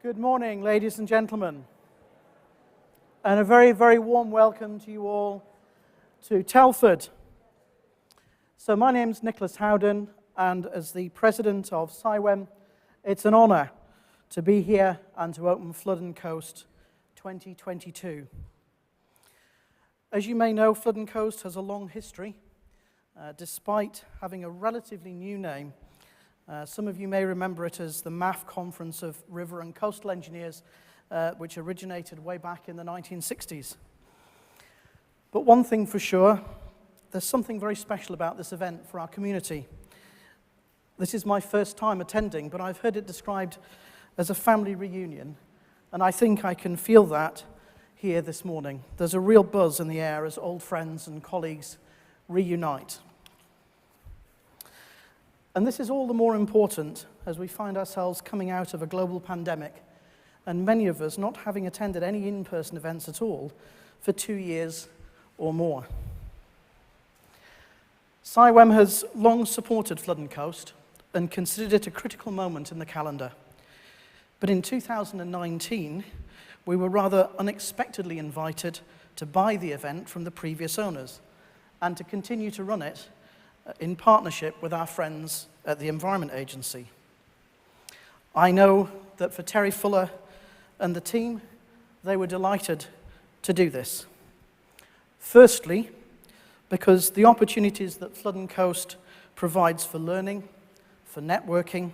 Good morning, ladies and gentlemen, and a very, very warm welcome to you all to Telford. So my name's Nicholas Howden, and as the president of CIWEM, it's an honor to be here and to open Flood and Coast 2022. As you may know, Flood and Coast has a long history, despite having a relatively new name. Some of you may remember it as the MAF Conference of River and Coastal Engineers, which originated way back in the 1960s. But one thing for sure, there's something very special about this event for our community. This is my first time attending, but I've heard it described as a family reunion, and I think I can feel that here this morning. There's a real buzz in the air as old friends and colleagues reunite. And this is all the more important as we find ourselves coming out of a global pandemic, and many of us not having attended any in-person events at all for 2 years or more. CIWEM has long supported Flood and Coast and considered it a critical moment in the calendar. But in 2019, we were rather unexpectedly invited to buy the event from the previous owners and to continue to run it in partnership with our friends at the Environment Agency. I know that for Terry Fuller and the team, they were delighted to do this. Firstly, because the opportunities that Flood and Coast provides for learning, for networking,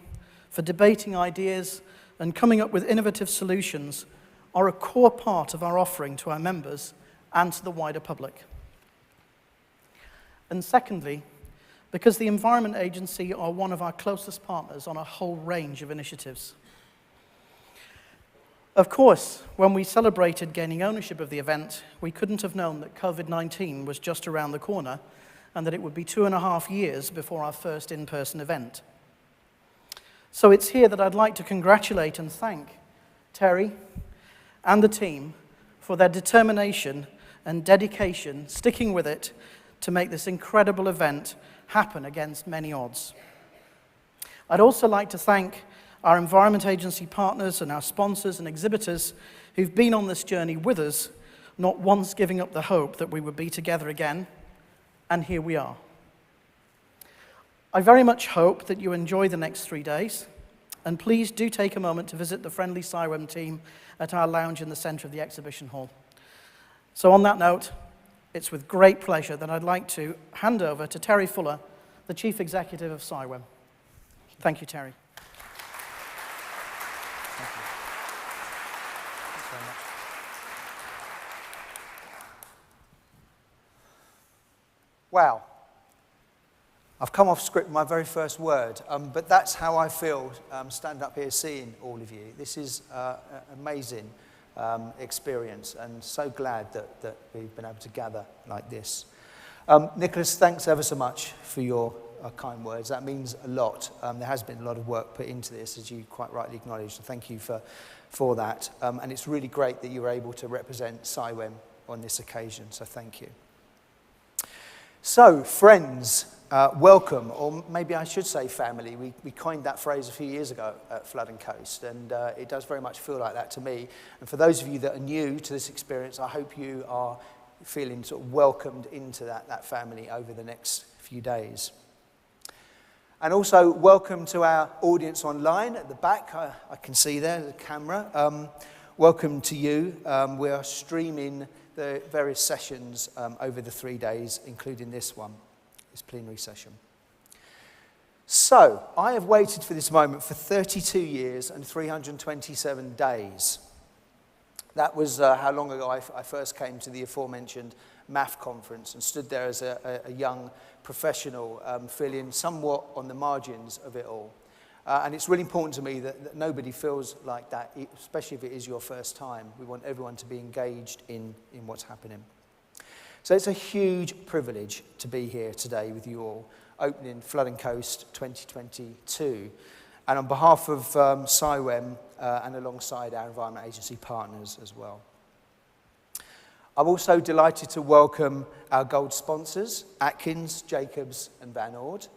for debating ideas and coming up with innovative solutions are a core part of our offering to our members and to the wider public. And secondly, because the Environment Agency are one of our closest partners on a whole range of initiatives. Of course, when we celebrated gaining ownership of the event, we couldn't have known that COVID-19 was just around the corner and that it would be 2.5 years before our first in-person event. So it's here that I'd like to congratulate and thank Terry and the team for their determination and dedication, sticking with it to make this incredible event happen against many odds. I'd also like to thank our Environment Agency partners and our sponsors and exhibitors who've been on this journey with us, not once giving up the hope that we would be together again, and here we are. I very much hope that you enjoy the next 3 days, and please do take a moment to visit the friendly CIWEM team at our lounge in the center of the exhibition hall. So on that note, it's with great pleasure that I'd like to hand over to Terry Fuller, the Chief Executive of CIWEM. Thank you, Terry. Thank you. Thanks very much. Wow. I've come off script my very first word, but that's how I feel standing up here seeing all of you. This is an amazing experience, and so glad that we've been able to gather like this. Nicholas, thanks ever so much for your kind words. That means a lot. There has been a lot of work put into this, as you quite rightly acknowledged, so thank you for that. And it's really great that you were able to represent CIWEM on this occasion, so thank you. So, friends, welcome, or maybe I should say family. We coined that phrase a few years ago at Flood and Coast, and it does very much feel like that to me. And for those of you that are new to this experience, I hope you are feeling sort of welcomed into that family over the next few days. And also, welcome to our audience online at the back. I can see there the camera. Welcome to you. We are streaming the various sessions over the 3 days, including this one. This plenary session. So, I have waited for this moment for 32 years and 327 days. That was how long ago I first came to the aforementioned MAF conference and stood there as a young professional, feeling somewhat on the margins of it all. And it's really important to me that nobody feels like that, especially if it is your first time. We want everyone to be engaged in what's happening. So it's a huge privilege to be here today with you all, opening Flood and Coast 2022. And on behalf of CIWEM and alongside our Environment Agency partners as well. I'm also delighted to welcome our gold sponsors, Atkins, Jacobs and Van Ord.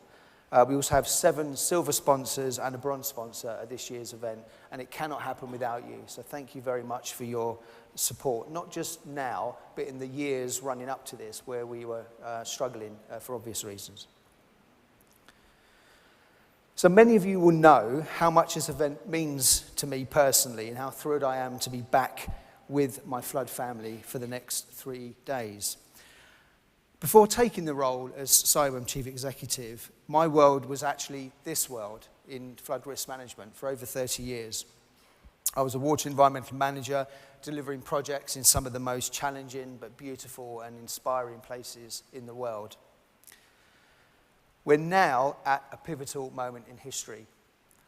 We also have 7 silver sponsors and a bronze sponsor at this year's event, and it cannot happen without you. So thank you very much for your support, not just now, but in the years running up to this, where we were struggling for obvious reasons. So many of you will know how much this event means to me personally and how thrilled I am to be back with my flood family for the next 3 days. Before taking the role as CIWEM Chief Executive, my world was actually this world in flood risk management for over 30 years. I was a water environmental manager, delivering projects in some of the most challenging but beautiful and inspiring places in the world. We're now at a pivotal moment in history.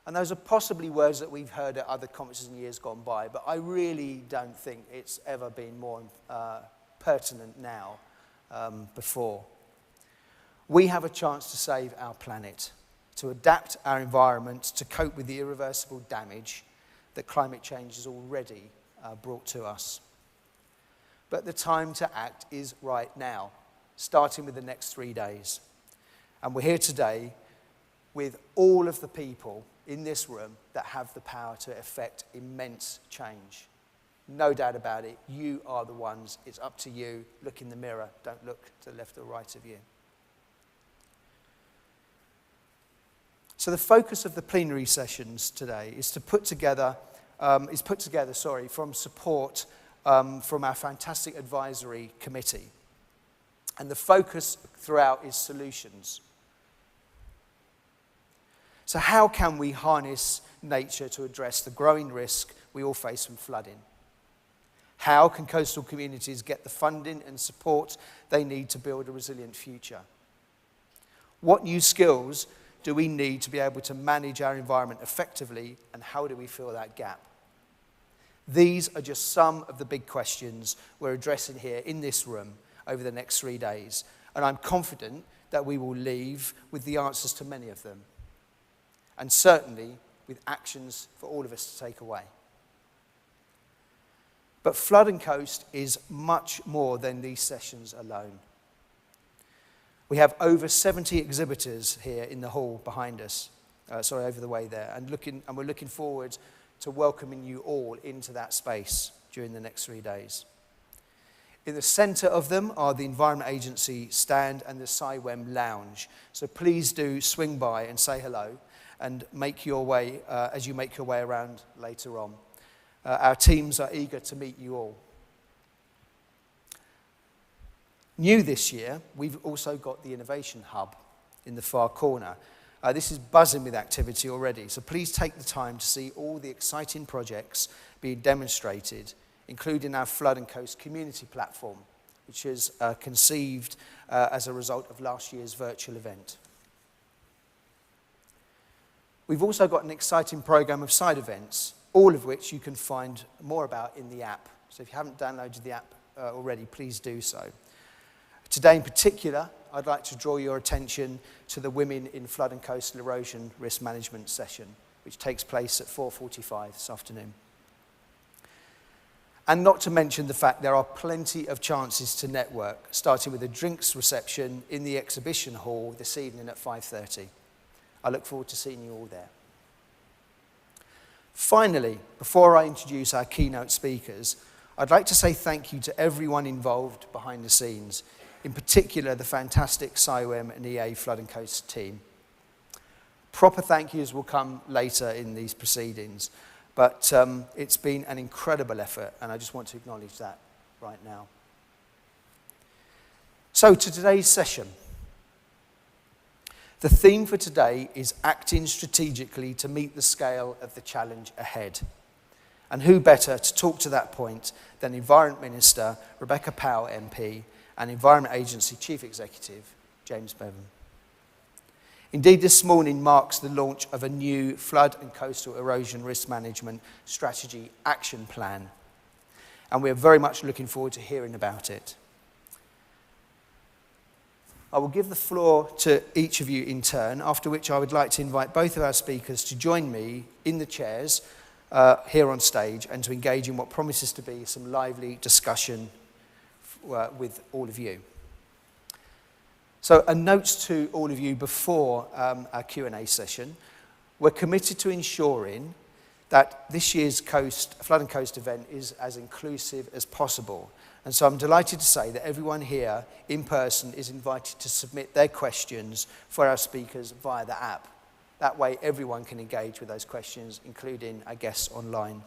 And those are possibly words that we've heard at other conferences in years gone by, but I really don't think it's ever been more pertinent now before. We have a chance to save our planet, to adapt our environment, to cope with the irreversible damage that climate change has already brought to us. But the time to act is right now, starting with the next 3 days. And we're here today with all of the people in this room that have the power to effect immense change. No doubt about it, you are the ones. It's up to you. Look in the mirror. Don't look to the left or right of you. So the focus of the plenary sessions today is put together from support from our fantastic advisory committee. And the focus throughout is solutions. So how can we harness nature to address the growing risk we all face from flooding? How can coastal communities get the funding and support they need to build a resilient future? What new skills do we need to be able to manage our environment effectively, and how do we fill that gap? These are just some of the big questions we're addressing here in this room over the next 3 days, and I'm confident that we will leave with the answers to many of them, and certainly with actions for all of us to take away. But Flood and Coast is much more than these sessions alone. We have over 70 exhibitors here in the hall behind us, over the way there, and we're looking forward to welcoming you all into that space during the next 3 days. In the centre of them are the Environment Agency stand and the CIWEM lounge. So please do swing by and say hello, and make your way as you make your way around later on. Our teams are eager to meet you all. New this year, we've also got the Innovation Hub in the far corner. This is buzzing with activity already, so please take the time to see all the exciting projects being demonstrated, including our Flood and Coast community platform, which is conceived as a result of last year's virtual event. We've also got an exciting program of side events, all of which you can find more about in the app. So if you haven't downloaded the app already, please do so. Today in particular, I'd like to draw your attention to the Women in Flood and Coastal Erosion Risk Management session, which takes place at 4:45 this afternoon. And not to mention the fact there are plenty of chances to network, starting with a drinks reception in the exhibition hall this evening at 5:30. I look forward to seeing you all there. Finally, before I introduce our keynote speakers, I'd like to say thank you to everyone involved behind the scenes, in particular the fantastic CIWEM and EA Flood and Coast team. Proper thank yous will come later in these proceedings, but it's been an incredible effort, and I just want to acknowledge that right now. So to today's session. The theme for today is acting strategically to meet the scale of the challenge ahead. And who better to talk to that point than Environment Minister Rebecca Powell MP and Environment Agency Chief Executive James Bevan. Indeed, this morning marks the launch of a new Flood and Coastal Erosion Risk Management Strategy Action Plan, and we're very much looking forward to hearing about it. I will give the floor to each of you in turn, after which I would like to invite both of our speakers to join me in the chairs here on stage and to engage in what promises to be some lively discussion with all of you. So a note to all of you before our Q&A session. We're committed to ensuring that this year's Flood and Coast event is as inclusive as possible. And so I'm delighted to say that everyone here in person is invited to submit their questions for our speakers via the app. That way everyone can engage with those questions, including our guests online.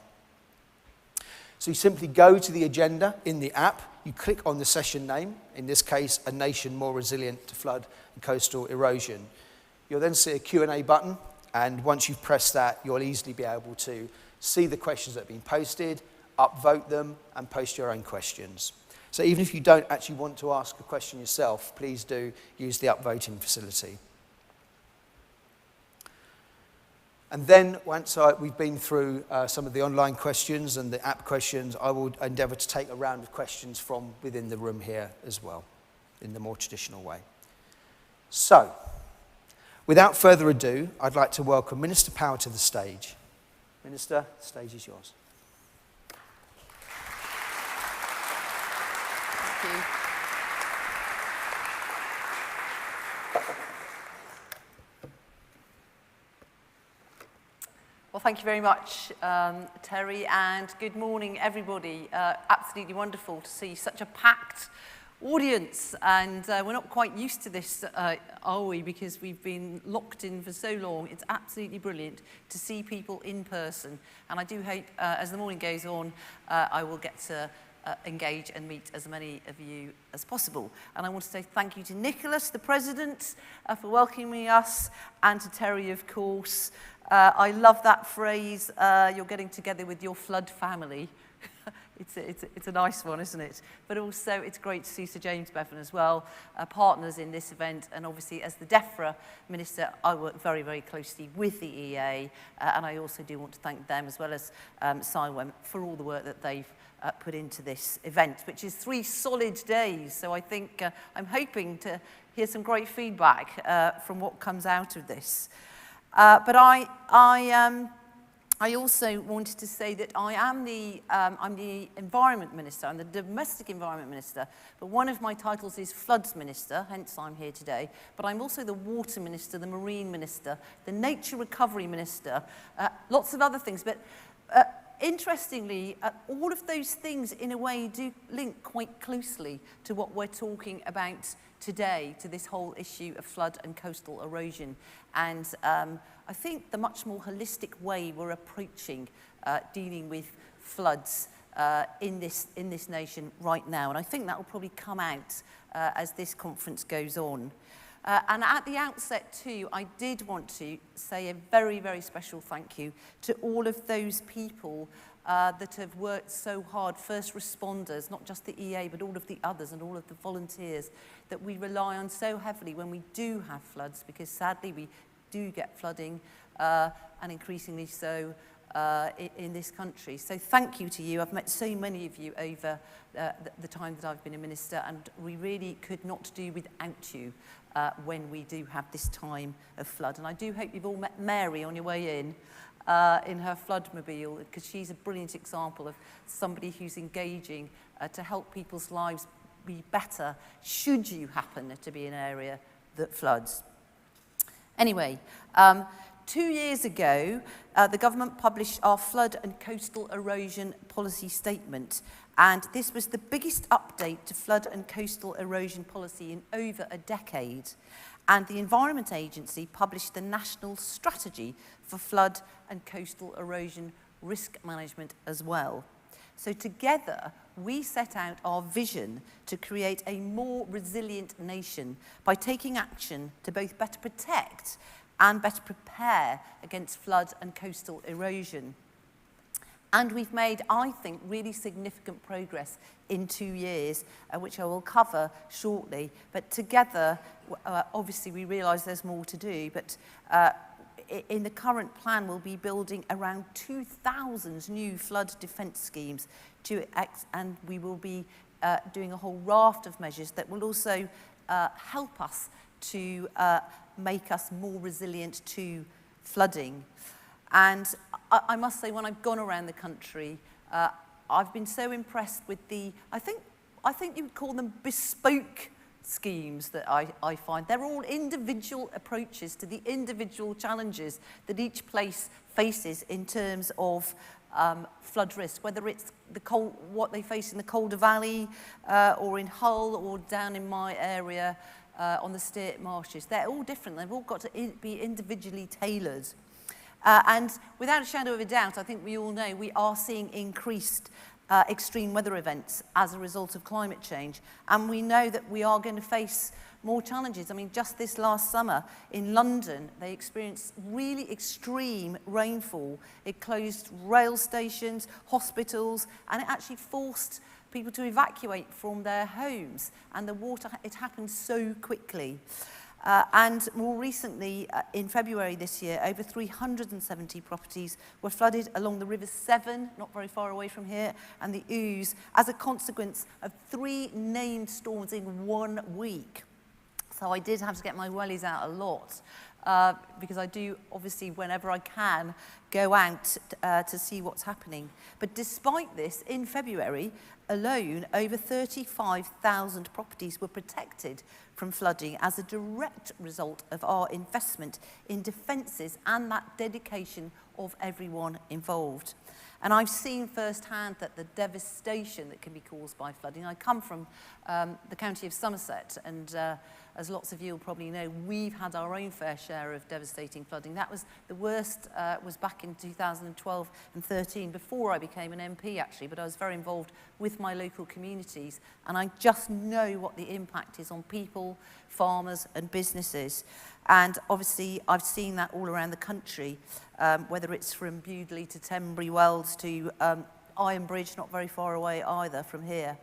So you simply go to the agenda in the app, you click on the session name, in this case, A Nation More Resilient to Flood and Coastal Erosion. You'll then see a Q&A button, and once you've pressed that, you'll easily be able to see the questions that have been posted, upvote them, and post your own questions. So even if you don't actually want to ask a question yourself, please do use the upvoting facility. And then once we've been through some of the online questions and the app questions, I will endeavour to take a round of questions from within the room here as well, in the more traditional way. So, without further ado, I'd like to welcome Minister Power to the stage. Minister, the stage is yours. Thank you. Well, thank you very much, Terry, and good morning, everybody. Absolutely wonderful to see such a packed audience, and we're not quite used to this, are we, because we've been locked in for so long. It's absolutely brilliant to see people in person, and I do hope, as the morning goes on, I will get to engage and meet as many of you as possible. And I want to say thank you to Nicholas, the President, for welcoming us, and to Terry, of course. I love that phrase, you're getting together with your flood family. It's a nice one, isn't it? But also, it's great to see Sir James Bevan as well, partners in this event. And obviously, as the DEFRA Minister, I work very, very closely with the EA. And I also do want to thank them, as well as CIWEM, for all the work that they've put into this event, which is 3 solid days. So I think I'm hoping to hear some great feedback from what comes out of this. But I also wanted to say that I'm the Environment Minister, I'm the Domestic Environment Minister, but one of my titles is Floods Minister, hence I'm here today, but I'm also the Water Minister, the Marine Minister, the Nature Recovery Minister, lots of other things, but interestingly, all of those things in a way do link quite closely to what we're talking about today, to this whole issue of flood and coastal erosion. And I think the much more holistic way we're approaching dealing with floods in this nation right now. And I think that will probably come out as this conference goes on. And at the outset too, I did want to say a very, very special thank you to all of those people that have worked so hard, first responders, not just the EA, but all of the others and all of the volunteers that we rely on so heavily when we do have floods, because sadly we do get flooding, and increasingly so in this country. So thank you to you. I've met so many of you over the time that I've been a minister, and we really could not do without you when we do have this time of flood. And I do hope you've all met Mary on your way in her floodmobile, because she's a brilliant example of somebody who's engaging to help people's lives be better should you happen to be in an area that floods. Anyway, 2 years ago, the government published our flood and coastal erosion policy statement, and this was the biggest update to flood and coastal erosion policy in over a decade. And the Environment Agency published the National Strategy for Flood and Coastal Erosion Risk Management as well. So together, we set out our vision to create a more resilient nation by taking action to both better protect and better prepare against flood and coastal erosion. And we've made, I think, really significant progress in 2 years, which I will cover shortly. But together, obviously, we realise there's more to do. But in the current plan, we'll be building around 2,000 new flood defence schemes, and we will be doing a whole raft of measures that will also help us to make us more resilient to flooding. And I must say, when I've gone around the country, I've been so impressed with the, I think you would call them bespoke schemes that I find. They're all individual approaches to the individual challenges that each place faces in terms of flood risk, whether it's what they face in the Calder Valley or in Hull or down in my area on the Sturt Marshes. They're all different. They've all got to be individually tailored. And without a shadow of a doubt, I think we all know we are seeing increased extreme weather events as a result of climate change. And we know that we are going to face more challenges. I mean, just this last summer in London, they experienced really extreme rainfall. It closed rail stations, hospitals, and it actually forced people to evacuate from their homes. And the water, it happened so quickly. And more recently, in February this year, over 370 properties were flooded along the River Severn, not very far away from here, and the Ouse, as a consequence of 3 named storms in 1 week. So I did have to get my wellies out a lot, because I do, obviously, whenever I can, go out to see what's happening. But despite this, in February alone, over 35,000 properties were protected from flooding as a direct result of our investment in defences and that dedication of everyone involved. And I've seen firsthand that the devastation that can be caused by flooding. I come from the county of Somerset, and as lots of you will probably know, we've had our own fair share of devastating flooding. That was the worst was back in 2012 and 13, before I became an MP actually, but I was very involved with my local communities, and I just know what the impact is on people, farmers and businesses. And obviously I've seen that all around the country, whether it's from Bewdley to Tenbury Wells to Iron Bridge, not very far away either from here.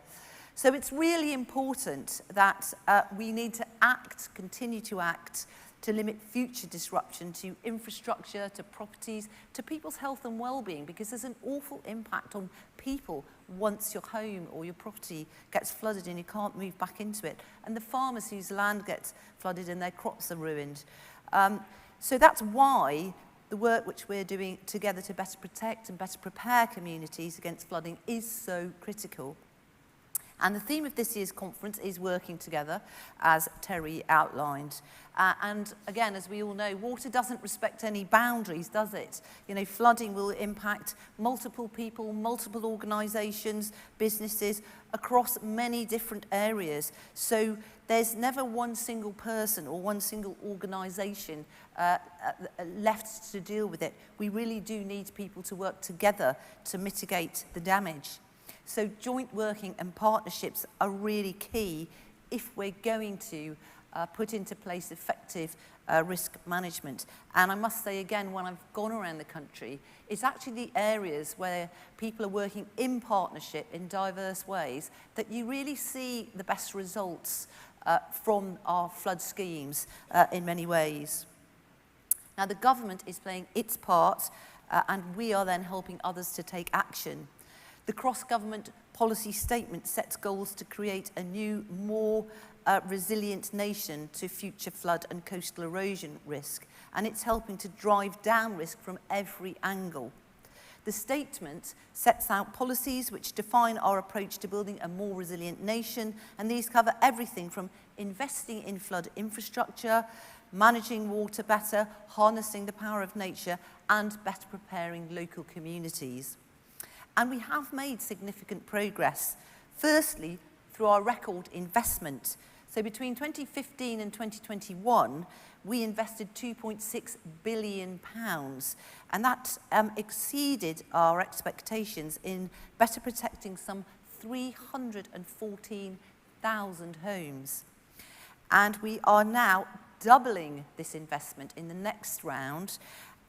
So it's really important that we need to act, continue to act, to limit future disruption to infrastructure, to properties, to people's health and well-being, because there's an awful impact on people once your home or your property gets flooded and you can't move back into it, and the farmers whose land gets flooded and their crops are ruined. So that's why the work which we're doing together to better protect and better prepare communities against flooding is so critical. And the theme of this year's conference is working together, as Terry outlined. And again, as we all know, water doesn't respect any boundaries, does it? You know, flooding will impact multiple people, multiple organisations, businesses, across many different areas. So there's never one single person or one single organisation left to deal with it. We really do need people to work together to mitigate the damage. So joint working and partnerships are really key if we're going to put into place effective risk management. And I must say again, when I've gone around the country, it's actually the areas where people are working in partnership in diverse ways that you really see the best results from our flood schemes in many ways. Now the government is playing its part and we are then helping others to take action. The cross-government policy statement sets goals to create a new, more resilient nation to future flood and coastal erosion risk, and it's helping to drive down risk from every angle. The statement sets out policies which define our approach to building a more resilient nation, and these cover everything from investing in flood infrastructure, managing water better, harnessing the power of nature, and better preparing local communities. And we have made significant progress. Firstly, through our record investment. So between 2015 and 2021, we invested £2.6 billion, and that exceeded our expectations in better protecting some 314,000 homes. And we are now doubling this investment in the next round,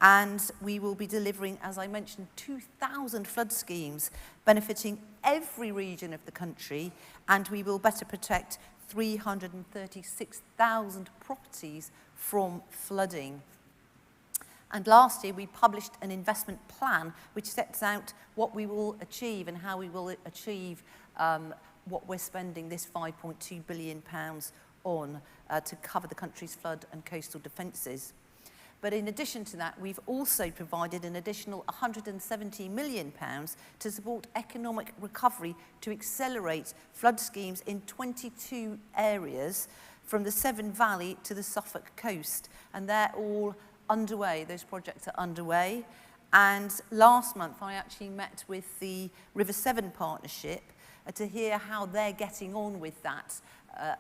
and we will be delivering, as I mentioned, 2,000 flood schemes benefiting every region of the country, and we will better protect 336,000 properties from flooding. And last year we published an investment plan which sets out what we will achieve and how we will achieve what we're spending this £5.2 billion on to cover the country's flood and coastal defences. But in addition to that, we've also provided an additional £170 million to support economic recovery to accelerate flood schemes in 22 areas from the Severn Valley to the Suffolk coast. And they're all underway, those projects are underway. And last month, I actually met with the River Severn Partnership to hear how they're getting on with that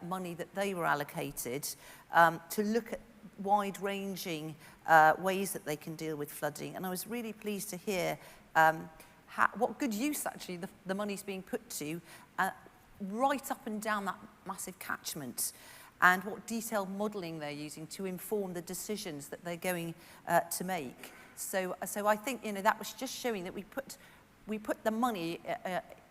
money that they were allocated, to look at wide-ranging ways that they can deal with flooding. And I was really pleased to hear what good use, actually, the money's being put to right up and down that massive catchment, and what detailed modelling they're using to inform the decisions that they're going to make. So I think, you know, that was just showing that we put the money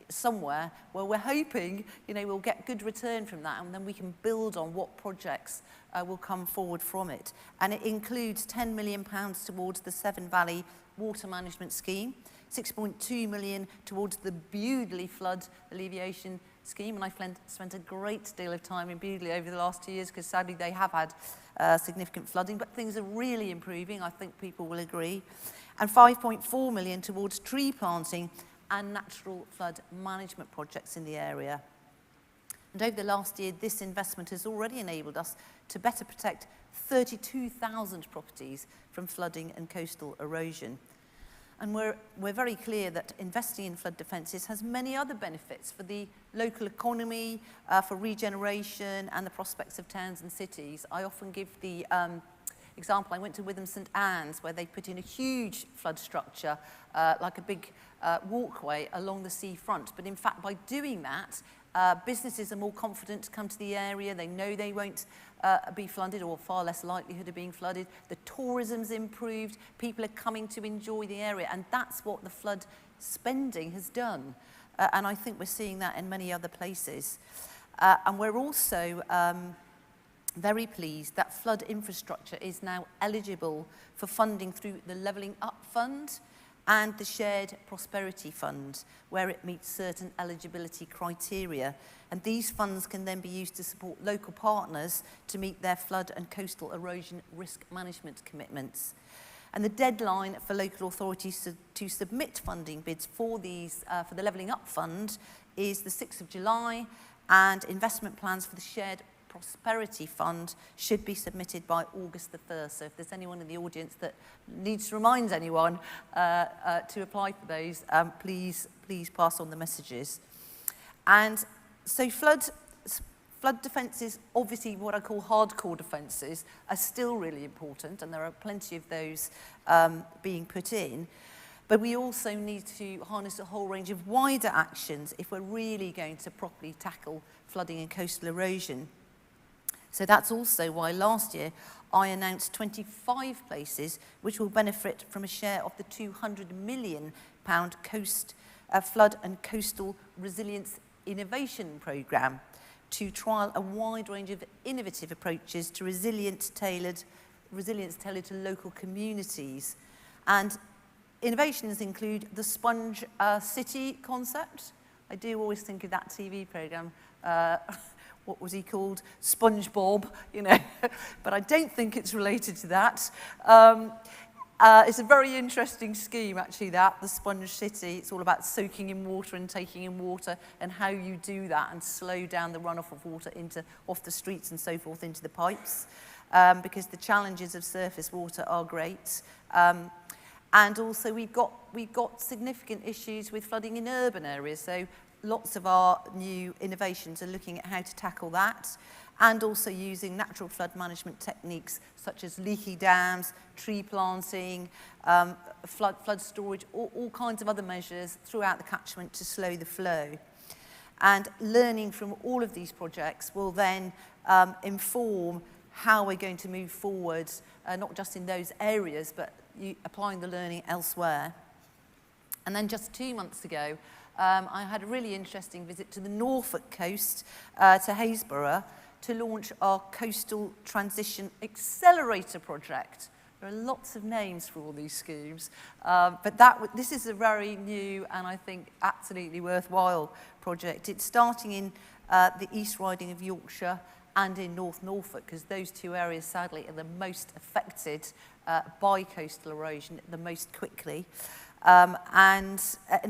somewhere where we're hoping, you know, we'll get good return from that, and then we can build on what projects will come forward from it. And it includes £10 million towards the Severn Valley Water Management Scheme, 6.2 million towards the Bewdley Flood Alleviation Scheme, and I spent a great deal of time in Bewdley over the last 2 years, because sadly they have had significant flooding, but things are really improving, I think people will agree. And 5.4 million towards tree planting and natural flood management projects in the area. And over the last year, this investment has already enabled us to better protect 32,000 properties from flooding and coastal erosion. And we're very clear that investing in flood defences has many other benefits for the local economy, for regeneration and the prospects of towns and cities. I often give the example, I went to Witham St Anne's, where they put in a huge flood structure, like a big walkway along the seafront. But in fact, by doing that, businesses are more confident to come to the area. They know they won't be flooded, or far less likelihood of being flooded. The tourism's improved. People are coming to enjoy the area. And that's what the flood spending has done. And I think we're seeing that in many other places. And we're also very pleased that flood infrastructure is now eligible for funding through the Levelling Up Fund and the Shared Prosperity Fund, where it meets certain eligibility criteria. And these funds can then be used to support local partners to meet their flood and coastal erosion risk management commitments. And the deadline for local authorities to submit funding bids for these, for the Levelling Up Fund, is the 6th of July, and investment plans for the Shared Prosperity Fund should be submitted by August the 1st. So if there's anyone in the audience that needs to remind anyone to apply for those, please pass on the messages. And so flood defences, obviously what I call hardcore defences, are still really important, and there are plenty of those being put in. But we also need to harness a whole range of wider actions if we're really going to properly tackle flooding and coastal erosion. So that's also why last year I announced 25 places which will benefit from a share of the £200 million Flood and Coastal Resilience Innovation Programme to trial a wide range of innovative approaches to resilience tailored to local communities. And innovations include the Sponge City concept. I do always think of that TV programme. What was he called? SpongeBob, you know, but I don't think it's related to that. It's a very interesting scheme, actually, the Sponge City. It's all about soaking in water and taking in water, and how you do that and slow down the runoff of water off the streets and so forth into the pipes, because the challenges of surface water are great. And also we've got significant issues with flooding in urban areas. So lots of our new innovations are looking at how to tackle that, and also using natural flood management techniques such as leaky dams, tree planting, flood storage, all kinds of other measures throughout the catchment to slow the flow. And learning from all of these projects will then inform how we're going to move forward, not just in those areas, but applying the learning elsewhere. And then just 2 months ago, I had a really interesting visit to the Norfolk coast, to Haysborough, to launch our Coastal Transition Accelerator project. There are lots of names for all these schemes, but this is a very new and I think absolutely worthwhile project. It's starting in the East Riding of Yorkshire and in North Norfolk, because those two areas sadly are the most affected by coastal erosion the most quickly. And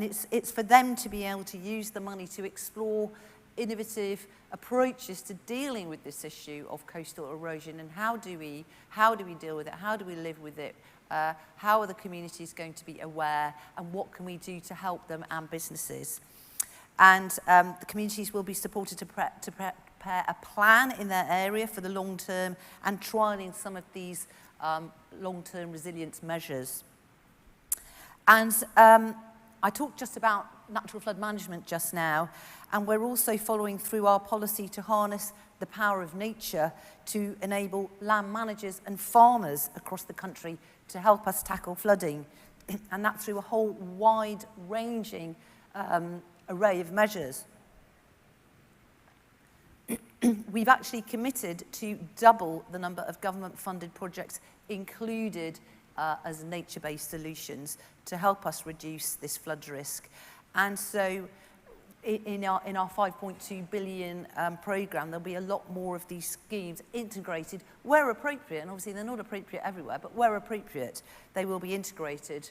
it's for them to be able to use the money to explore innovative approaches to dealing with this issue of coastal erosion, and how do we deal with it, how do we live with it, how are the communities going to be aware, and what can we do to help them and businesses. And the communities will be supported to prepare a plan in their area for the long term and trialling some of these long-term resilience measures. And I talked just about natural flood management just now, and we're also following through our policy to harness the power of nature to enable land managers and farmers across the country to help us tackle flooding, and that's through a whole wide-ranging array of measures. We've actually committed to double the number of government-funded projects included as nature-based solutions to help us reduce this flood risk. And so in our 5.2 billion programme, there'll be a lot more of these schemes integrated where appropriate, and obviously they're not appropriate everywhere, but where appropriate, they will be integrated.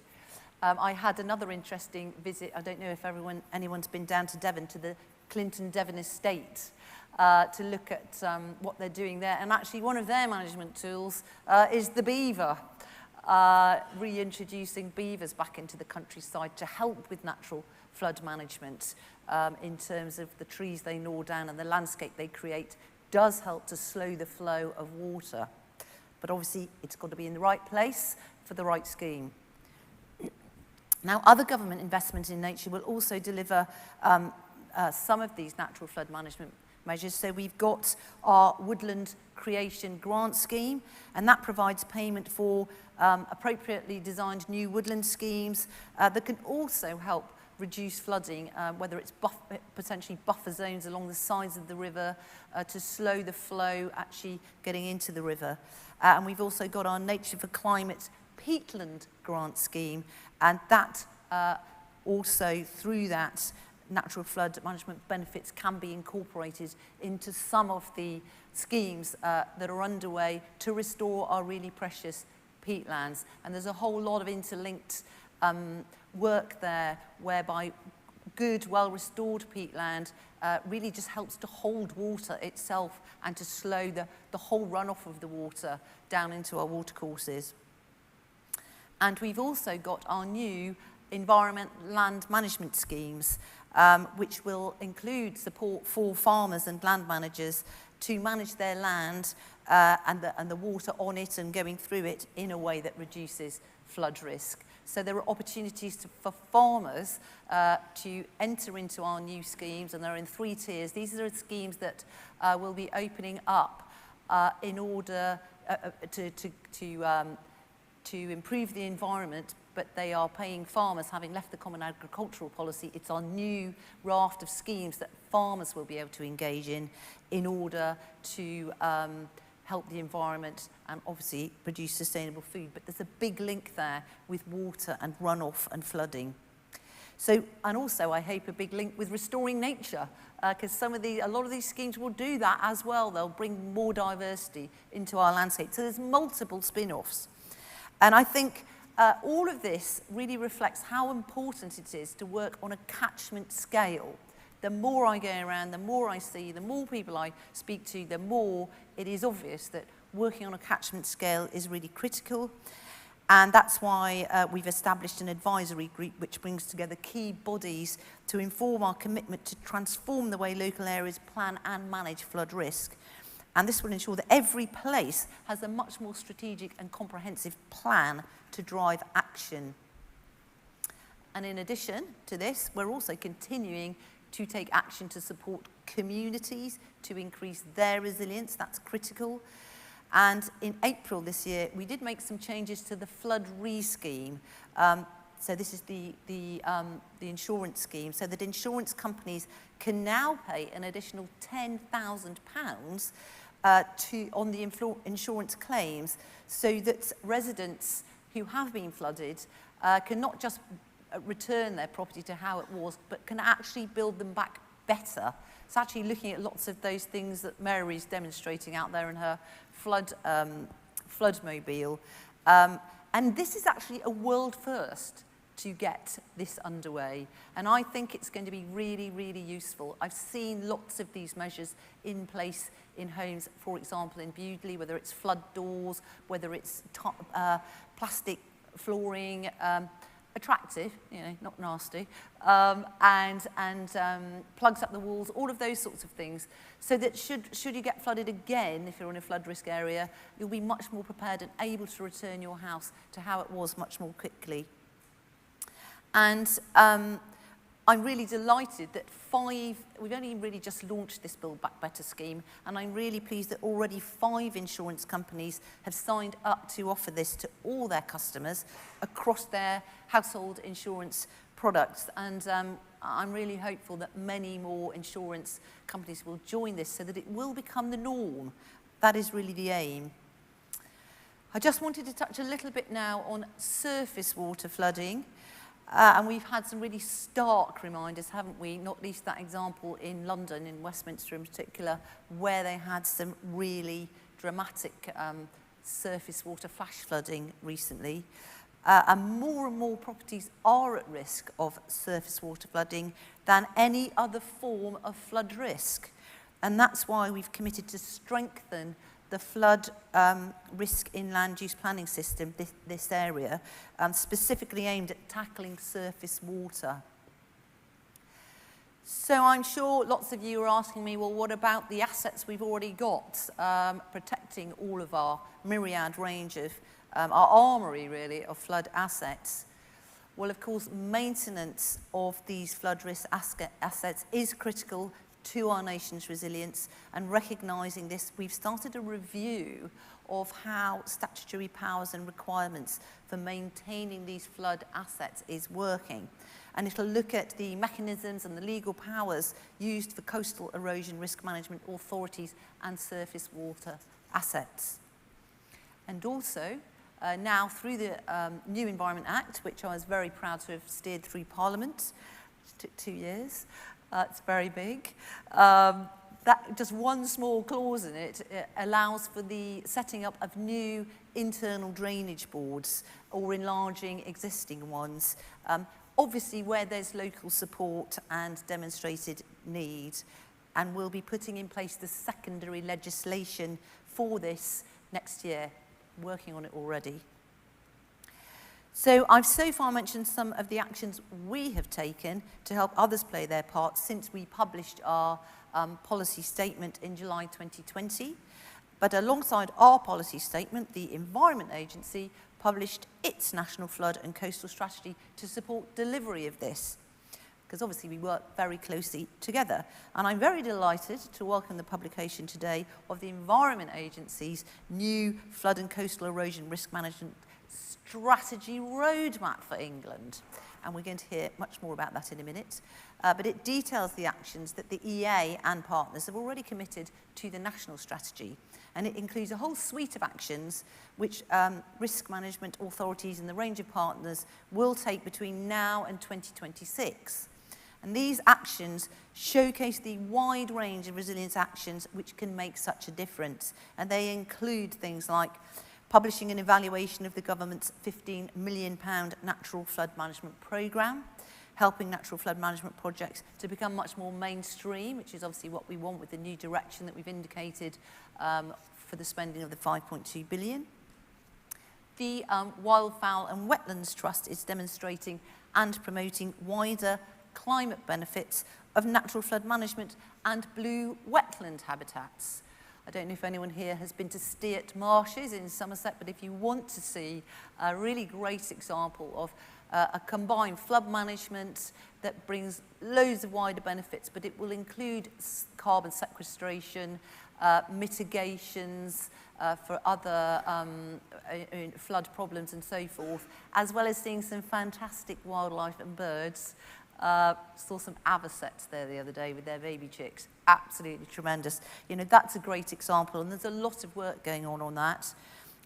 I had another interesting visit. I don't know if anyone's been down to Devon, to the Clinton Devon estate, to look at what they're doing there. And actually one of their management tools is the beaver, reintroducing beavers back into the countryside to help with natural flood management in terms of the trees they gnaw down and the landscape they create does help to slow the flow of water. But obviously it's got to be in the right place for the right scheme. Now, other government investment in nature will also deliver some of these natural flood management measures. So we've got our Woodland Creation Grant Scheme, and that provides payment for appropriately designed new woodland schemes that can also help reduce flooding, whether it's potentially buffer zones along the sides of the river to slow the flow actually getting into the river. And we've also got our Nature for Climate Peatland Grant Scheme, and that also through that natural flood management benefits can be incorporated into some of the schemes that are underway to restore our really precious peatlands. And there's a whole lot of interlinked work there whereby good, well-restored peatland really just helps to hold water itself and to slow the whole runoff of the water down into our watercourses. And we've also got our new environment land management schemes, which will include support for farmers and land managers to manage their land and the water on it and going through it in a way that reduces flood risk. So there are opportunities for farmers to enter into our new schemes, and they're in 3 tiers. These are schemes that will be opening up in order to improve the environment, but they are paying farmers, having left the Common Agricultural Policy. It's our new raft of schemes that farmers will be able to engage in order to help the environment and obviously produce sustainable food. But there's a big link there with water and runoff and flooding. So, and also I hope a big link with restoring nature, because a lot of these schemes will do that as well. They'll bring more diversity into our landscape. So there's multiple spin-offs. And I think all of this really reflects how important it is to work on a catchment scale. The more I go around, the more I see, the more people I speak to, the more it is obvious that working on a catchment scale is really critical. And that's why we've established an advisory group which brings together key bodies to inform our commitment to transform the way local areas plan and manage flood risk. And this will ensure that every place has a much more strategic and comprehensive plan to drive action. And in addition to this, we're also continuing to take action to support communities to increase their resilience. That's critical. And in April this year, we did make some changes to the flood re-scheme. So this is the insurance scheme, so that insurance companies can now pay an additional £10,000 on the insurance claims, so that residents who have been flooded can not just return their property to how it was, but can actually build them back better. It's actually looking at lots of those things that Mary's demonstrating out there in her flood mobile, And this is actually a world first to get this underway. And I think it's going to be really, really useful. I've seen lots of these measures in place in homes, for example, in Bewdley, whether it's flood doors, whether it's plastic flooring, attractive, you know, not nasty, and plugs up the walls, all of those sorts of things, so that should you get flooded again, if you're in a flood risk area, you'll be much more prepared and able to return your house to how it was much more quickly. And I'm really delighted that we've only really just launched this Build Back Better scheme, and I'm really pleased that already 5 insurance companies have signed up to offer this to all their customers across their household insurance products. And I'm really hopeful that many more insurance companies will join this so that it will become the norm. That is really the aim. I just wanted to touch a little bit now on surface water flooding. And we've had some really stark reminders, haven't we? Not least that example in London, in Westminster in particular, where they had some really dramatic surface water flash flooding recently. And more properties are at risk of surface water flooding than any other form of flood risk. And that's why we've committed to strengthen the flood risk in land use planning system, this area, specifically aimed at tackling surface water. So I'm sure lots of you are asking me, well, what about the assets we've already got, protecting all of our myriad range of, our armoury really, of flood assets? Well, of course, maintenance of these flood risk assets is critical to our nation's resilience, and recognising this, we've started a review of how statutory powers and requirements for maintaining these flood assets is working. And it'll look at the mechanisms and the legal powers used for coastal erosion risk management authorities and surface water assets. And also, now through the new Environment Act, which I was very proud to have steered through Parliament, it took 2 years, it's very big. That just one small clause in it allows for the setting up of new internal drainage boards or enlarging existing ones, obviously where there's local support and demonstrated need. And we'll be putting in place the secondary legislation for this next year, working on it already. So I've so far mentioned some of the actions we have taken to help others play their part since we published our policy statement in July 2020. But alongside our policy statement, the Environment Agency published its National Flood and Coastal Strategy to support delivery of this, because obviously we work very closely together. And I'm very delighted to welcome the publication today of the Environment Agency's new Flood and Coastal Erosion Risk Management Strategy Roadmap for England. And we're going to hear much more about that in a minute. But it details the actions that the EA and partners have already committed to the national strategy. And it includes a whole suite of actions which risk management authorities and the range of partners will take between now and 2026. And these actions showcase the wide range of resilience actions which can make such a difference. And they include things like publishing an evaluation of the government's £15 million natural flood management programme, helping natural flood management projects to become much more mainstream, which is obviously what we want with the new direction that we've indicated for the spending of the £5.2 billion. The Wildfowl and Wetlands Trust is demonstrating and promoting wider climate benefits of natural flood management and blue wetland habitats. I don't know if anyone here has been to Steart Marshes in Somerset, but if you want to see a really great example of a combined flood management that brings loads of wider benefits, but it will include carbon sequestration, mitigations for other flood problems and so forth, as well as seeing some fantastic wildlife and birds. Saw some avocets there the other day with their baby chicks. Absolutely tremendous. You know, that's a great example, and there's a lot of work going on that.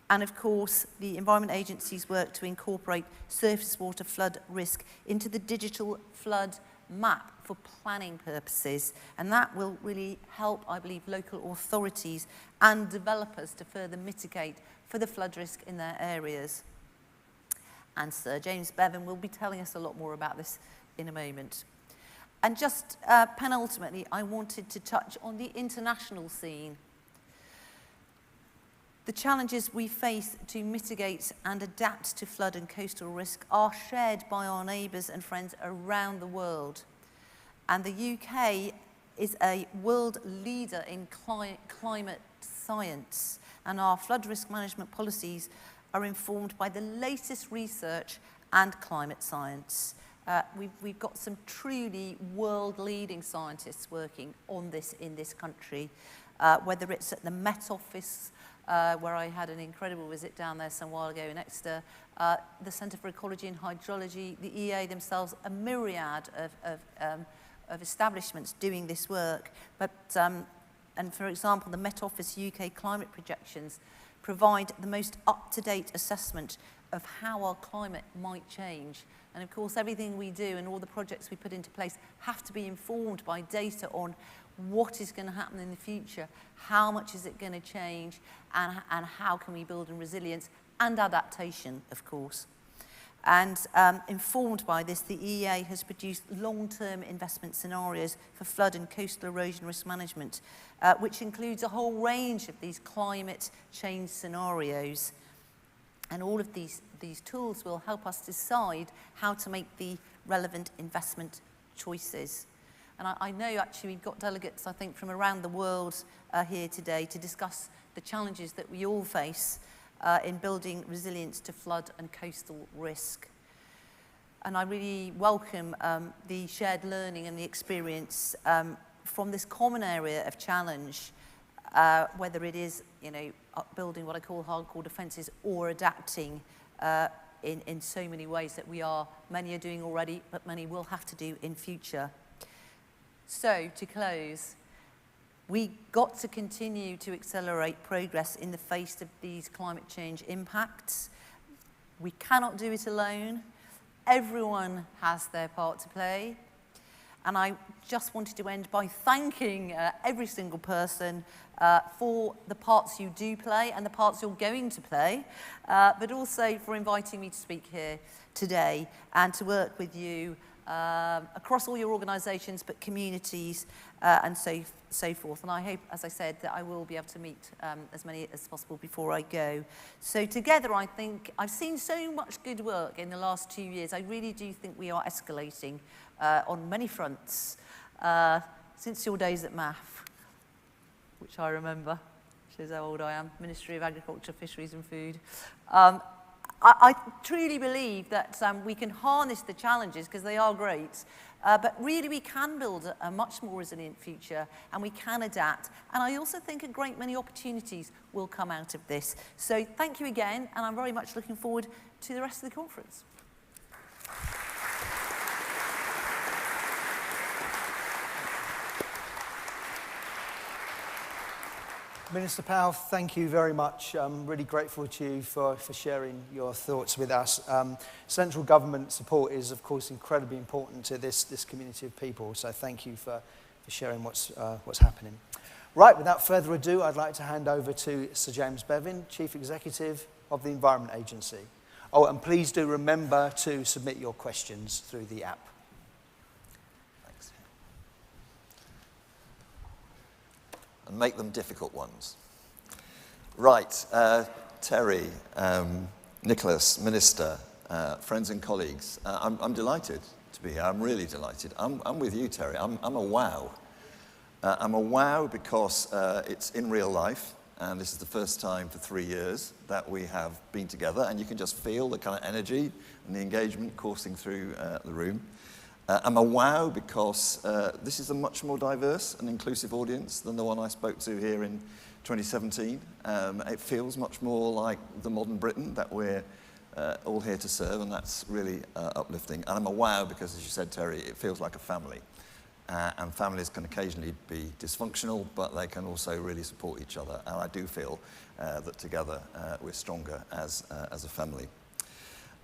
And of course, the Environment Agency's work to incorporate surface water flood risk into the digital flood map for planning purposes, and that will really help, I believe, local authorities and developers to further mitigate for the flood risk in their areas. And Sir James Bevan will be telling us a lot more about this in a moment. And just penultimately, I wanted to touch on the international scene. The challenges we face to mitigate and adapt to flood and coastal risk are shared by our neighbours and friends around the world. And the UK is a world leader in climate science, and our flood risk management policies are informed by the latest research and climate science. We've got some truly world-leading scientists working on this in this country, whether it's at the Met Office, where I had an incredible visit down there some while ago in Exeter, the Centre for Ecology and Hydrology, the EA themselves, a myriad of establishments doing this work. But, and for example, the Met Office UK climate projections provide the most up-to-date assessment of how our climate might change. And of course, everything we do and all the projects we put into place have to be informed by data on what is going to happen in the future, how much is it going to change, and how can we build in resilience and adaptation, of course. And informed by this, the EEA has produced long-term investment scenarios for flood and coastal erosion risk management, which includes a whole range of these climate change scenarios. And all of these tools will help us decide how to make the relevant investment choices. And I know actually we've got delegates, I think, from around the world here today to discuss the challenges that we all face in building resilience to flood and coastal risk. And I really welcome the shared learning and the experience from this common area of challenge, whether it is, building what I call hardcore defences or adapting in so many ways that many are doing already, but many will have to do in future. So, to close, we got to continue to accelerate progress in the face of these climate change impacts. We cannot do it alone. Everyone has their part to play. And I just wanted to end by thanking every single person for the parts you do play and the parts you're going to play, but also for inviting me to speak here today and to work with you across all your organisations, but communities and so forth. And I hope, as I said, that I will be able to meet as many as possible before I go. So together, I think, I've seen so much good work in the last 2 years. I really do think we are escalating on many fronts since your days at MAF, which I remember, shows how old I am, Ministry of Agriculture, Fisheries and Food. I truly believe that we can harness the challenges because they are great, but really we can build a much more resilient future and we can adapt. And I also think a great many opportunities will come out of this. So thank you again, and I'm very much looking forward to the rest of the conference. Minister Powell, thank you very much. I'm really grateful to you for sharing your thoughts with us. Central government support is, of course, incredibly important to this community of people, so thank you for sharing what's happening. Right, without further ado, I'd like to hand over to Sir James Bevan, Chief Executive of the Environment Agency. Oh, and please do remember to submit your questions through the app. And make them difficult ones. Right, Terry, Nicholas, Minister, friends and colleagues, I'm delighted to be here. I'm really delighted. I'm with you, Terry. I'm a wow. I'm a wow because it's in real life, and this is the first time for 3 years that we have been together, and you can just feel the kind of energy and the engagement coursing through the room. I'm a wow because this is a much more diverse and inclusive audience than the one I spoke to here in 2017. It feels much more like the modern Britain that we're all here to serve, and that's really uplifting. And I'm a wow because, as you said, Terry, it feels like a family. And families can occasionally be dysfunctional, but they can also really support each other. And I do feel that together we're stronger as a family.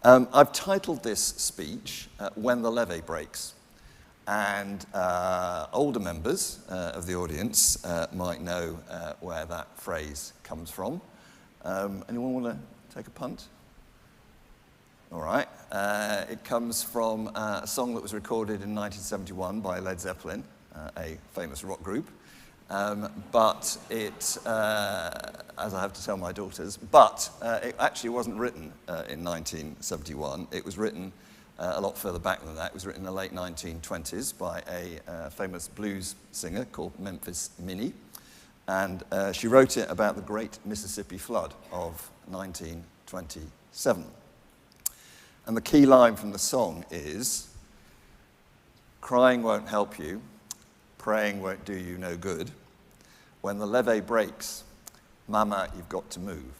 I've titled this speech, When the Levee Breaks. And older members of the audience might know where that phrase comes from. Anyone want to take a punt? All right. It comes from a song that was recorded in 1971 by Led Zeppelin, a famous rock group. But it, as I have to tell my daughters, it actually wasn't written in 1971. It was written a lot further back than that. It was written in the late 1920s by a famous blues singer called Memphis Minnie. And she wrote it about the Great Mississippi Flood of 1927. And the key line from the song is, "Crying won't help you, praying won't do you no good. When the levee breaks, mama, you've got to move."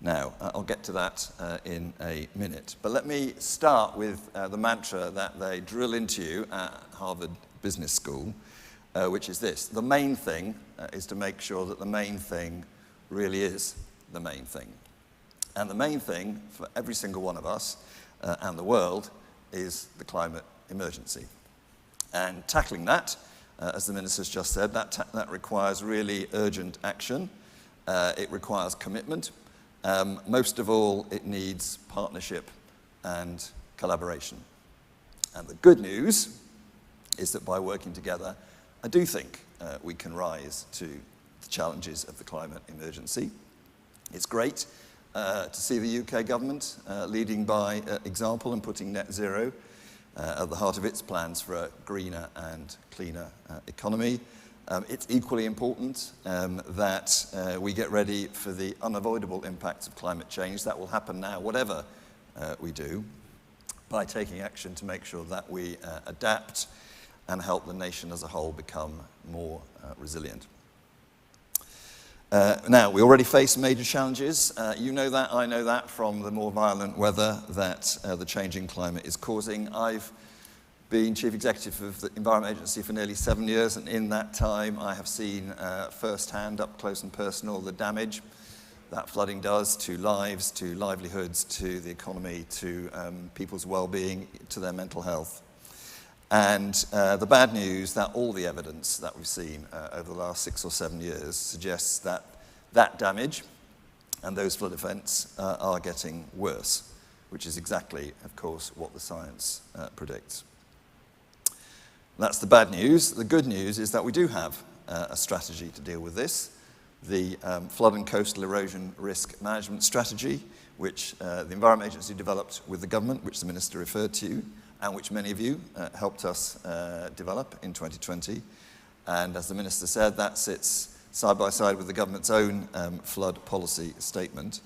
Now, I'll get to that in a minute. But let me start with the mantra that they drill into you at Harvard Business School, which is this: the main thing is to make sure that the main thing really is the main thing. And the main thing for every single one of us and the world is the climate emergency. And tackling that, as the minister's just said, that requires really urgent action. It requires commitment. Most of all, it needs partnership and collaboration. And the good news is that by working together, I do think we can rise to the challenges of the climate emergency. It's great to see the UK government leading by example and putting net zero at the heart of its plans for a greener and cleaner economy. It's equally important that we get ready for the unavoidable impacts of climate change. That will happen now, whatever we do, by taking action to make sure that we adapt and help the nation as a whole become more resilient. Now, we already face major challenges. You know that, I know that, from the more violent weather that the changing climate is causing. I've been Chief Executive of the Environment Agency for nearly 7 years, and in that time I have seen firsthand, up close and personal, the damage that flooding does to lives, to livelihoods, to the economy, to people's well-being, to their mental health. And the bad news, that all the evidence that we've seen over the last 6 or 7 years suggests that that damage and those flood events are getting worse, which is exactly, of course, what the science predicts. That's the bad news. The good news is that we do have a strategy to deal with this, the Flood and Coastal Erosion Risk Management Strategy, which the Environment Agency developed with the government, which the Minister referred to, and which many of you helped us develop in 2020. And as the Minister said, that sits side by side with the government's own flood policy statement.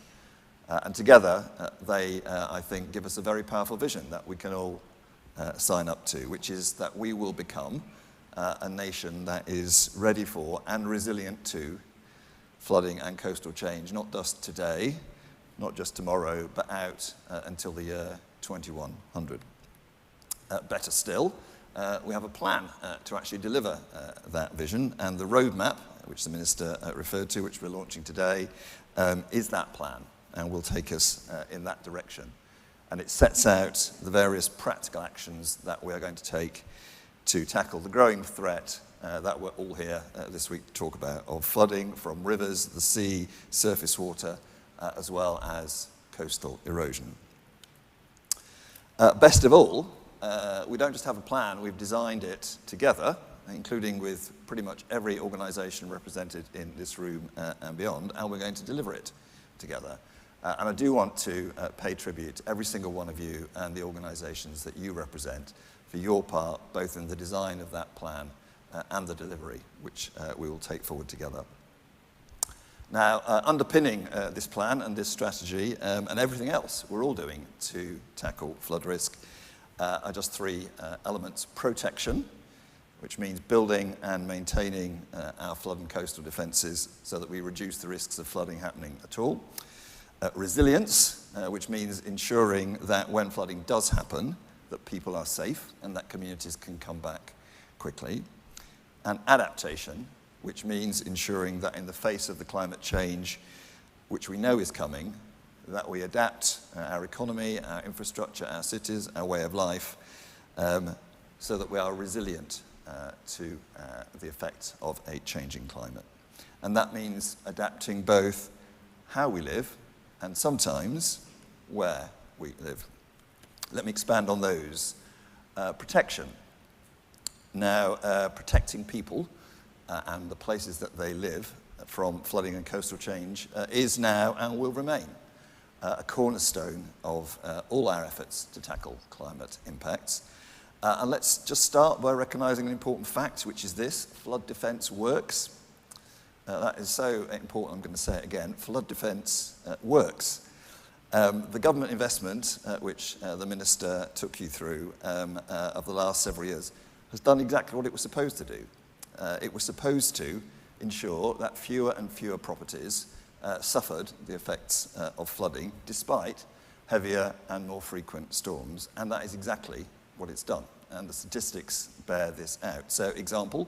And together, they, I think, give us a very powerful vision that we can all sign up to, which is that we will become a nation that is ready for and resilient to flooding and coastal change, not just today, not just tomorrow, but out until the year 2100. Better still, we have a plan to actually deliver that vision, and the roadmap, which the Minister referred to, which we're launching today, is that plan, and will take us in that direction. And it sets out the various practical actions that we are going to take to tackle the growing threat that we're all here this week to talk about, of flooding from rivers, the sea, surface water, as well as coastal erosion. Best of all, we don't just have a plan, we've designed it together, including with pretty much every organisation represented in this room and beyond, and we're going to deliver it together. And I do want to pay tribute to every single one of you and the organisations that you represent for your part, both in the design of that plan and the delivery, which we will take forward together. Now, underpinning this plan and this strategy and everything else we're all doing to tackle flood risk are just three elements. Protection, which means building and maintaining our flood and coastal defences so that we reduce the risks of flooding happening at all. Resilience, which means ensuring that when flooding does happen, that people are safe and that communities can come back quickly. And adaptation, which means ensuring that in the face of the climate change, which we know is coming, that we adapt our economy, our infrastructure, our cities, our way of life, so that we are resilient to the effects of a changing climate. And that means adapting both how we live and sometimes where we live. Let me expand on those. Protection. Now, protecting people and the places that they live from flooding and coastal change is now and will remain a cornerstone of all our efforts to tackle climate impacts. And let's just start by recognising an important fact, which is this: flood defence works. That is so important, I'm going to say it again. Flood defence works. The government investment, which the Minister took you through of the last several years, has done exactly what it was supposed to do. It was supposed to ensure that fewer and fewer properties suffered the effects of flooding, despite heavier and more frequent storms, and that is exactly what it's done. And the statistics bear this out. So, example,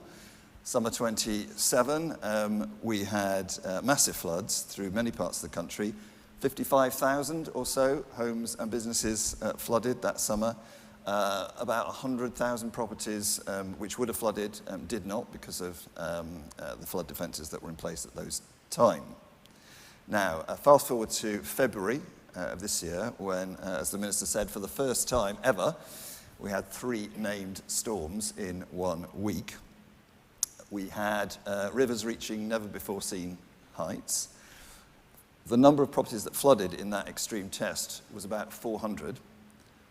summer 27, we had massive floods through many parts of the country. 55,000 or so homes and businesses flooded that summer. About 100,000 properties which would have flooded did not because of the flood defences that were in place at those time. Now, fast forward to February of this year when, as the Minister said, for the first time ever, we had 3 named storms in 1 week. We had rivers reaching never-before-seen heights. The number of properties that flooded in that extreme test was about 400,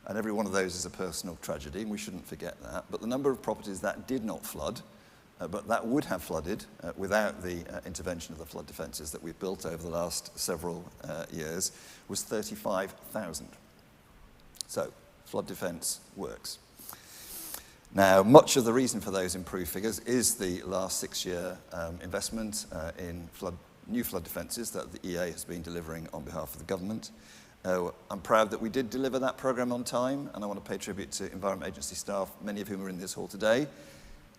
and every one of those is a personal tragedy, and we shouldn't forget that. But the number of properties that did not flood, but that would have flooded without the intervention of the flood defences that we've built over the last several years, was 35,000. So, flood defence works. Now, much of the reason for those improved figures is the last 6-year investment in new flood defences that the EA has been delivering on behalf of the government. I'm proud that we did deliver that programme on time, and I want to pay tribute to Environment Agency staff, many of whom are in this hall today.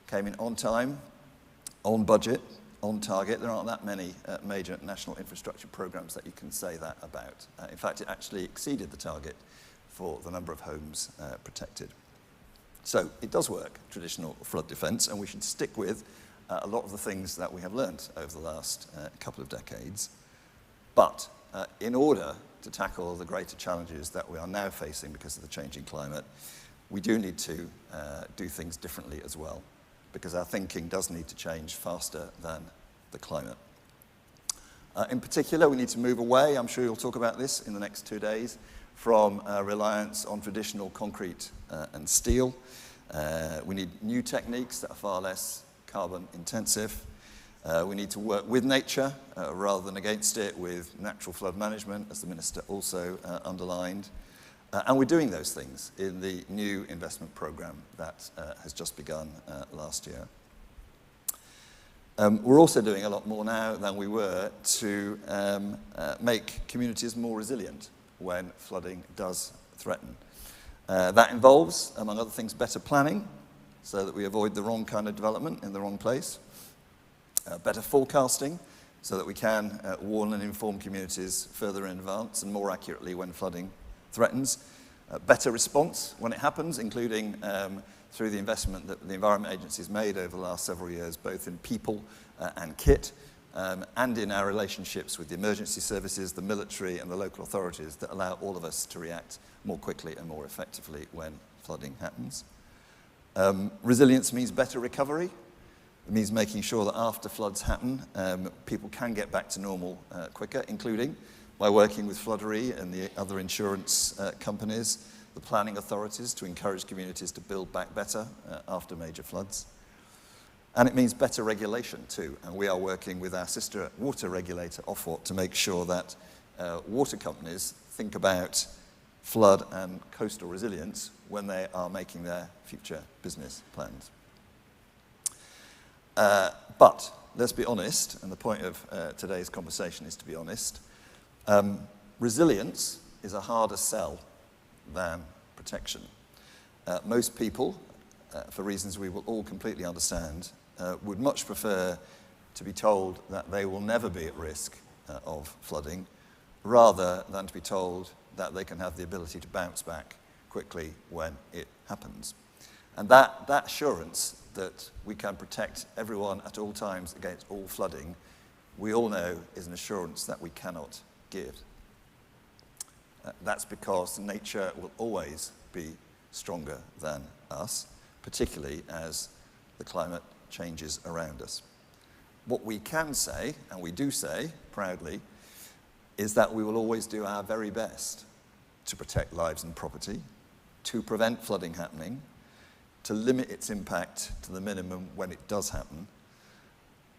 Came in on time, on budget, on target. There aren't that many major national infrastructure programmes that you can say that about. In fact, it actually exceeded the target for the number of homes protected. So it does work, traditional flood defence, and we should stick with a lot of the things that we have learnt over the last couple of decades. But in order to tackle the greater challenges that we are now facing because of the changing climate, we do need to do things differently as well, because our thinking does need to change faster than the climate. In particular, we need to move away, I'm sure you'll talk about this in the next 2 days, from reliance on traditional concrete and steel. We need new techniques that are far less carbon intensive. We need to work with nature rather than against it, with natural flood management, as the Minister also underlined. And we're doing those things in the new investment programme that has just begun last year. We're also doing a lot more now than we were to make communities more resilient when flooding does threaten. That involves, among other things, better planning so that we avoid the wrong kind of development in the wrong place. Better forecasting so that we can warn and inform communities further in advance and more accurately when flooding threatens. Better response when it happens, including through the investment that the Environment Agency has made over the last several years, both in people and kit, and in our relationships with the emergency services, the military and the local authorities that allow all of us to react more quickly and more effectively when flooding happens. Resilience means better recovery. It means making sure that after floods happen, people can get back to normal quicker, including by working with Floodery and the other insurance companies, the planning authorities, to encourage communities to build back better after major floods. And it means better regulation too, and we are working with our sister water regulator, Ofwat, to make sure that water companies think about flood and coastal resilience when they are making their future business plans. But let's be honest, and the point of today's conversation is to be honest. Resilience is a harder sell than protection. Most people, for reasons we will all completely understand, would much prefer to be told that they will never be at risk of flooding, rather than to be told that they can have the ability to bounce back quickly when it happens. And that assurance that we can protect everyone at all times against all flooding, we all know is an assurance that we cannot give. That's because nature will always be stronger than us, particularly as the climate changes around us. What we can say, and we do say proudly, is that we will always do our very best to protect lives and property, to prevent flooding happening, to limit its impact to the minimum when it does happen,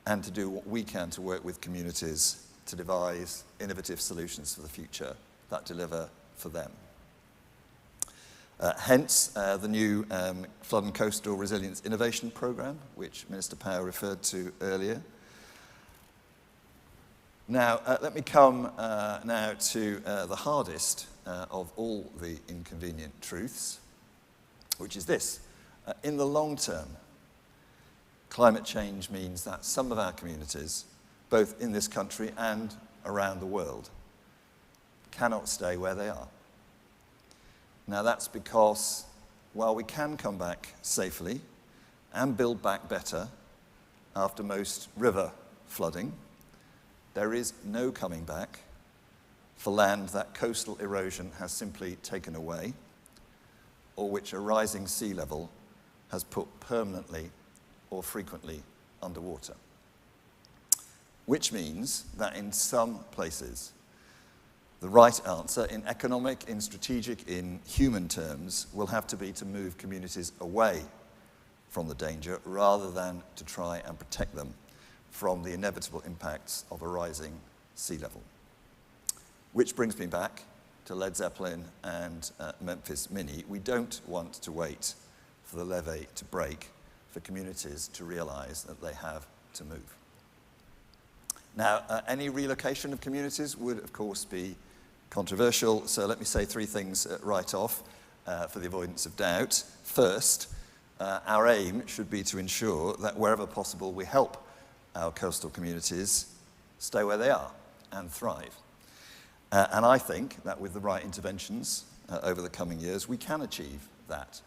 and to do what we can to work with communities to devise innovative solutions for the future that deliver for them. Hence, the new Flood and Coastal Resilience Innovation Programme, which Minister Power referred to earlier. Now, let me come now to the hardest of all the inconvenient truths, which is this. In the long term, climate change means that some of our communities, both in this country and around the world, cannot stay where they are. Now, that's because while we can come back safely and build back better after most river flooding, there is no coming back for land that coastal erosion has simply taken away, or which a rising sea level has put permanently or frequently underwater. Which means that in some places, the right answer in economic, in strategic, in human terms will have to be to move communities away from the danger rather than to try and protect them from the inevitable impacts of a rising sea level. Which brings me back to Led Zeppelin and Memphis Mini. We don't want to wait for the levee to break for communities to realize that they have to move. Now, any relocation of communities would, of course, be controversial, so let me say three things right off for the avoidance of doubt. First, our aim should be to ensure that wherever possible we help our coastal communities stay where they are and thrive. And I think that with the right interventions over the coming years, we can achieve that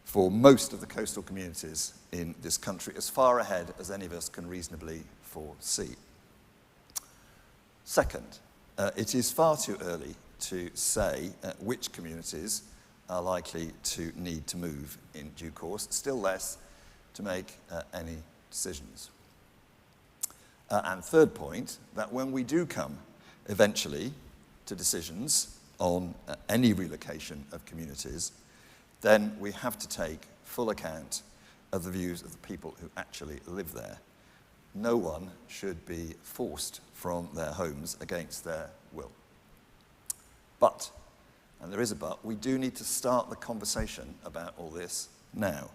for most of the coastal communities in this country, as far ahead as any of us can reasonably foresee. Second, it is far too early to say which communities are likely to need to move in due course, still less to make any decisions. And third point, that when we do come eventually to decisions on any relocation of communities, then we have to take full account of the views of the people who actually live there. No one should be forced from their homes against their will. But, and there is a but, we do need to start the conversation about all this now.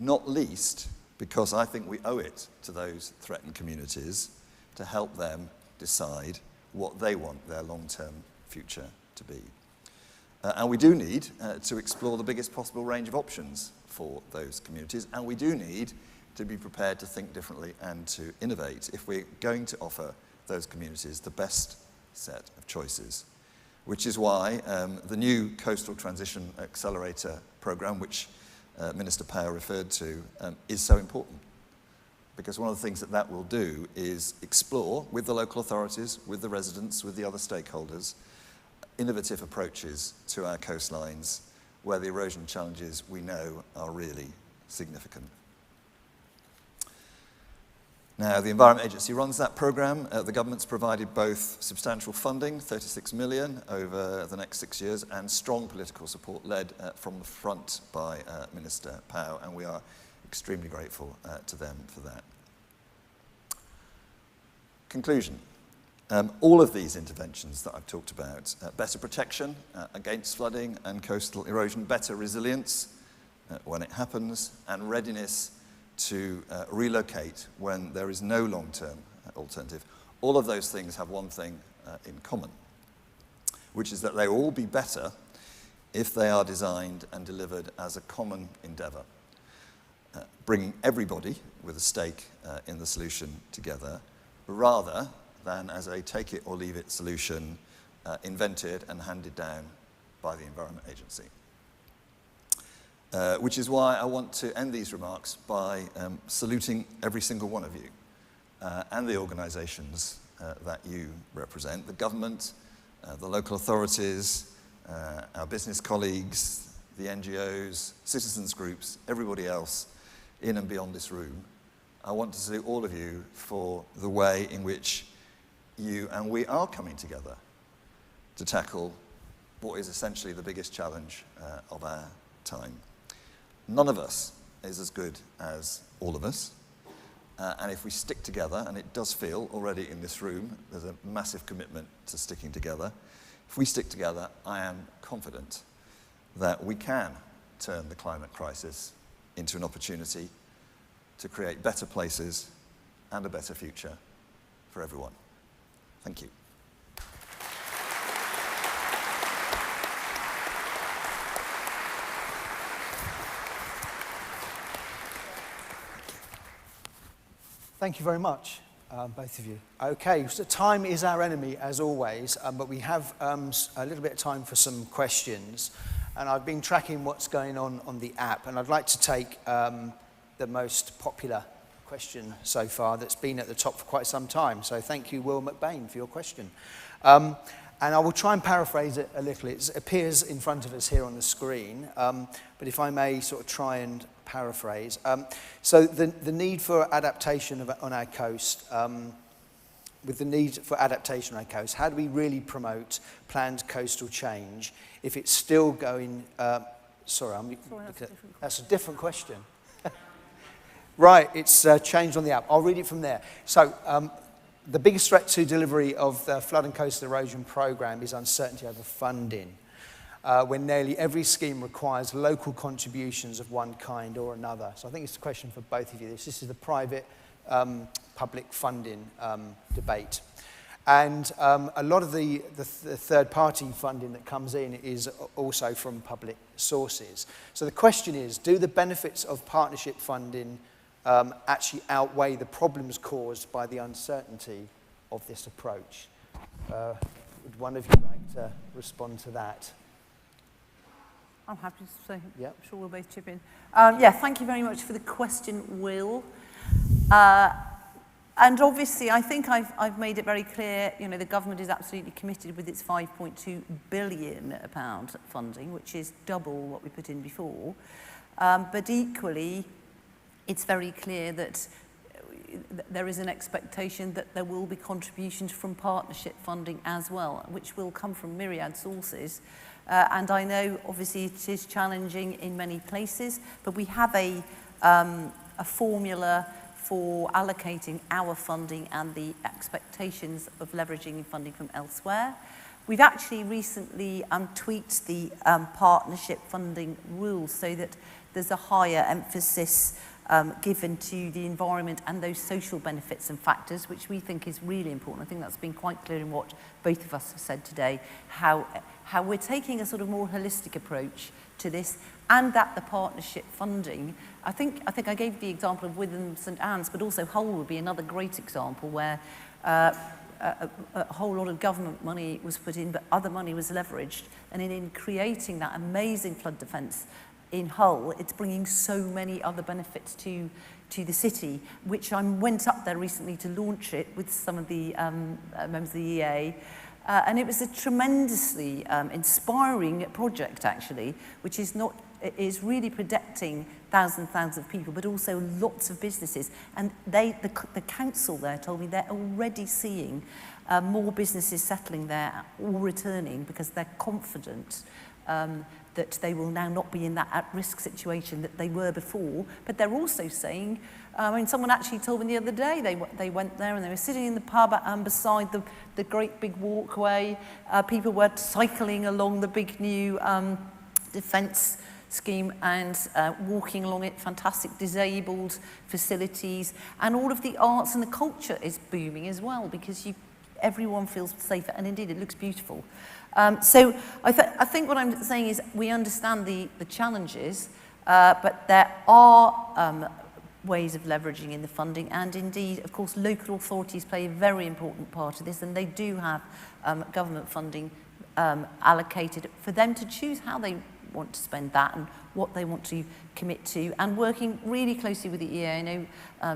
Not least because I think we owe it to those threatened communities to help them decide what they want their long-term future to be. And we do need to explore the biggest possible range of options for those communities, and we do need to be prepared to think differently and to innovate if we're going to offer those communities the best set of choices. Which is why the new Coastal Transition Accelerator Programme, which Minister Power referred to, is so important. Because one of the things that that will do is explore with the local authorities, with the residents, with the other stakeholders, innovative approaches to our coastlines where the erosion challenges we know are really significant. Now, the Environment Agency runs that programme. The government's provided both substantial funding, 36 million over the next 6 years, and strong political support led from the front by Minister Power, and we are extremely grateful to them for that. Conclusion. All of these interventions that I've talked about, better protection against flooding and coastal erosion, better resilience when it happens, and readiness to relocate when there is no long-term alternative. All of those things have one thing in common, which is that they will all be better if they are designed and delivered as a common endeavour, bringing everybody with a stake in the solution together, rather than as a take-it-or-leave-it solution invented and handed down by the Environment Agency. Which is why I want to end these remarks by saluting every single one of you and the organisations that you represent, the government, the local authorities, our business colleagues, the NGOs, citizens groups, everybody else in and beyond this room. I want to salute all of you for the way in which you and we are coming together to tackle what is essentially the biggest challenge of our time. None of us is as good as all of us. And if we stick together, and it does feel already in this room, there's a massive commitment to sticking together. If we stick together, I am confident that we can turn the climate crisis into an opportunity to create better places and a better future for everyone. Thank you. Thank you very much, both of you. Okay, so time is our enemy, as always, but we have a little bit of time for some questions. And I've been tracking what's going on the app, and I'd like to take the most popular question so far that's been at the top for quite some time. So thank you, Will McBain, for your question. And I will try and paraphrase it a little. It appears in front of us here on the screen, but if I may sort of try and paraphrase. So the need for adaptation on our coast, with the need for adaptation on our coast, how do we really promote planned coastal change if it's still going... sorry, that's a different question. Right, it's changed on the app. I'll read it from there. So the biggest threat to delivery of the flood and coastal erosion programme is uncertainty over funding, when nearly every scheme requires local contributions of one kind or another. So I think it's a question for both of you. This is the private public funding debate. And a lot of the third-party funding that comes in is also from public sources. So the question is, do the benefits of partnership funding actually outweigh the problems caused by the uncertainty of this approach? Would one of you like to respond to that? I'm happy to say. Yep. I'm sure we'll both chip in. Yeah, thank you very much for the question, Will. And obviously, I think I've made it very clear, you know, the government is absolutely committed with its £5.2 billion funding, which is double what we put in before. But equally, it's very clear that there is an expectation that there will be contributions from partnership funding as well, which will come from myriad sources. And I know, obviously, it is challenging in many places, but we have a formula for allocating our funding and the expectations of leveraging funding from elsewhere. We've actually recently tweaked the partnership funding rules so that there's a higher emphasis given to the environment and those social benefits and factors, which we think is really important. I think that's been quite clear in what both of us have said today, how we're taking a sort of more holistic approach to this, and that the partnership funding, I think I gave the example of Witham St Anne's, but also Hull would be another great example where a whole lot of government money was put in, but other money was leveraged. And in creating that amazing flood defence in Hull, it's bringing so many other benefits to the city, which I went up there recently to launch it with some of the members of the EA. And it was a tremendously inspiring project, actually, which is really protecting thousands of people, but also lots of businesses. And the council there told me they're already seeing more businesses settling there or returning because they're confident that they will now not be in that at-risk situation that they were before. But they're also saying, I mean, someone actually told me the other day they went there and they were sitting in the pub beside the great big walkway. People were cycling along the big new defence scheme and walking along it, fantastic disabled facilities. And all of the arts and the culture is booming as well because everyone feels safer, and indeed it looks beautiful. So I think what I'm saying is we understand the challenges, but there are ways of leveraging in the funding, and indeed, of course, local authorities play a very important part of this, and they do have government funding allocated for them to choose how they want to spend that and what they want to commit to, and working really closely with the EA. I know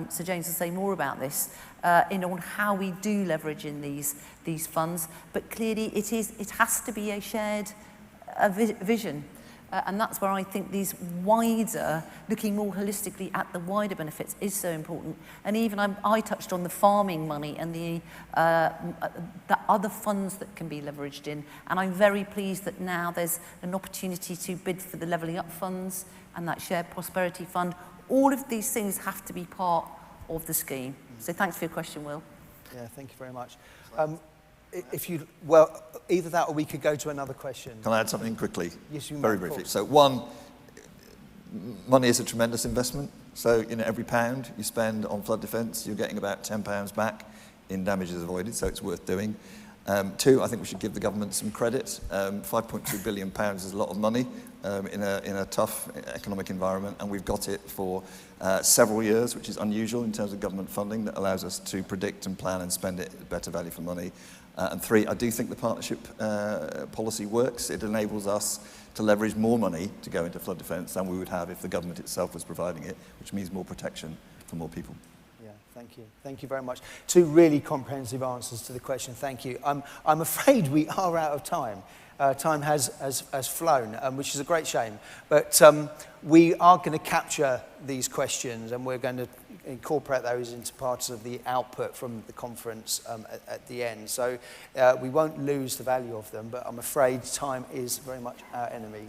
Sir James will say more about this on how we do leverage in these funds, but clearly it has to be a shared vision. And that's where I think these wider, looking more holistically at the wider benefits is so important. And even I touched on the farming money and the other funds that can be leveraged in. And I'm very pleased that now there's an opportunity to bid for the Levelling Up funds and that Shared Prosperity Fund. All of these things have to be part of the scheme. So thanks for your question, Will. Yeah, thank you very much. If you, well, either that or we could go to another question. Can I add something quickly? Yes, you may. Very briefly. So one, money is a tremendous investment. So, you know, every £1 you spend on flood defence, you're getting about £10 back in damages avoided, so it's worth doing. Two, I think we should give the government some credit. £5.2 billion is a lot of money in a tough economic environment, and we've got it for several years, which is unusual in terms of government funding that allows us to predict and plan and spend it at better value for money. And three, I do think the partnership policy works. It enables us to leverage more money to go into flood defence than we would have if the government itself was providing it, which means more protection for more people. Yeah, thank you. Thank you very much. Two really comprehensive answers to the question. Thank you. I'm afraid we are out of time. Time has flown, which is a great shame. But we are going to capture these questions, and we're going to incorporate those into parts of the output from the conference at the end. So we won't lose the value of them, but I'm afraid time is very much our enemy.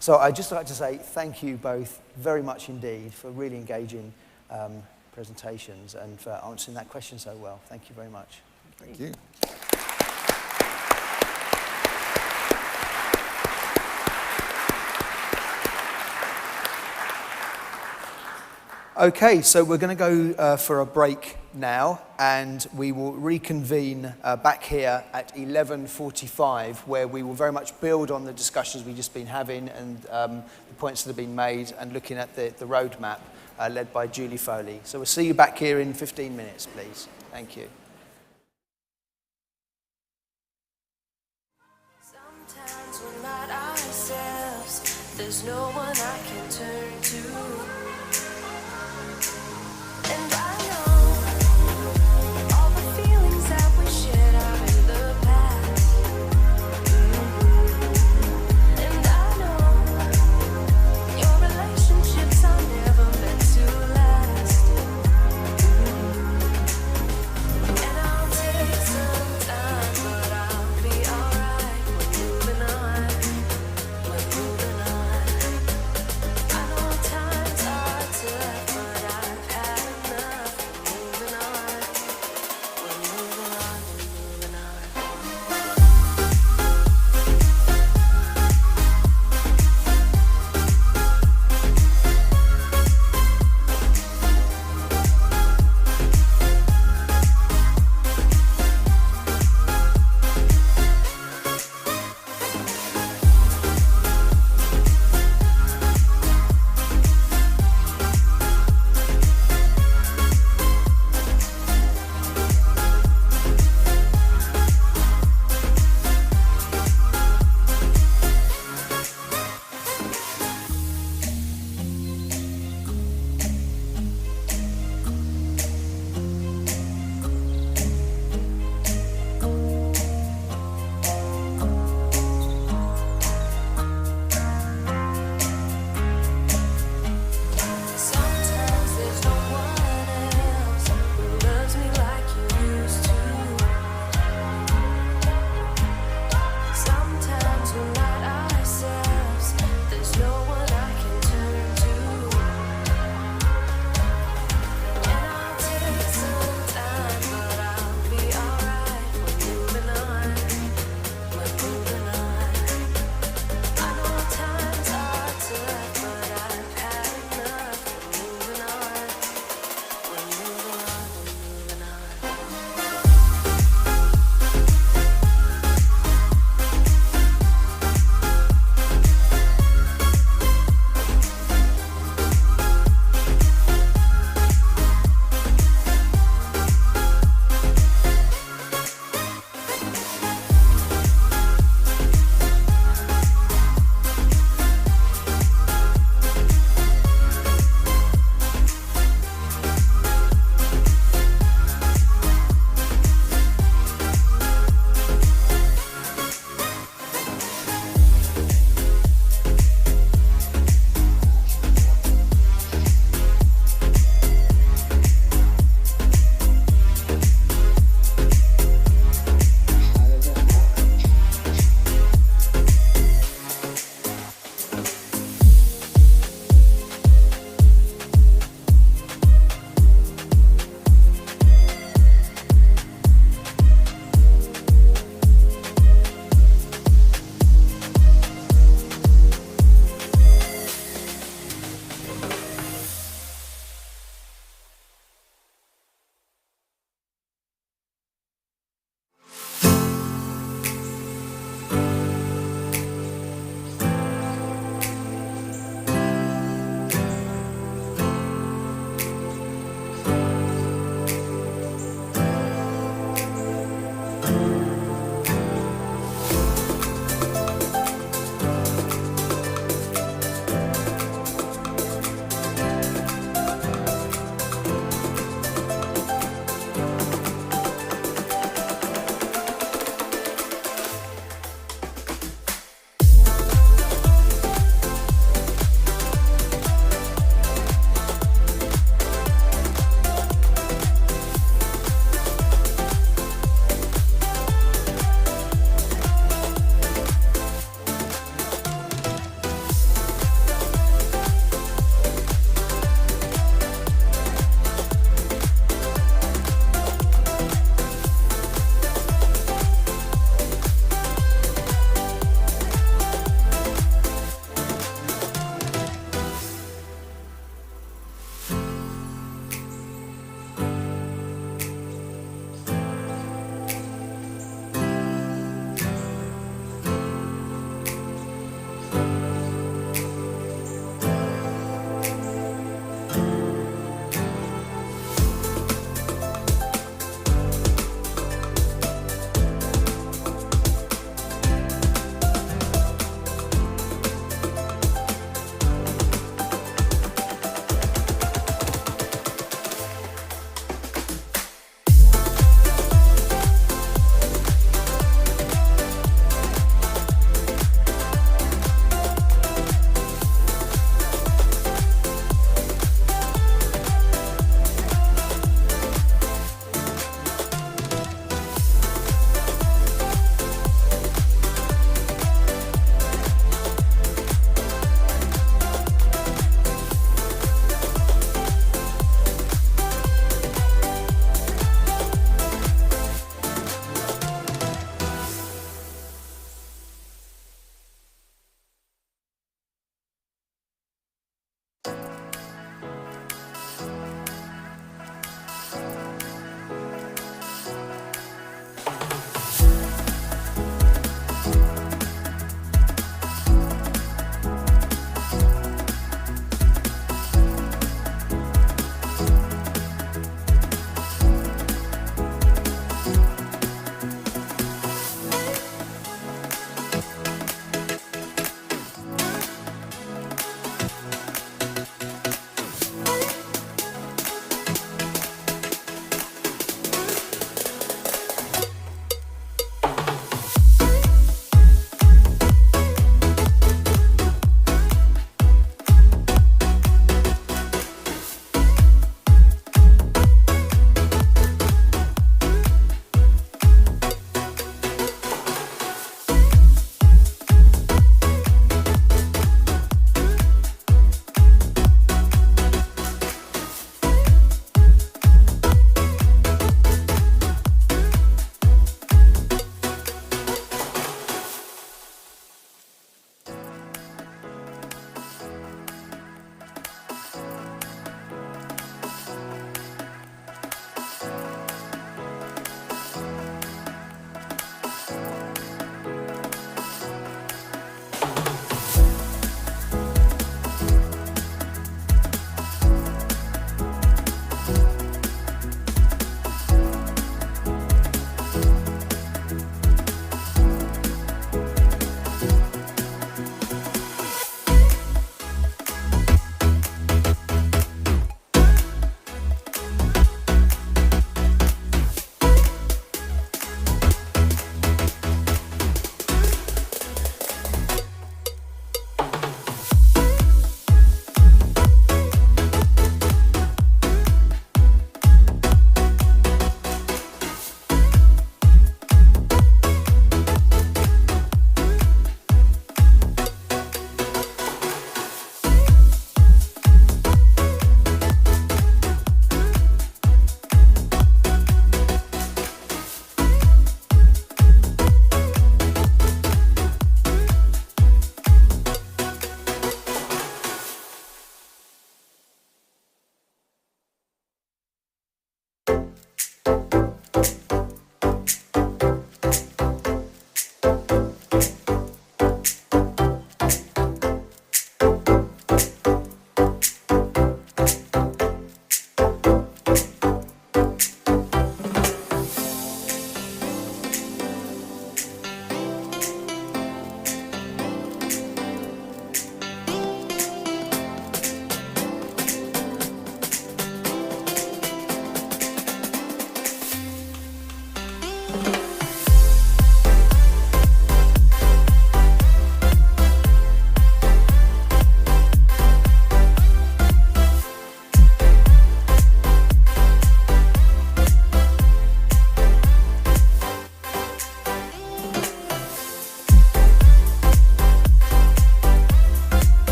So I'd just like to say thank you both very much indeed for really engaging presentations and for answering that question so well. Thank you very much. Thank you. Okay, so we're going to go for a break now, and we will reconvene back here at 11:45, where we will very much build on the discussions we've just been having and the points that have been made, and looking at the roadmap led by Julie Foley. So we'll see you back here in 15 minutes, please. Thank you. Sometimes we're not ourselves. There's no one I can turn to. And I know all the feelings that we shared are in the past. And I know your relationships are never meant to last. And I'll take some time, but I'll be alright. We're moving on. We're moving on. I know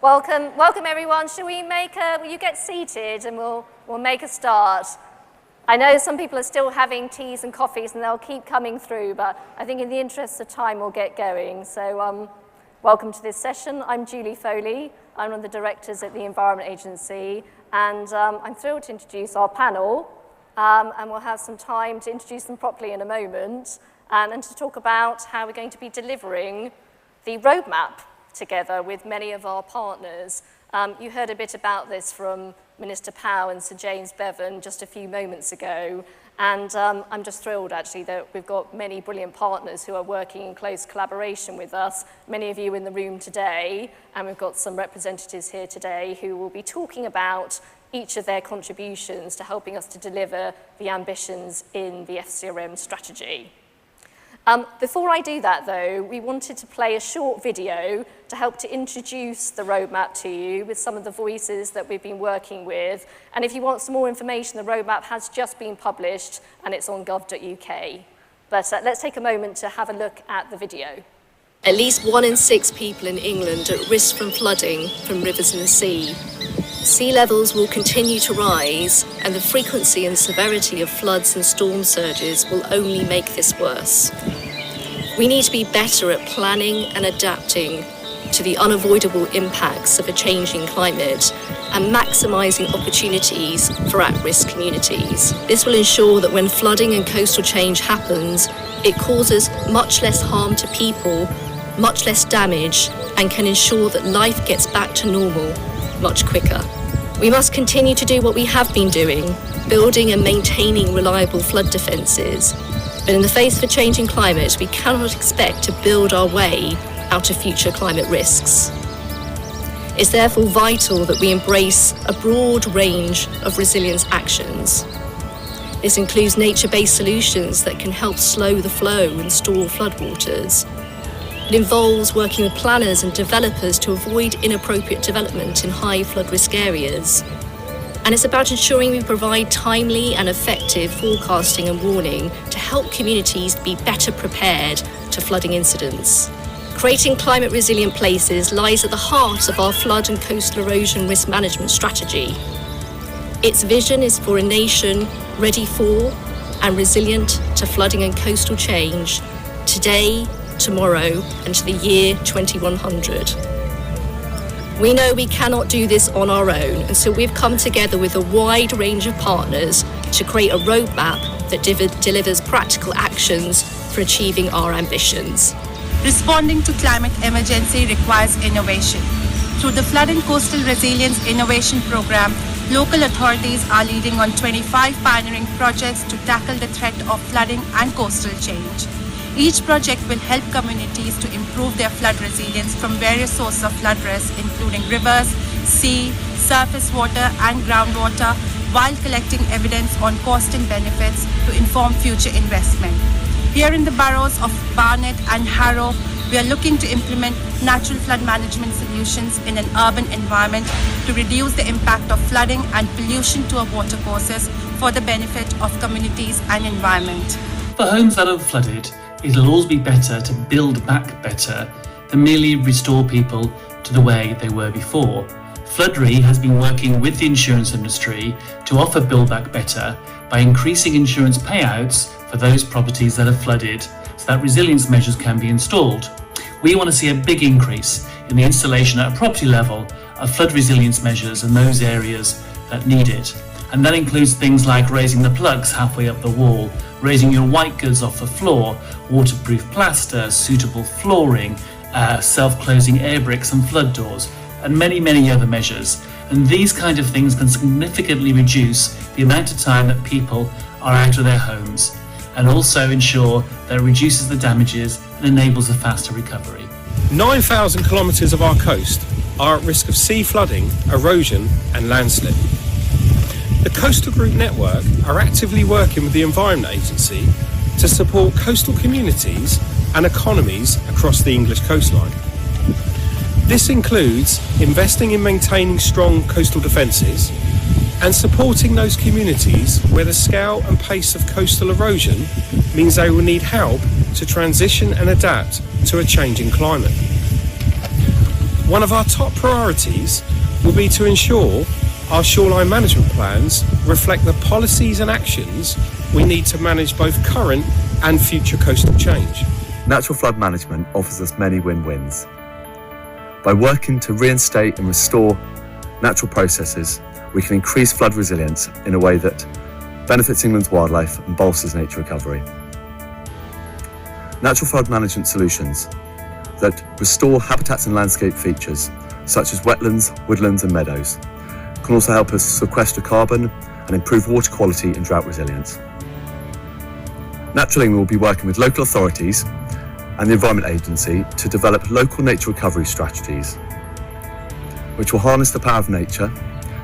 Welcome everyone. Shall we will you get seated and we'll make a start. I know some people are still having teas and coffees and they'll keep coming through, but I think in the interest of time we'll get going. So welcome to this session. I'm Julie Foley. I'm one of the directors at the Environment Agency, and I'm thrilled to introduce our panel, and we'll have some time to introduce them properly in a moment, and to talk about how we're going to be delivering the roadmap together with many of our partners. You heard a bit about this from Minister Powell and Sir James Bevan just a few moments ago, and I'm just thrilled actually that we've got many brilliant partners who are working in close collaboration with us, many of you in the room today, and we've got some representatives here today who will be talking about each of their contributions to helping us to deliver the ambitions in the FCERM strategy. Before I do that though, we wanted to play a short video to help to introduce the roadmap to you with some of the voices that we've been working with. And if you want some more information, the roadmap has just been published and it's on gov.uk. But let's take a moment to have a look at the video. At least 1 in 6 people in England at risk from flooding from rivers and the sea. Sea levels will continue to rise, and the frequency and severity of floods and storm surges will only make this worse. We need to be better at planning and adapting to the unavoidable impacts of a changing climate and maximising opportunities for at-risk communities. This will ensure that when flooding and coastal change happens, it causes much less harm to people, much less damage, and can ensure that life gets back to normal much quicker. We must continue to do what we have been doing, building and maintaining reliable flood defences. But in the face of a changing climate, we cannot expect to build our way out of future climate risks. It's therefore vital that we embrace a broad range of resilience actions. This includes nature-based solutions that can help slow the flow and store floodwaters. It involves working with planners and developers to avoid inappropriate development in high flood risk areas. And it's about ensuring we provide timely and effective forecasting and warning to help communities be better prepared to flooding incidents. Creating climate resilient places lies at the heart of our flood and coastal erosion risk management strategy. Its vision is for a nation ready for and resilient to flooding and coastal change today, tomorrow, and to the year 2100. We know we cannot do this on our own, and so we've come together with a wide range of partners to create a roadmap that delivers practical actions for achieving our ambitions. Responding to climate emergency requires innovation. Through the Flood and Coastal Resilience Innovation Programme, local authorities are leading on 25 pioneering projects to tackle the threat of flooding and coastal change. Each project will help communities to improve their flood resilience from various sources of flood risk, including rivers, sea, surface water and groundwater, while collecting evidence on cost and benefits to inform future investment. Here in the boroughs of Barnet and Harrow, we are looking to implement natural flood management solutions in an urban environment to reduce the impact of flooding and pollution to our watercourses for the benefit of communities and environment. For homes that are flooded, it'll always be better to build back better than merely restore people to the way they were before. Floodry has been working with the insurance industry to offer Build Back Better by increasing insurance payouts for those properties that are flooded so that resilience measures can be installed. We want to see a big increase in the installation at a property level of flood resilience measures in those areas that need it. And that includes things like raising the plugs halfway up the wall, raising your white goods off the floor, waterproof plaster, suitable flooring, self-closing air bricks and flood doors, and many, many other measures. And these kind of things can significantly reduce the amount of time that people are out of their homes, and also ensure that it reduces the damages and enables a faster recovery. 9,000 kilometres of our coast are at risk of sea flooding, erosion and landslip. The Coastal Group Network are actively working with the Environment Agency to support coastal communities and economies across the English coastline. This includes investing in maintaining strong coastal defences and supporting those communities where the scale and pace of coastal erosion means they will need help to transition and adapt to a changing climate. one of our top priorities will be to ensure our shoreline management plans reflect the policies and actions we need to manage both current and future coastal change. Natural flood management offers us many win-wins. By working to reinstate and restore natural processes, we can increase flood resilience in a way that benefits England's wildlife and bolsters nature recovery. Natural flood management solutions that restore habitats and landscape features, such as wetlands, woodlands and meadows, can also help us sequester carbon and improve water quality and drought resilience. Naturally, we will be working with local authorities and the Environment Agency to develop local nature recovery strategies, which will harness the power of nature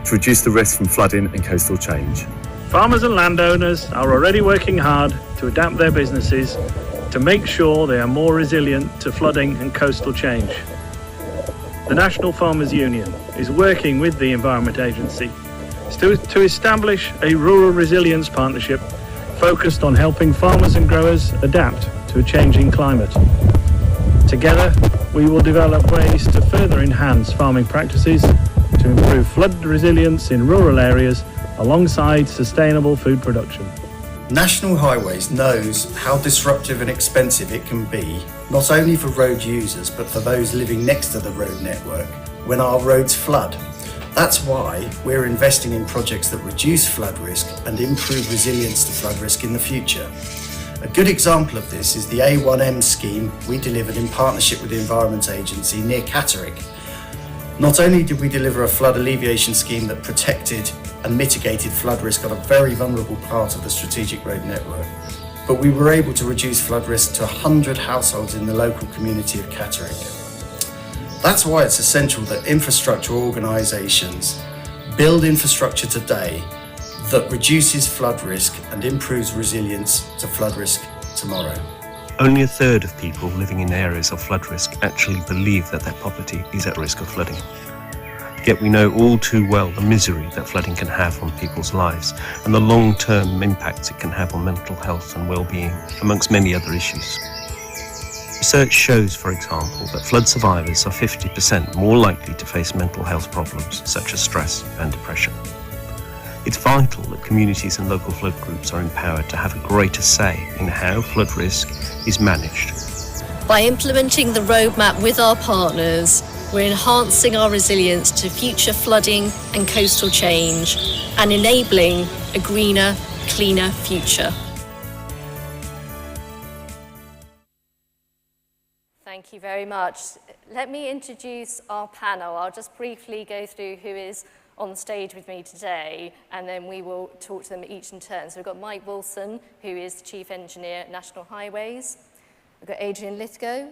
to reduce the risk from flooding and coastal change. Farmers and landowners are already working hard to adapt their businesses to make sure they are more resilient to flooding and coastal change. The National Farmers Union is working with the Environment Agency to establish a rural resilience partnership focused on helping farmers and growers adapt to a changing climate. Together, we will develop ways to further enhance farming practices to improve flood resilience in rural areas alongside sustainable food production. National Highways knows how disruptive and expensive it can be, not only for road users, but for those living next to the road network when our roads flood. That's why we're investing in projects that reduce flood risk and improve resilience to flood risk in the future. A good example of this is the A1M scheme we delivered in partnership with the Environment Agency near Catterick. Not only did we deliver a flood alleviation scheme that protected and mitigated flood risk on a very vulnerable part of the strategic road network, but we were able to reduce flood risk to 100 households in the local community of Catterick. That's why it's essential that infrastructure organisations build infrastructure today that reduces flood risk and improves resilience to flood risk tomorrow. Only a third of people living in areas of flood risk actually believe that their property is at risk of flooding. Yet we know all too well the misery that flooding can have on people's lives and the long-term impacts it can have on mental health and well-being, amongst many other issues. Research shows, for example, that flood survivors are 50% more likely to face mental health problems such as stress and depression. It's vital that communities and local flood groups are empowered to have a greater say in how flood risk is managed. By implementing the roadmap with our partners, we're enhancing our resilience to future flooding and coastal change and enabling a greener, cleaner future. Thank you very much. Let me introduce our panel. I'll just briefly go through who is on stage with me today, and then we will talk to them each in turn. So we've got Mike Wilson, who is the Chief Engineer at National Highways. We've got Adrian Lithgow,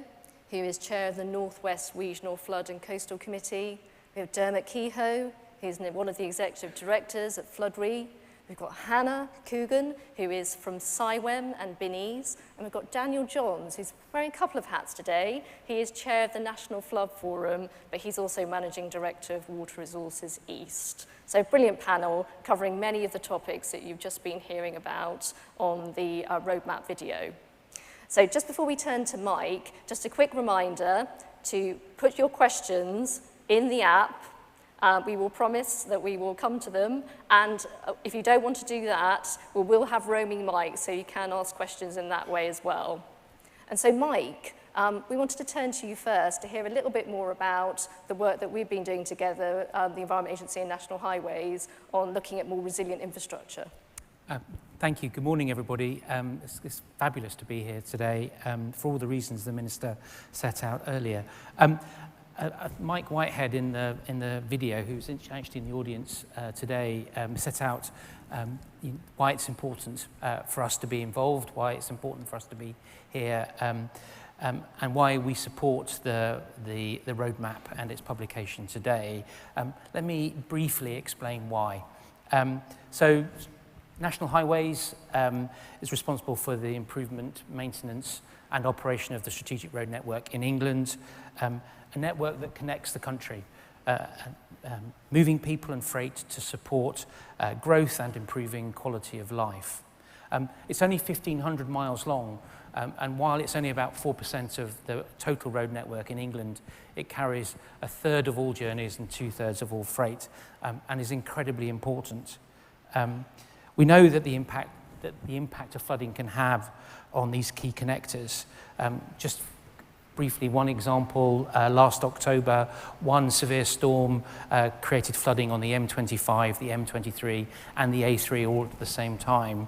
who is Chair of the North West Regional Flood and Coastal Committee. We have Dermot Kehoe, who's one of the Executive Directors at Floodry. We've got Hannah Coogan, who is from CIWEM and Binnies. And we've got Daniel Johns, who's wearing a couple of hats today. He is Chair of the National Flood Forum, but he's also Managing Director of Water Resources East. So a brilliant panel covering many of the topics that you've just been hearing about on the roadmap video. So just before we turn to Mike, just a quick reminder to put your questions in the app. We will promise that we will come to them, and if you don't want to do that, we will have roaming mics, so you can ask questions in that way as well. And so Mike, we wanted to turn to you first to hear a little bit more about the work that we've been doing together, the Environment Agency and National Highways, on looking at more resilient infrastructure. Thank you. Good morning, everybody. It's fabulous to be here today for all the reasons the Minister set out earlier. Mike Whitehead in the video, who's actually in the audience today, set out why it's important for us to be involved, why it's important for us to be here, and why we support the roadmap and its publication today. Let me briefly explain why. So National Highways is responsible for the improvement, maintenance and operation of the strategic road network in England, a network that connects the country, moving people and freight to support growth and improving quality of life. It's only 1,500 miles long, And while it's only about 4% of the total road network in England, it carries a third of all journeys and 2/3 of all freight, and is incredibly important. We know that the impact of flooding can have on these key connectors. Just briefly, one example, last October, one severe storm created flooding on the M25, the M23, and the A3 all at the same time,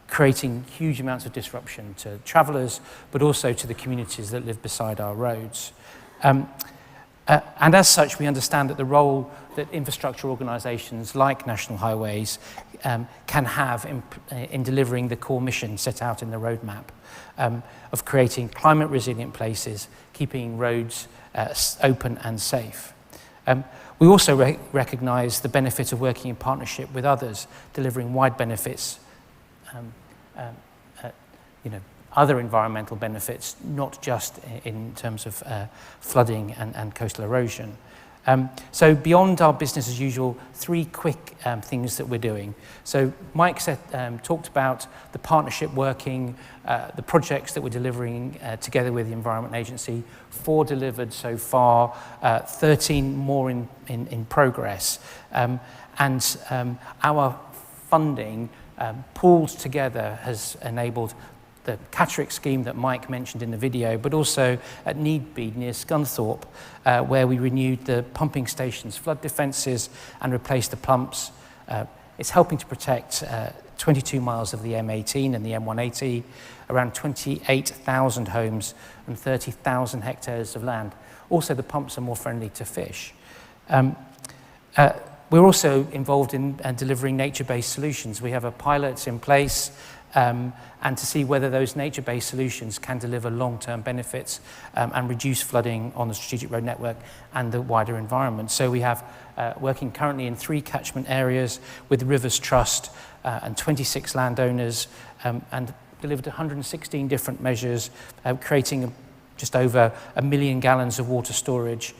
creating huge amounts of disruption to travellers, but also to the communities that live beside our roads. And as such, we understand that the role that infrastructure organisations like National Highways can have in delivering the core mission set out in the roadmap of creating climate resilient places, keeping roads open and safe. We also recognise the benefit of working in partnership with others, delivering wide benefits, other environmental benefits, not just in terms of flooding and coastal erosion. So beyond our business as usual, 3 quick things that we're doing. So Mike talked about the partnership working, the projects that we're delivering together with the Environment Agency, 4 delivered so far, 13 more in progress. And our funding pooled together has enabled the Catterick scheme that Mike mentioned in the video, but also at Needby near Scunthorpe, where we renewed the pumping station's flood defences and replaced the pumps. It's helping to protect 22 miles of the M18 and the M180, around 28,000 homes and 30,000 hectares of land. Also, the pumps are more friendly to fish. We're also involved in delivering nature-based solutions. We have a pilot in place and to see whether those nature-based solutions can deliver long-term benefits and reduce flooding on the strategic road network and the wider environment. So we have working currently in 3 catchment areas with Rivers Trust and 26 landowners and delivered 116 different measures, creating just over 1 million gallons of water storage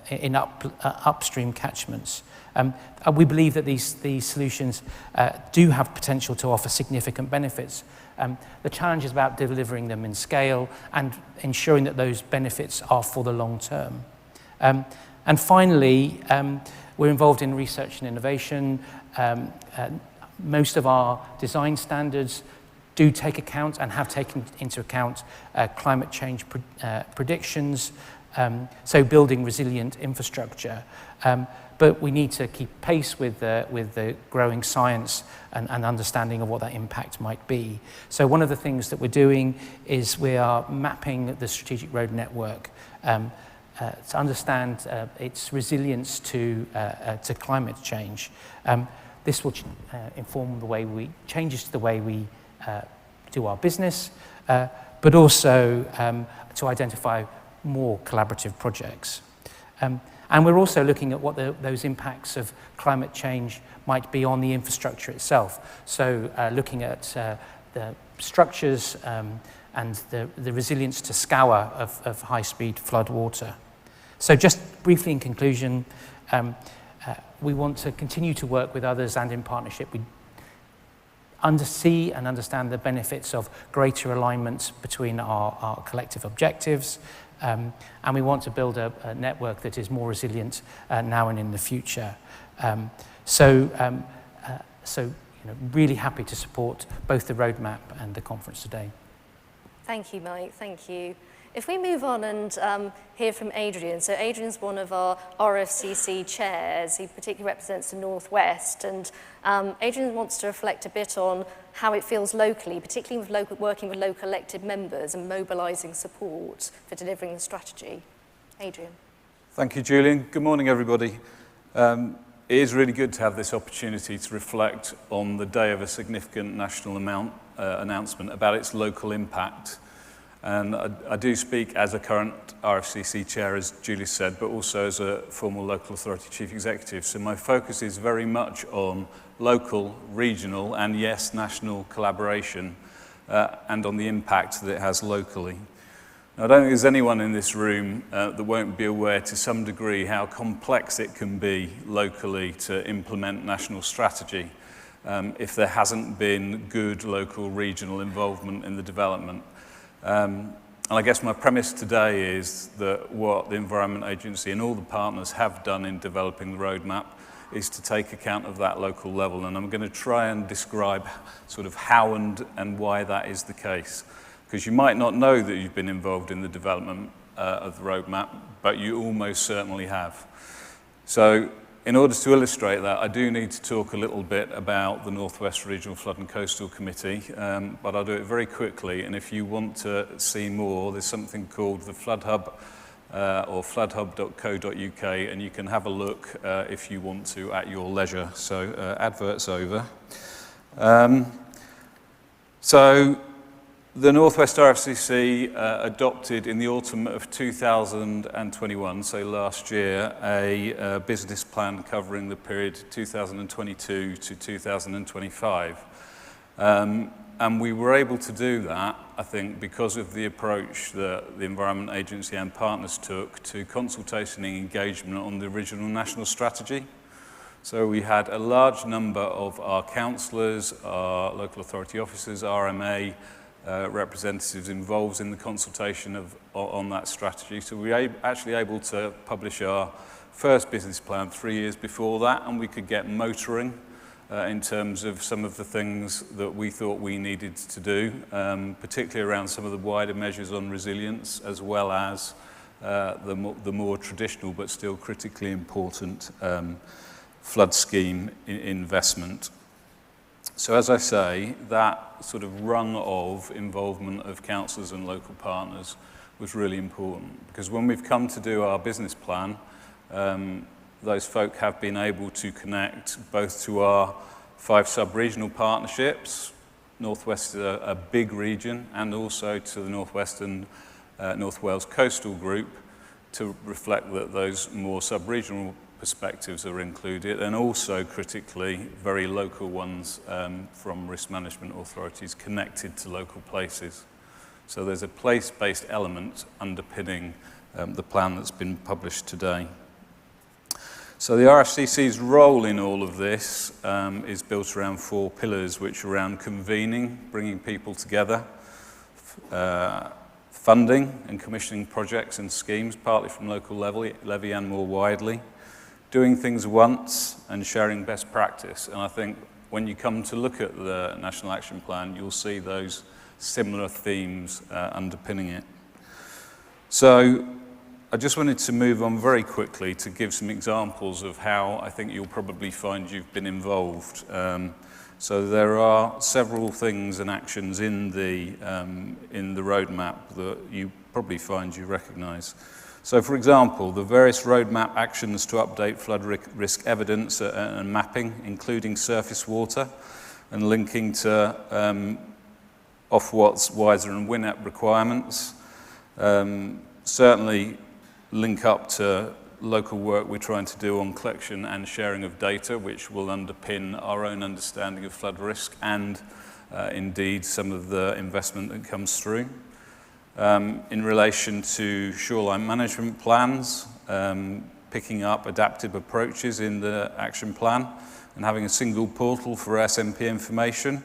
in upstream catchments. We believe that these solutions do have potential to offer significant benefits. The challenge is about delivering them in scale and ensuring that those benefits are for the long term. And finally, we're involved in research and innovation. Most of our design standards do take account and have taken into account climate change predictions, so building resilient infrastructure. But we need to keep pace with the growing science and understanding of what that impact might be. So one of the things that we're doing is we are mapping the strategic road network to understand its resilience to climate change. This will inform the way changes to the way we do our business, but also to identify more collaborative projects. And we're also looking at what those impacts of climate change might be on the infrastructure itself. So looking at the structures and the resilience to scour of high-speed flood water. So just briefly in conclusion, we want to continue to work with others and in partnership. We see and understand the benefits of greater alignment between our collective objectives. And we want to build a network that is more resilient now and in the future. So really happy to support both the roadmap and the conference today. Thank you, Mike. Thank you. If we move on and hear from Adrian. So Adrian's one of our RFCC chairs. He particularly represents the Northwest. And Adrian wants to reflect a bit on how it feels locally, particularly with working with local elected members and mobilising support for delivering the strategy. Adrian. Thank you, Julian. Good morning, everybody. It is really good to have this opportunity to reflect on the day of a significant national announcement about its local impact. And I do speak as a current RFCC chair, as Julie said, but also as a former local authority chief executive. So my focus is very much on local, regional, and yes, national collaboration and on the impact that it has locally. Now, I don't think there's anyone in this room that won't be aware to some degree how complex it can be locally to implement national strategy. if there hasn't been good local regional involvement in the development. And I guess my premise today is that what the Environment Agency and all the partners have done in developing the roadmap is to take account of that local level. And I'm going to try and describe sort of how and why that is the case. Because you might not know that you've been involved in the development of the roadmap, but you almost certainly have. So in order to illustrate that, I do need to talk a little bit about the North West Regional Flood and Coastal Committee, but I'll do it very quickly. And if you want to see more, there's something called the Flood Hub, or floodhub.co.uk, and you can have a look if you want to at your leisure. So adverts over. So the North West RFCC adopted in the autumn of 2021, so last year, a business plan covering the period 2022 to 2025. And we were able to do that, I think, because of the approach that the Environment Agency and partners took to consultation and engagement on the original national strategy. So we had a large number of our councillors, our local authority officers, RMA, representatives involved in the consultation on that strategy. So we were actually able to publish our first business plan 3 years before that, and we could get motoring in terms of some of the things that we thought we needed to do, particularly around some of the wider measures on resilience, as well as the more traditional but still critically important flood scheme investment. So as I say, that sort of rung of involvement of councillors and local partners was really important, because when we've come to do our business plan, those folk have been able to connect both to our 5 sub-regional partnerships, Northwest is a big region, and also to the Northwest and North Wales Coastal Group, to reflect that those more sub-regional perspectives are included, and also critically very local ones from risk management authorities connected to local places. So there's a place-based element underpinning the plan that's been published today. So the RFCC's role in all of this is built around 4 pillars, which are around convening, bringing people together, funding and commissioning projects and schemes, partly from local levy and more widely, doing things once and sharing best practice. And I think when you come to look at the National Action Plan, you'll see those similar themes underpinning it. So I just wanted to move on very quickly to give some examples of how I think you'll probably find you've been involved. So there are several things and actions in the roadmap that you probably find you recognise. So for example, the various roadmap actions to update flood risk evidence and mapping, including surface water and linking to Ofwat's WISER and WINEP requirements, certainly link up to local work we're trying to do on collection and sharing of data, which will underpin our own understanding of flood risk and indeed some of the investment that comes through. In relation to shoreline management plans, picking up adaptive approaches in the action plan and having a single portal for SMP information.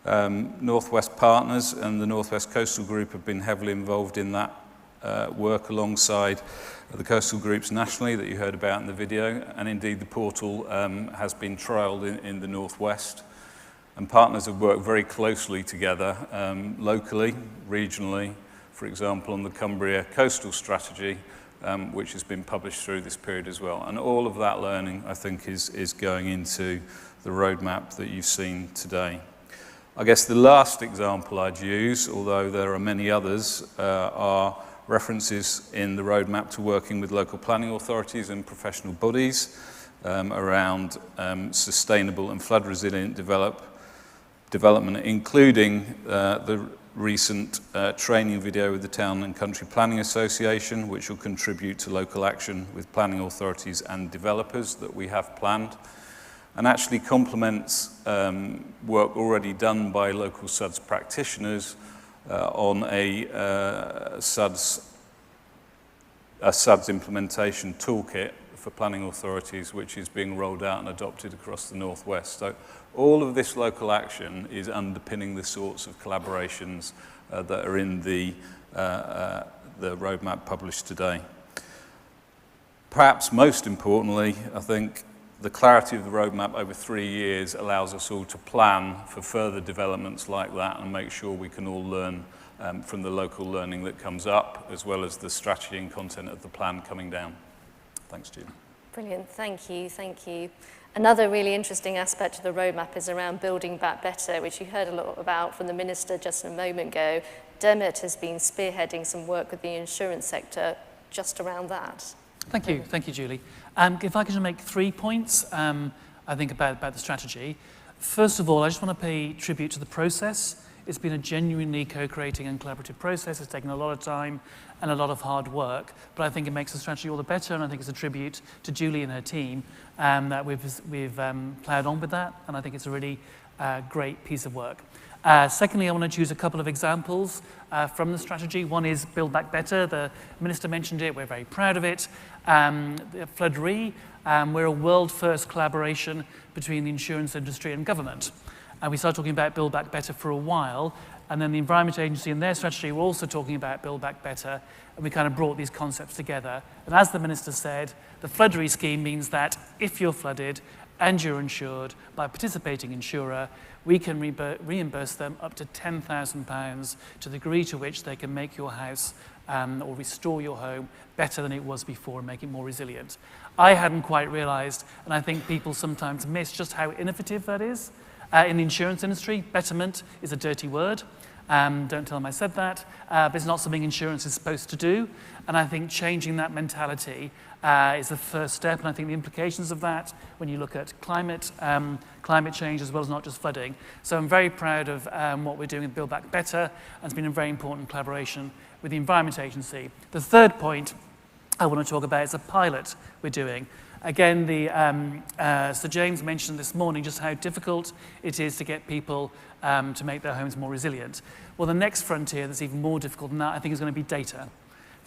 Northwest Partners and the Northwest Coastal Group have been heavily involved in that work alongside the coastal groups nationally that you heard about in the video, and indeed the portal has been trialled in the Northwest, and partners have worked very closely together locally, regionally, for example on the Cumbria Coastal Strategy, which has been published through this period as well. And all of that learning I think is going into the roadmap that you've seen today. I guess the last example I'd use, although there are many others, are references in the roadmap to working with local planning authorities and professional bodies around sustainable and flood resilient development, including the recent training video with the Town and Country Planning Association, which will contribute to local action with planning authorities and developers that we have planned, and actually complements work already done by local SUDS practitioners on a SUDS implementation toolkit for planning authorities, which is being rolled out and adopted across the Northwest. So all of this local action is underpinning the sorts of collaborations that are in the roadmap published today. Perhaps most importantly, I think the clarity of the roadmap over 3 years allows us all to plan for further developments like that and make sure we can all learn from the local learning that comes up, as well as the strategy and content of the plan coming down. Thanks, Julie. Brilliant, thank you, thank you. Another really interesting aspect of the roadmap is around building back better, which you heard a lot about from the Minister just a moment ago. Dermot has been spearheading some work with the insurance sector just around that. Thank you, Julie. If I could just make 3 points, I think about the strategy. First of all, I just want to pay tribute to the process. It's been a genuinely co-creating and collaborative process. It's taken a lot of time and a lot of hard work, but I think it makes the strategy all the better, and I think it's a tribute to Julie and her team that we've ploughed on with that, and I think it's a really great piece of work. Secondly, I want to choose a couple of examples from the strategy. One is Build Back Better. The Minister mentioned it. We're very proud of it. Plenary, we're a world-first collaboration between the insurance industry and government. We started talking about Build Back Better for a while, and then the Environment Agency and their strategy were also talking about Build Back Better, and we kind of brought these concepts together. And as the Minister said, the Plenary scheme means that if you're flooded and you're insured by a participating insurer, we can reimburse them up to £10,000 to the degree to which they can make your house or restore your home better than it was before and make it more resilient. I hadn't quite realised, and I think people sometimes miss just how innovative that is. In the insurance industry, betterment is a dirty word. Don't tell them I said that, but it's not something insurance is supposed to do. And I think changing that mentality is the first step, and I think the implications of that when you look at climate change as well as not just flooding. So I'm very proud of what we're doing with Build Back Better, and it's been a very important collaboration with the Environment Agency. The third point I want to talk about is a pilot we're doing. Again, Sir James mentioned this morning just how difficult it is to get people to make their homes more resilient. Well, the next frontier that's even more difficult than that, I think, is going to be data.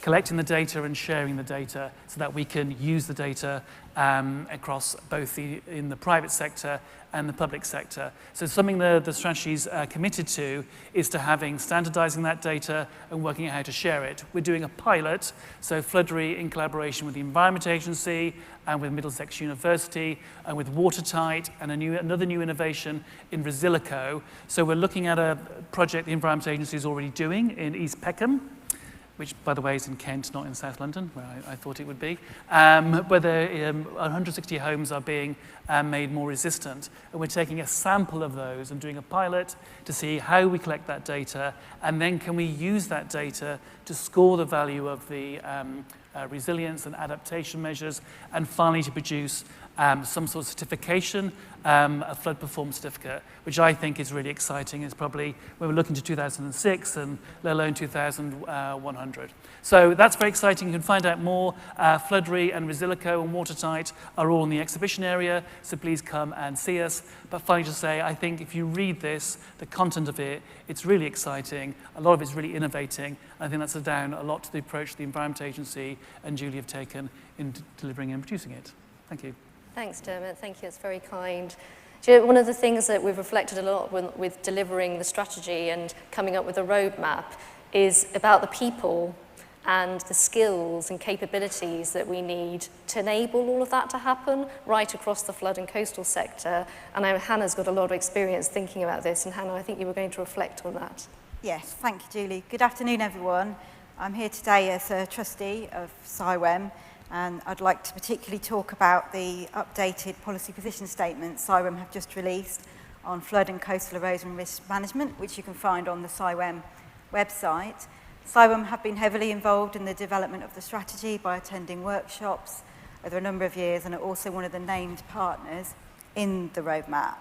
Collecting the data and sharing the data so that we can use the data across both in the private sector and the public sector. So something the strategy's committed to is to standardizing that data and working out how to share it. We're doing a pilot, so Plenary in collaboration with the Environment Agency and with Middlesex University and with Watertight and another new innovation in Resilico. So we're looking at a project the Environment Agency is already doing in East Peckham, which, by the way, is in Kent, not in South London, where I thought it would be, where 160 homes are being made more resistant. And we're taking a sample of those and doing a pilot to see how we collect that data, and then can we use that data to score the value of the resilience and adaptation measures, and finally to produce some sort of certification, a flood performance certificate, which I think is really exciting. It's probably, when we're looking to 2006 and let alone 2100. So that's very exciting. You can find out more. Plenary and Resilico and Watertight are all in the exhibition area, so please come and see us. But finally to say, I think if you read this, the content of it, it's really exciting. A lot of it's really innovating. I think that's down a lot to the approach the Environment Agency and Julie have taken in delivering and producing it. Thank you. Thanks, Dermot. Thank you. It's very kind. Do you know, one of the things that we've reflected a lot with delivering the strategy and coming up with a roadmap is about the people and the skills and capabilities that we need to enable all of that to happen right across the flood and coastal sector. And I know Hannah's got a lot of experience thinking about this. And Hannah, I think you were going to reflect on that. Yes, thank you, Julie. Good afternoon, everyone. I'm here today as a trustee of CIWEM, and I'd like to particularly talk about the updated policy position statement CIWEM have just released on flood and coastal erosion risk management, which you can find on the CIWEM website. CIWEM have been heavily involved in the development of the strategy by attending workshops over a number of years, and are also one of the named partners in the roadmap.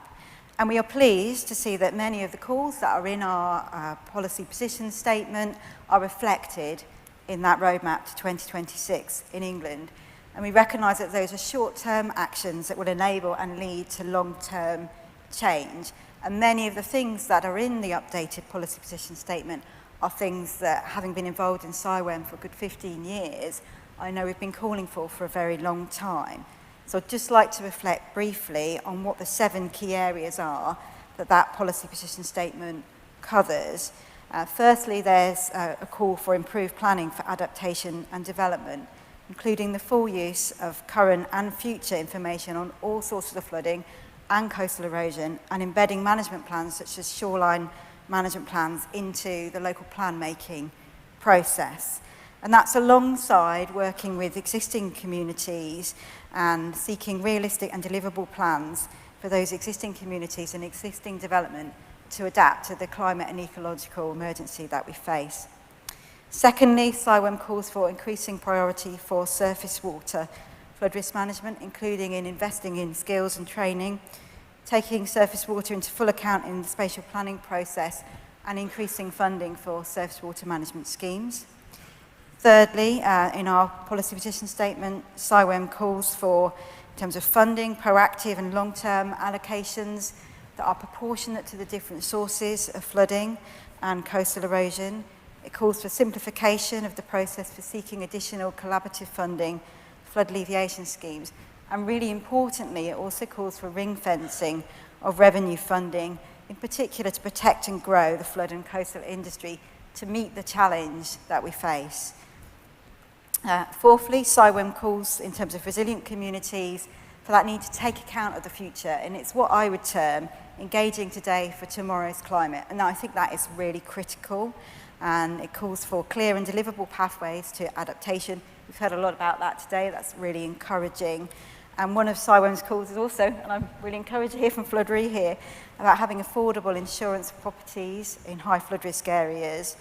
And we are pleased to see that many of the calls that are in our policy position statement are reflected in that roadmap to 2026 in England. And we recognise that those are short-term actions that will enable and lead to long-term change. And many of the things that are in the updated policy position statement are things that, having been involved in CIWEM for a good 15 years, I know we've been calling for a very long time. So I'd just like to reflect briefly on what the 7 key areas are that policy position statement covers. Firstly, there's a call for improved planning for adaptation and development, including the full use of current and future information on all sources of flooding and coastal erosion, and embedding management plans such as shoreline management plans into the local plan making process. And that's alongside working with existing communities and seeking realistic and deliverable plans for those existing communities and existing development to adapt to the climate and ecological emergency that we face. Secondly, CIWEM calls for increasing priority for surface water flood risk management, including in investing in skills and training, taking surface water into full account in the spatial planning process, and increasing funding for surface water management schemes. Thirdly, in our policy position statement, CIWEM calls for, in terms of funding, proactive and long-term allocations that are proportionate to the different sources of flooding and coastal erosion. It calls for simplification of the process for seeking additional collaborative funding, flood alleviation schemes, and really importantly, it also calls for ring fencing of revenue funding, in particular to protect and grow the flood and coastal industry to meet the challenge that we face. Fourthly, CIWEM calls, in terms of resilient communities, for that need to take account of the future, and it's what I would term engaging today for tomorrow's climate. And I think that is really critical, and it calls for clear and deliverable pathways to adaptation. We've heard a lot about that today. That's really encouraging. And one of CIWEM's calls is also, and I'm really encouraged to hear from Plenary here, about having affordable insurance for properties in high flood risk areas,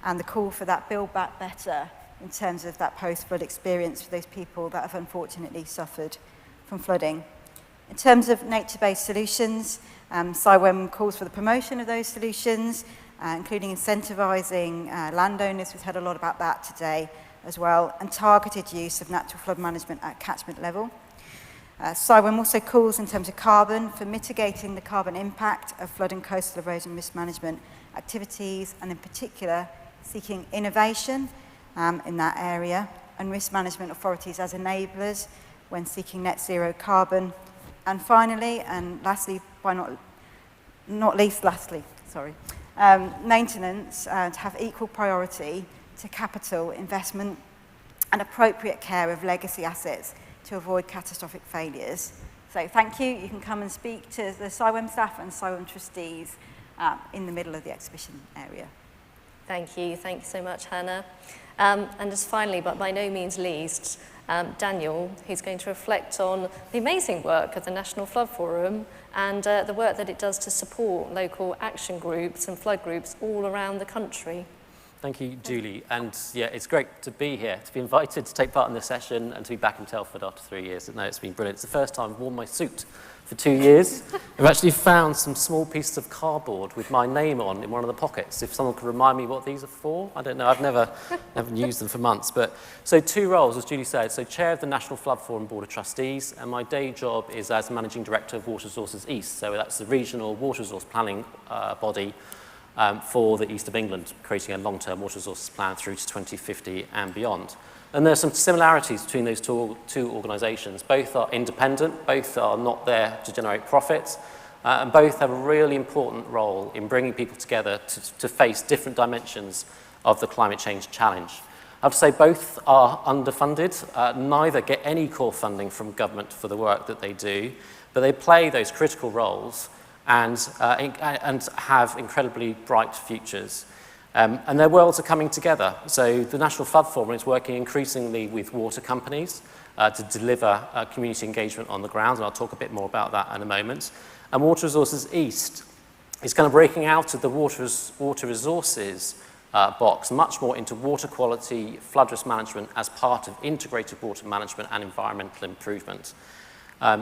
and the call for that Build Back Better in terms of that post-flood experience for those people that have unfortunately suffered from flooding. In terms of nature-based solutions, CIWEM calls for the promotion of those solutions, including incentivising landowners. We've heard a lot about that today as well, and targeted use of natural flood management at catchment level. CIWEM also calls, in terms of carbon, for mitigating the carbon impact of flood and coastal erosion risk management activities, and in particular seeking innovation in that area, and risk management authorities as enablers when seeking net zero carbon. And finally, and lastly, not least, maintenance to have equal priority to capital investment and appropriate care of legacy assets to avoid catastrophic failures. So thank you. You can come and speak to the CIWEM staff and CIWEM trustees in the middle of the exhibition area. Thank you so much, Hannah. And just finally, but by no means least, Daniel, who's going to reflect on the amazing work of the National Flood Forum and the work that it does to support local action groups and flood groups all around the country. Thank you, Julie. And yeah, it's great to be here, to be invited to take part in this session and to be back in Telford after 3 years. No, it's been brilliant. It's the first time I've worn my suit for 2 years. I've actually found some small pieces of cardboard with my name on in one of the pockets. If someone could remind me what these are for, I don't know. I've never used them for months. But so 2 roles, as Julie said. So chair of the National Flood Forum Board of Trustees, and my day job is as managing director of Water Resources East. So that's the regional water resource planning body for the East of England, creating a long-term water resources plan through to 2050 and beyond. And there's some similarities between those two organisations. Both are independent, both are not there to generate profits, and both have a really important role in bringing people together to face different dimensions of the climate change challenge. I have to say both are underfunded. Neither get any core funding from government for the work that they do, but they play those critical roles and have incredibly bright futures. And their worlds are coming together. So the National Flood Forum is working increasingly with water companies to deliver community engagement on the ground, and I'll talk a bit more about that in a moment. And Water Resources East is kind of breaking out of the water resources box much more into water quality, flood risk management as part of integrated water management and environmental improvement.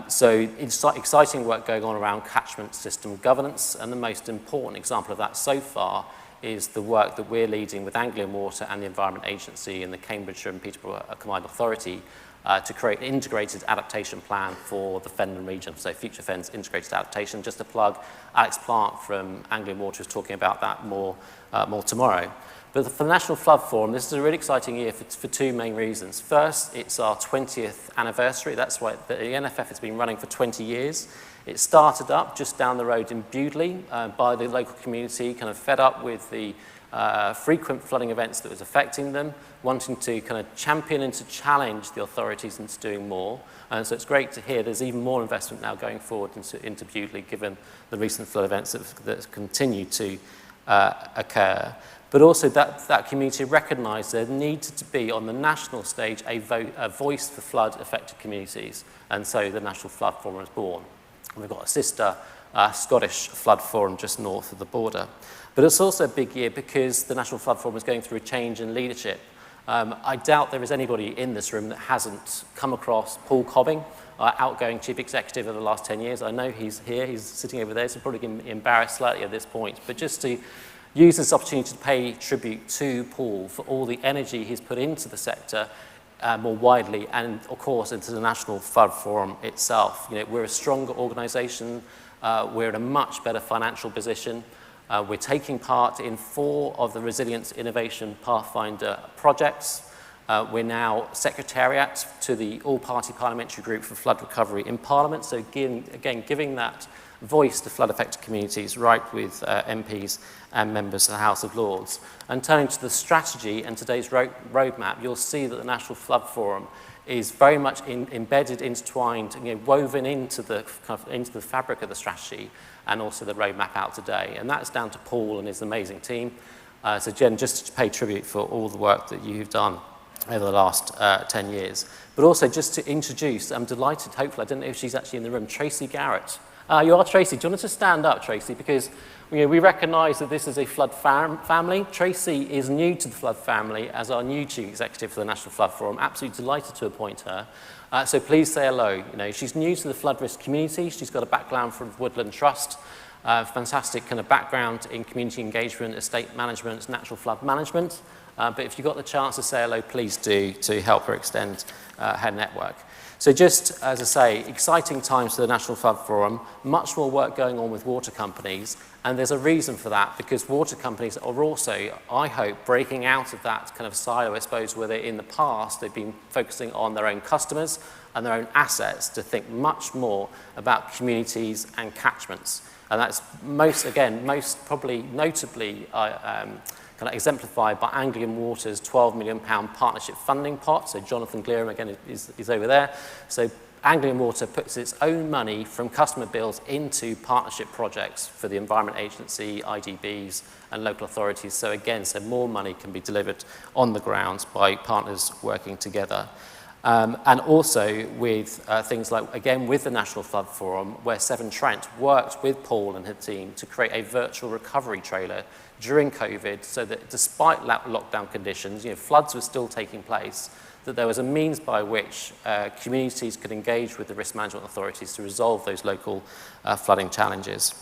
So it's exciting work going on around catchment system governance, and the most important example of that so far is the work that we're leading with Anglian Water and the Environment Agency and the Cambridgeshire and Peterborough Combined Authority to create an integrated adaptation plan for the Fenland region, so Future Fen's integrated adaptation. Just to plug, Alex Plant from Anglian Water is talking about that more tomorrow. But for the National Flood Forum, this is a really exciting year for two main reasons. First, it's our 20th anniversary. That's why the NFF has been running for 20 years. It started up just down the road in Bewdley by the local community, kind of fed up with the frequent flooding events that was affecting them, wanting to kind of champion and to challenge the authorities into doing more. And so it's great to hear there's even more investment now going forward into Bewdley, given the recent flood events that continue to occur. But also that community recognised there needed to be on the national stage a voice for flood-affected communities. And so the National Flood Forum was born. And we've got a sister Scottish Flood Forum just north of the border. But it's also a big year because the National Flood Forum is going through a change in leadership. I doubt there is anybody in this room that hasn't come across Paul Cobbing, outgoing Chief Executive of the last 10 years. I know he's here, he's sitting over there, so probably embarrassed slightly at this point. But just to use this opportunity to pay tribute to Paul for all the energy he's put into the sector more widely, and of course into the National Flood Forum itself. You know, we're a stronger organisation, we're in a much better financial position. We're taking part in 4 of the Resilience Innovation Pathfinder projects. We're now Secretariat to the All-Party Parliamentary Group for Flood Recovery in Parliament, so again giving that voice to flood-affected communities right with MPs and members of the House of Lords. And turning to the strategy and today's roadmap, you'll see that the National Flood Forum is very much embedded, intertwined, woven into the fabric of the strategy and also the roadmap out today. And that's down to Paul and his amazing team. So Jen, just to pay tribute for all the work that you've done over the last 10 years. But also just to introduce, I'm delighted, hopefully, I don't know if she's actually in the room, Tracy Garrett. You are Tracy. Do you want to stand up, Tracy? Because we recognise that this is a flood family. Tracy is new to the flood family as our new Chief Executive for the National Flood Forum. Absolutely delighted to appoint her. So please say hello. She's new to the flood risk community. She's got a background from Woodland Trust, fantastic kind of background in community engagement, estate management, natural flood management. But if you've got the chance to say hello, please do, to help her extend her network. So just, as I say, exciting times for the National Flood Forum, much more work going on with water companies, and there's a reason for that, because water companies are also, I hope, breaking out of that kind of silo, I suppose, where they, in the past, they've been focusing on their own customers and their own assets to think much more about communities and catchments. And that's most probably notably kind of exemplified by Anglian Water's £12 million partnership funding pot. So Jonathan Glerum, again, is over there. So Anglian Water puts its own money from customer bills into partnership projects for the Environment Agency, IDBs, and local authorities. So again, more money can be delivered on the ground by partners working together. And also with things like, again, with the National Flood Forum, where Severn Trent worked with Paul and her team to create a virtual recovery trailer during COVID, so that despite lockdown conditions, floods were still taking place, that there was a means by which communities could engage with the risk management authorities to resolve those local flooding challenges.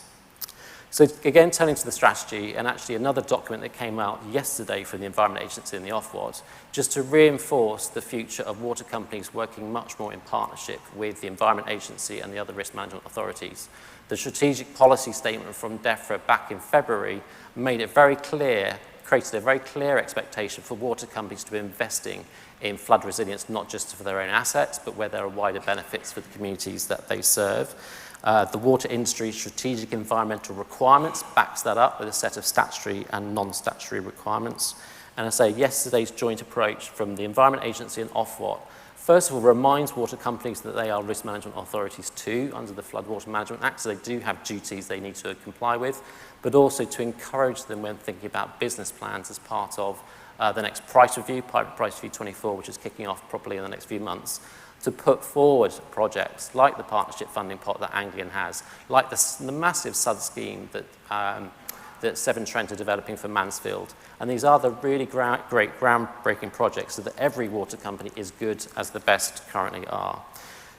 So again, turning to the strategy, and actually another document that came out yesterday from the Environment Agency and the Ofwat, just to reinforce the future of water companies working much more in partnership with the Environment Agency and the other risk management authorities. The strategic policy statement from DEFRA back in February made it very clear, created a very clear expectation for water companies to be investing in flood resilience, not just for their own assets, but where there are wider benefits for the communities that they serve. The water industry's strategic environmental requirements backs that up with a set of statutory and non-statutory requirements. And I say yesterday's joint approach from the Environment Agency and Ofwat, first of all, reminds water companies that they are risk management authorities too under the Flood Water Management Act, so they do have duties they need to comply with, but also to encourage them when thinking about business plans as part of the next price review, Price Review 24, which is kicking off properly in the next few months, to put forward projects like the partnership funding pot that Anglian has, like the massive SUD scheme that Severn Trent are developing for Mansfield. And these are the really great groundbreaking projects so that every water company is good as the best currently are.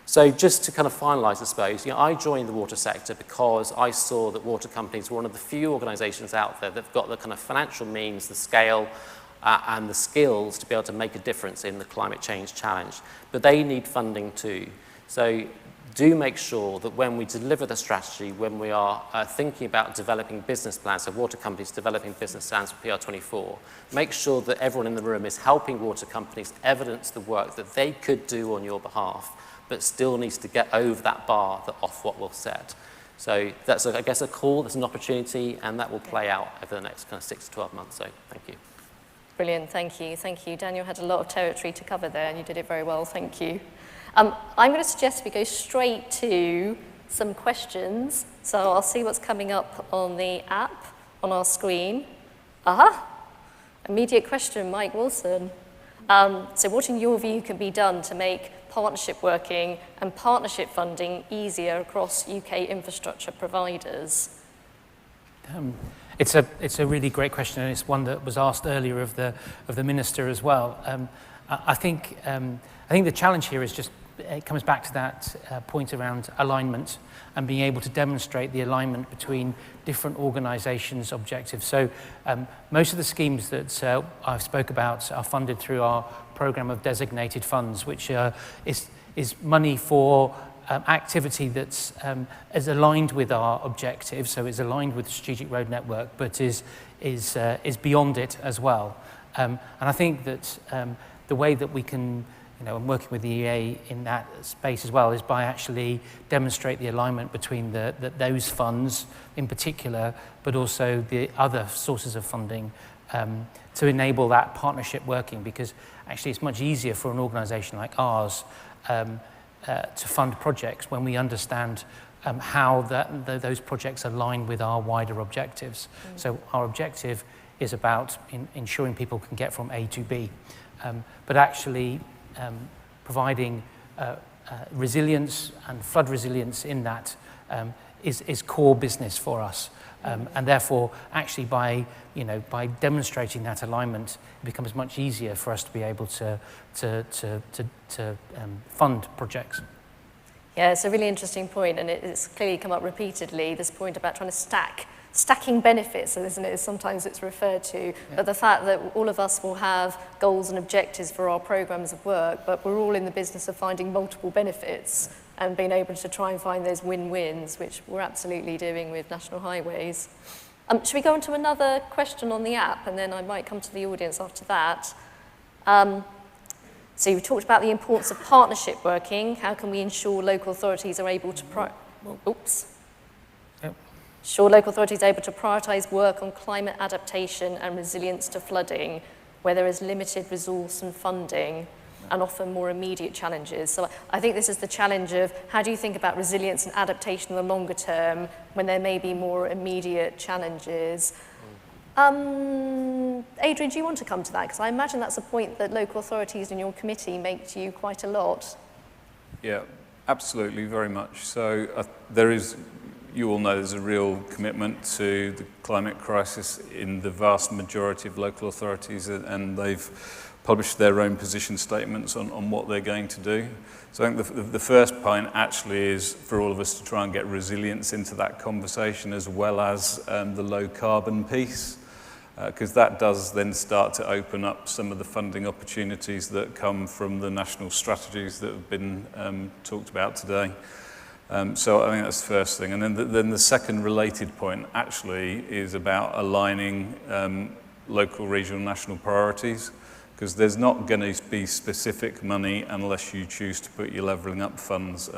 So just to kind of finalise, I suppose, I joined the water sector because I saw that water companies were one of the few organisations out there that have got the kind of financial means, the scale, and the skills to be able to make a difference in the climate change challenge. But they need funding too. So do make sure that when we deliver the strategy, when we are thinking about developing business plans, so water companies developing business plans for PR24, make sure that everyone in the room is helping water companies evidence the work that they could do on your behalf, but still needs to get over that bar that Ofwat will set. So that's, I guess, a call, there's an opportunity, and that will play out over the next kind of 6 to 12 months. So thank you. Brilliant, thank you, thank you. Daniel had a lot of territory to cover there, and you did it very well, thank you. I'm going to suggest we go straight to some questions. So I'll see what's coming up on the app, on our screen. Immediate question, Mike Wilson. So what in your view can be done to make partnership working and partnership funding easier across UK infrastructure providers? It's a really great question, and it's one that was asked earlier of the Minister as well. I think the challenge here is just, it comes back to that point around alignment and being able to demonstrate the alignment between different organisations' objectives. So most of the schemes that I've spoke about are funded through our programme of designated funds, which is money for activity that's is aligned with our objectives, so is aligned with the strategic road network, but is beyond it as well. And I think that the way that we can, and working with the EA in that space as well, is by actually demonstrate the alignment between those funds in particular, but also the other sources of funding to enable that partnership working, because actually it's much easier for an organisation like ours to fund projects when we understand how those projects align with our wider objectives. So our objective is about ensuring people can get from A to B, but actually providing resilience and flood resilience in that is core business for us. And therefore, actually by demonstrating that alignment, it becomes much easier for us to be able to fund projects. Yeah, it's a really interesting point, and it's clearly come up repeatedly, this point about trying to stacking benefits, isn't it? Sometimes it's referred to, but the fact that all of us will have goals and objectives for our programmes of work, but we're all in the business of finding multiple benefits and being able to try and find those win-wins, which we're absolutely doing with National Highways. Should we go on to another question on the app, and then I might come to the audience after that. So you talked about the importance of partnership working. How can we ensure local authorities are able to ensure local authorities are able to prioritise work on climate adaptation and resilience to flooding, where there is limited resource and funding, and often more immediate challenges. So I think this is the challenge of how do you think about resilience and adaptation in the longer term when there may be more immediate challenges. Adrian, do you want to come to that? Because I imagine that's a point that local authorities in your committee make to you quite a lot. Yeah, absolutely, very much. So there is, you all know, there's a real commitment to the climate crisis in the vast majority of local authorities, and they've published their own position statements on what they're going to do. So I think the first point actually is for all of us to try and get resilience into that conversation, as well as the low carbon piece, because that does then start to open up some of the funding opportunities that come from the national strategies that have been talked about today. So I think that's the first thing. And then the second related point actually is about aligning local, regional, national priorities, because there's not going to be specific money unless you choose to put your levelling up funds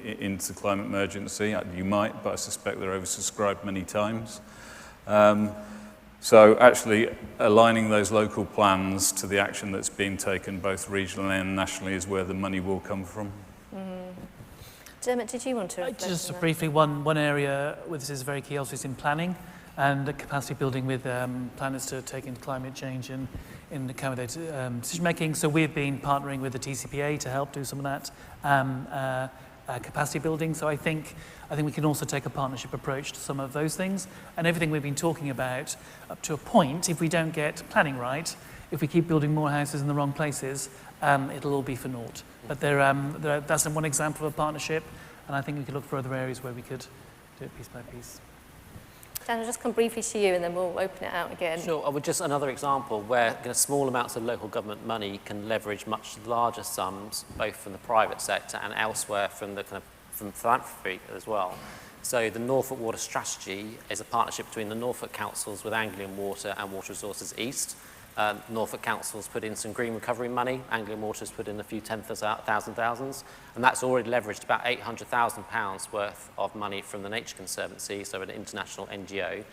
into climate emergency. You might, but I suspect they're oversubscribed many times. So actually aligning those local plans to the action that's being taken both regionally and nationally is where the money will come from. Dermot, did you want to reflect Just on that? briefly, one area where this is very key also is in planning and the capacity building with planners to take into climate change and in accommodate decision making. So we've been partnering with the TCPA to help do some of that capacity building. So I think we can also take a partnership approach to some of those things. And everything we've been talking about up to a point, if we don't get planning right, if we keep building more houses in the wrong places, it'll all be for naught. But that's one example of a partnership, and I think we could look for other areas where we could do it piece by piece. Dan, I'll just come briefly to you and then we'll open it out again. Sure, just another example where small amounts of local government money can leverage much larger sums, both from the private sector and elsewhere from from philanthropy as well. So the Norfolk Water Strategy is a partnership between the Norfolk Councils with Anglian Water and Water Resources East. Norfolk Council's put in some green recovery money, Anglian Water's put in a few thousands, and that's already leveraged about £800,000 worth of money from the Nature Conservancy, so an international NGO,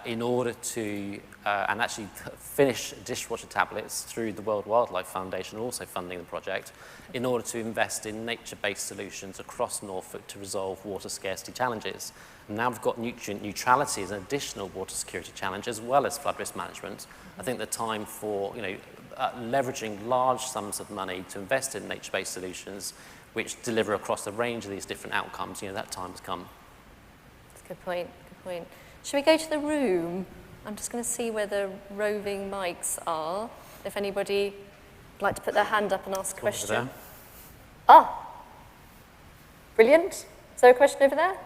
in order to, and actually finish dishwasher tablets through the World Wildlife Foundation, also funding the project, in order to invest in nature-based solutions across Norfolk to resolve water scarcity challenges. And now we've got nutrient neutrality as an additional water security challenge, as well as flood risk management. I think the time for, leveraging large sums of money to invest in nature-based solutions which deliver across a range of these different outcomes, that time has come. That's a good point, good point. Shall we go to the room? I'm just going to see where the roving mics are. If anybody would like to put their hand up and ask a question. Ah, brilliant. Is there a question over there?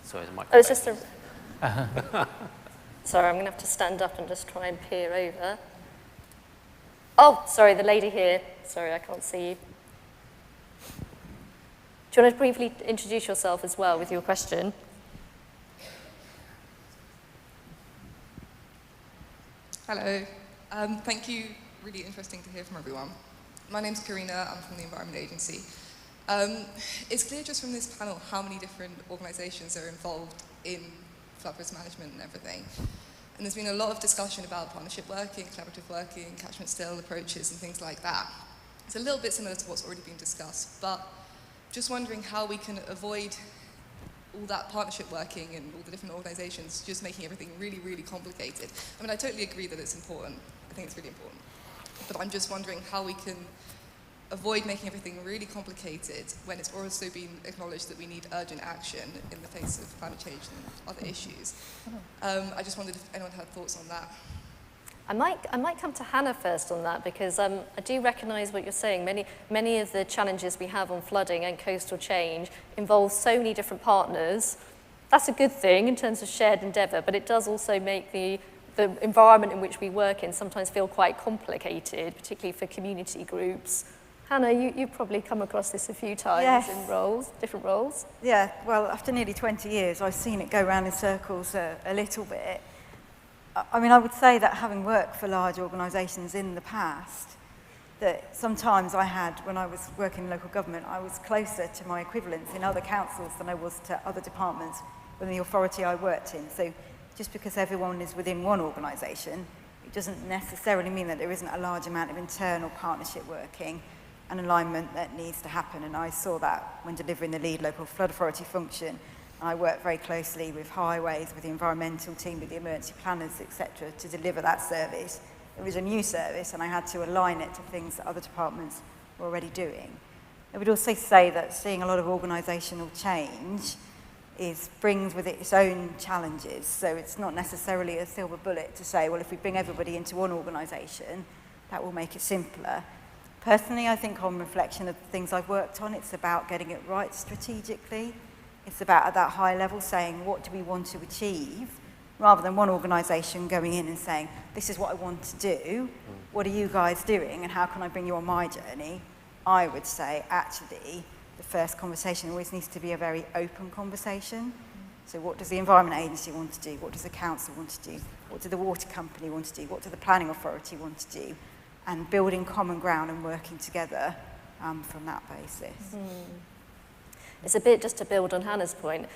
Sorry, the microphone. Oh, it's just a... Sorry, I'm going to have to stand up and just try and peer over. Oh, sorry, the lady here. Sorry, I can't see you. Do you want to briefly introduce yourself as well with your question? Hello. Thank you. Really interesting to hear from everyone. My name's Karina. I'm from the Environment Agency. It's clear just from this panel how many different organisations are involved in flood risk management and everything. And there's been a lot of discussion about partnership working, collaborative working, catchment still approaches and things like that. It's a little bit similar to what's already been discussed, but just wondering how we can avoid all that partnership working and all the different organisations just making everything really, really complicated. I mean, I totally agree that it's important. I think it's really important. But I'm just wondering how we can avoid making everything really complicated when it's also been acknowledged that we need urgent action in the face of climate change and other issues. I just wondered if anyone had thoughts on that. I might come to Hannah first on that, because I do recognise what you're saying. Many of the challenges we have on flooding and coastal change involve so many different partners. That's a good thing in terms of shared endeavour, but it does also make the environment in which we work in sometimes feel quite complicated, particularly for community groups. Hannah, you've probably come across this a few times in different roles. Yeah, well, after nearly 20 years, I've seen it go round in circles a little bit. I mean, I would say that having worked for large organisations in the past, that sometimes I had, when I was working in local government, I was closer to my equivalents in other councils than I was to other departments within the authority I worked in. So just because everyone is within one organisation, it doesn't necessarily mean that there isn't a large amount of internal partnership working and alignment that needs to happen. And I saw that when delivering the lead local flood authority function. I worked very closely with highways, with the environmental team, with the emergency planners, etc., to deliver that service. It was a new service, and I had to align it to things that other departments were already doing. I would also say that seeing a lot of organisational change brings with it its own challenges. So it's not necessarily a silver bullet to say, well, if we bring everybody into one organisation, that will make it simpler. Personally, I think on reflection of the things I've worked on, it's about getting it right strategically. It's about, at that high level, saying, what do we want to achieve, rather than one organisation going in and saying, this is what I want to do, what are you guys doing, and how can I bring you on my journey? I would say, actually, the first conversation always needs to be a very open conversation. So what does the Environment Agency want to do? What does the council want to do? What does the water company want to do? What does the planning authority want to do? And building common ground and working together from that basis. It's a bit, just to build on Hannah's point,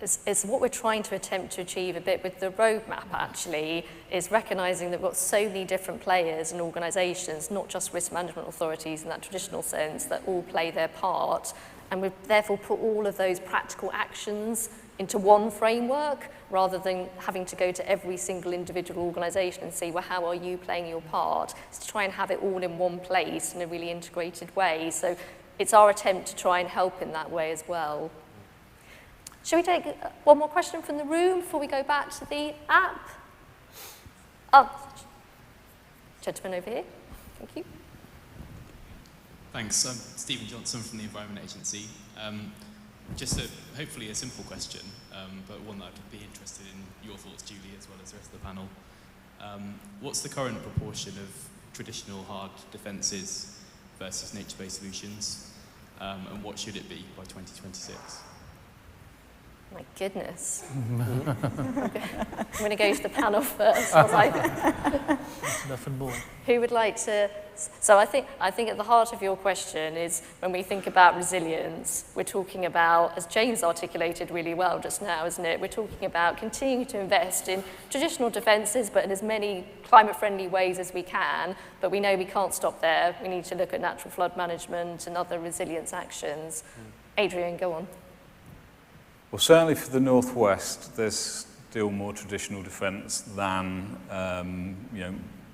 it's what we're trying to attempt to achieve a bit with the roadmap, actually, is recognising that we've got so many different players and organisations, not just risk management authorities in that traditional sense, that all play their part, and we've therefore put all of those practical actions into one framework, rather than having to go to every single individual organisation and see, well, how are you playing your part? It's to try and have it all in one place in a really integrated way. So it's our attempt to try and help in that way as well. Shall we take one more question from the room before we go back to the app? Oh, gentleman over here. Thank you. Thanks. I'm Stephen Johnson from the Environment Agency. Just hopefully a simple question, but one that I'd be interested in your thoughts, Julie, as well as the rest of the panel. What's the current proportion of traditional hard defences versus nature-based solutions? and what should it be by 2026? My goodness. I'm going to go to the panel first. Enough and more. Who would like to? So I think at the heart of your question is when we think about resilience, we're talking about, as James articulated really well just now, isn't it? We're talking about continuing to invest in traditional defences, but in as many climate-friendly ways as we can. But we know we can't stop there. We need to look at natural flood management and other resilience actions. Adrian, go on. Well, certainly for the Northwest, there's still more traditional defence than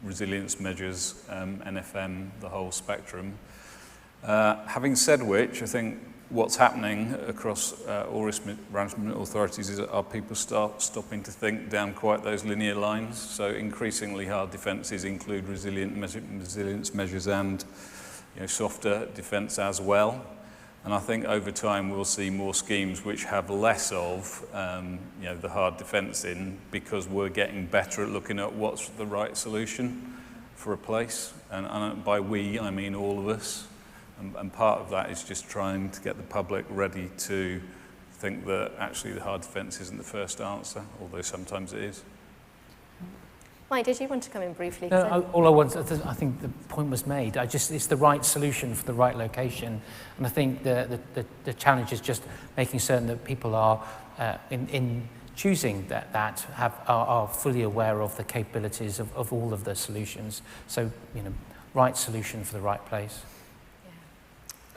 resilience measures, NFM, the whole spectrum. Having said which, I think what's happening across all risk management authorities is that our people start stopping to think down quite those linear lines. So increasingly hard defences include resilience measures and softer defence as well. And I think over time we'll see more schemes which have less of the hard defence in, because we're getting better at looking at what's the right solution for a place. And by we, I mean all of us. And part of that is just trying to get the public ready to think that actually the hard defence isn't the first answer, although sometimes it is. Mike, did you want to come in briefly? No, all I want, I think the point was made. It's the right solution for the right location, and I think the challenge is just making certain that people are in choosing that are fully aware of the capabilities of all of the solutions. So right solution for the right place.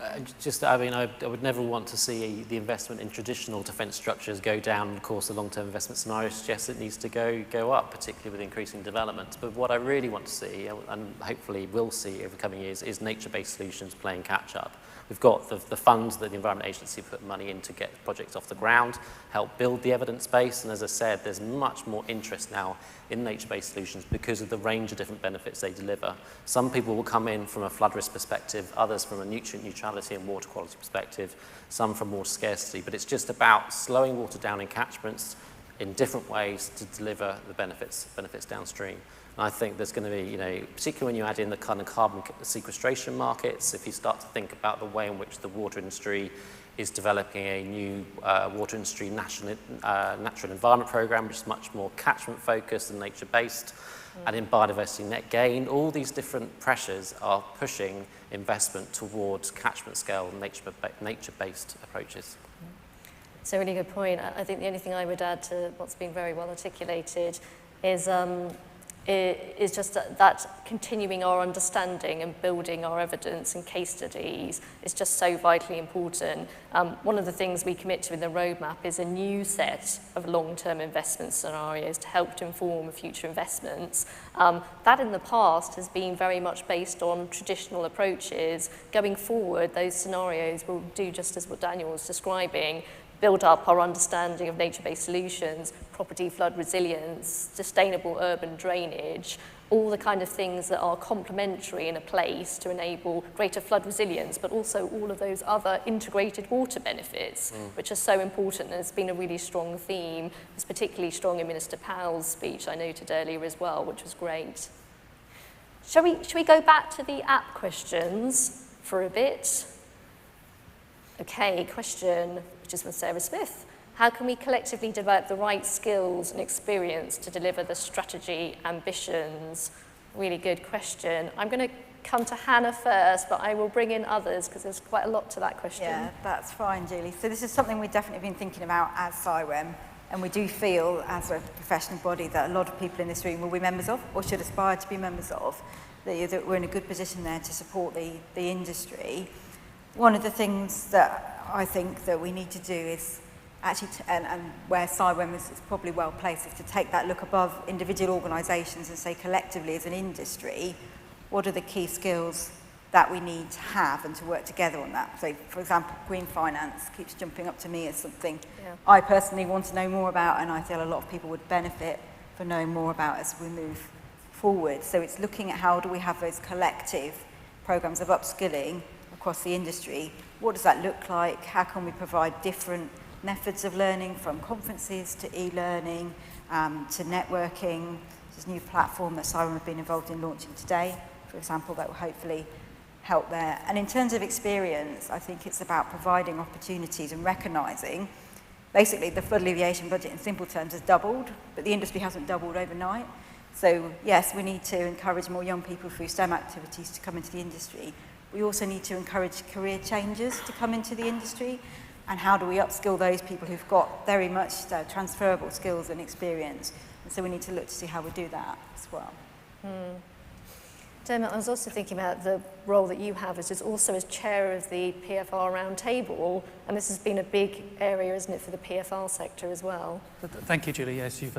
I would never want to see the investment in traditional defence structures go down. Of course, the long-term investment scenario suggests it needs to go up, particularly with increasing development. But what I really want to see, and hopefully will see over the coming years, is nature-based solutions playing catch-up. We've got the funds that the Environment Agency put money in to get projects off the ground, help build the evidence base, and as I said, there's much more interest now in nature-based solutions because of the range of different benefits they deliver. Some people will come in from a flood risk perspective, others from a nutrient neutrality and water quality perspective, some from water scarcity, but it's just about slowing water down in catchments in different ways to deliver the benefits downstream. And I think there's going to be, particularly when you add in the kind of carbon sequestration markets, if you start to think about the way in which the water industry is developing a new water industry natural environment program, which is much more catchment focused and nature based, and in biodiversity net gain, all these different pressures are pushing investment towards catchment scale nature based approaches. It's a really good point. I think the only thing I would add to what's been very well articulated is just that continuing our understanding and building our evidence and case studies is just so vitally important. One of the things we commit to in the roadmap is a new set of long-term investment scenarios to help to inform future investments. That in the past has been very much based on traditional approaches. Going forward, those scenarios will do just as what Daniel was describing, build up our understanding of nature-based solutions, property flood resilience, sustainable urban drainage, all the kind of things that are complementary in a place to enable greater flood resilience, but also all of those other integrated water benefits, which are so important. And it's been a really strong theme. It's particularly strong in Minister Powell's speech I noted earlier as well, which was great. Shall we go back to the app questions for a bit? Okay, question, which is from Sarah Smith. How can we collectively develop the right skills and experience to deliver the strategy ambitions? Really good question. I'm going to come to Hannah first, but I will bring in others because there's quite a lot to that question. Yeah, that's fine, Julie. So this is something we've definitely been thinking about as CIWEM, and we do feel as a professional body that a lot of people in this room will be members of, or should aspire to be members of, that we're in a good position there to support the industry. One of the things that I think that we need to do is actually, and where CIWEM is probably well placed, is to take that look above individual organisations and say collectively as an industry, what are the key skills that we need to have and to work together on that. So, for example, green finance keeps jumping up to me as something I personally want to know more about, and I feel a lot of people would benefit from knowing more about as we move forward. So it's looking at how do we have those collective programmes of upskilling across the industry. What does that look like? How can we provide different methods of learning, from conferences to e-learning to networking? There's a new platform that CIWEM have been involved in launching today, for example, that will hopefully help there. And in terms of experience, I think it's about providing opportunities and recognising, basically the flood alleviation budget in simple terms has doubled, but the industry hasn't doubled overnight. So yes, we need to encourage more young people through STEM activities to come into the industry. We also need to encourage career changers to come into the industry. And how do we upskill those people who've got very much transferable skills and experience? And so we need to look to see how we do that as well. Dermot, I was also thinking about the role that you have as also as chair of the PFR roundtable, and this has been a big area, isn't it, for the PFR sector as well? Thank you, Julie. Yes, you've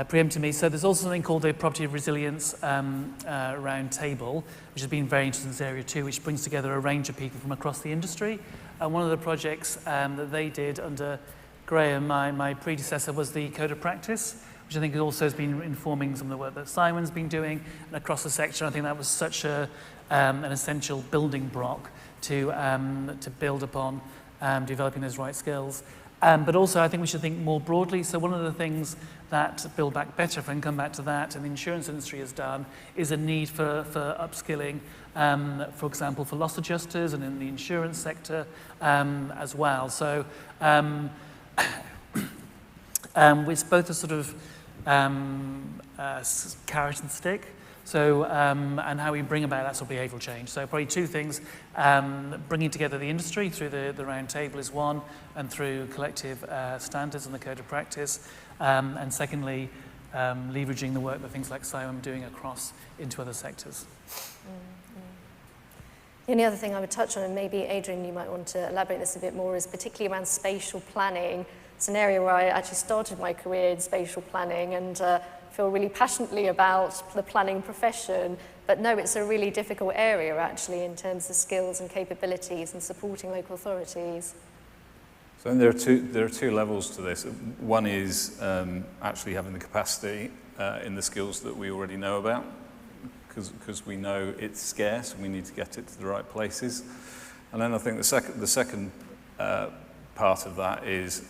preempted me. So there's also something called the Property Resilience Roundtable, which has been very interesting in this area too, which brings together a range of people from across the industry. And one of the projects that they did under Graham, my predecessor, was the Code of Practice, which I think also has been informing some of the work that Simon's been doing and across the sector. I think that was such an essential building block to build upon developing those right skills. But also I think we should think more broadly. So one of the things that Build Back Better, if I can come back to that, and the insurance industry has done, is a need for upskilling, for example, for loss adjusters and in the insurance sector as well. So it's both a sort of carrot and stick. So, and how we bring about that sort of behavioural change. So probably two things, bringing together the industry through the round table is one, and through collective standards and the Code of Practice. And secondly, leveraging the work that things like CIWEM are doing across into other sectors. The only other thing I would touch on, and maybe Adrian, you might want to elaborate this a bit more, is particularly around spatial planning. It's an area where I actually started my career in spatial planning and feel really passionately about the planning profession, but no, it's a really difficult area actually in terms of skills and capabilities and supporting local authorities. So there are two levels to this. One is actually having the capacity in the skills that we already know about, because we know it's scarce and we need to get it to the right places. And then I think the second part of that is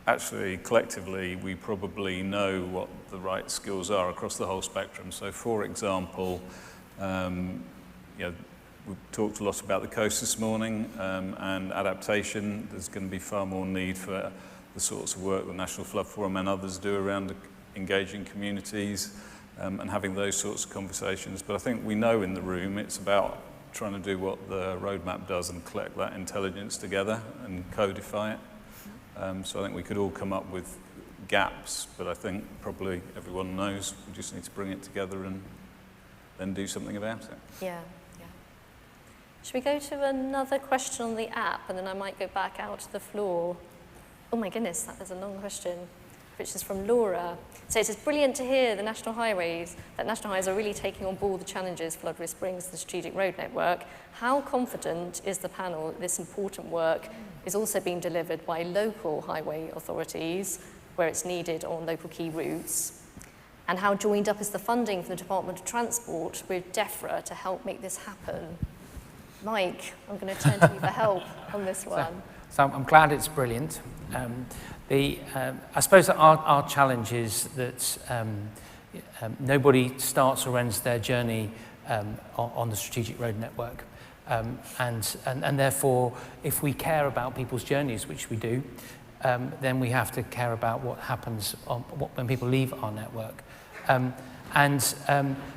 actually, collectively, we probably know what the right skills are across the whole spectrum. So, for example, we've talked a lot about the coast this morning and adaptation. There's going to be far more need for the sorts of work the National Flood Forum and others do around engaging communities and having those sorts of conversations. But I think we know in the room it's about trying to do what the roadmap does and collect that intelligence together and codify it. So I think we could all come up with gaps, but I think probably everyone knows we just need to bring it together and then do something about it. Yeah. Should we go to another question on the app, and then I might go back out to the floor? Oh my goodness, that was a long question, which is from Laura. So it is brilliant to hear that National Highways are really taking on board the challenges flood risk brings to the strategic road network. How confident is the panel that this important work is also being delivered by local highway authorities where it's needed on local key routes? And how joined up is the funding from the Department of Transport with DEFRA to help make this happen? Mike, I'm going to turn to you for help on this one. So I'm glad it's brilliant. I suppose that our challenge is that nobody starts or ends their journey on the strategic road network. And therefore, if we care about people's journeys, which we do, then we have to care about what happens when people leave our network.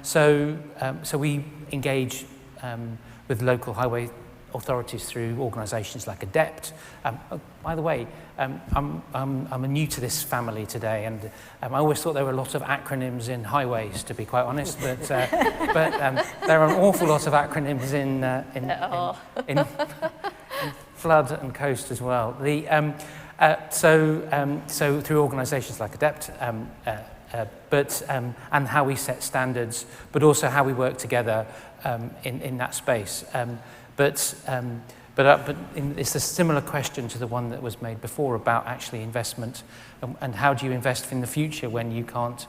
So we engage with local highway authorities through organisations like ADEPT. By the way, I'm new to this family today, and I always thought there were a lot of acronyms in highways, to be quite honest, but there are an awful lot of acronyms in flood and coast as well. So through organisations like ADEPT, and how we set standards, but also how we work together in that space. But it's a similar question to the one that was made before about actually investment and how do you invest in the future when you can't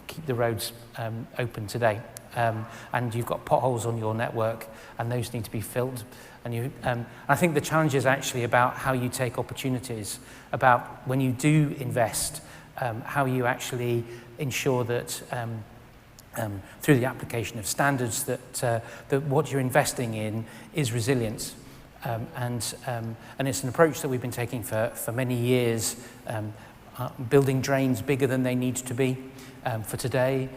keep the roads open today, and you've got potholes on your network and those need to be filled. And I think the challenge is actually about how you take opportunities, about when you do invest, how you actually ensure that through the application of standards that what you're investing in is resilience. And it's an approach that we've been taking for many years, building drains bigger than they need to be. For today,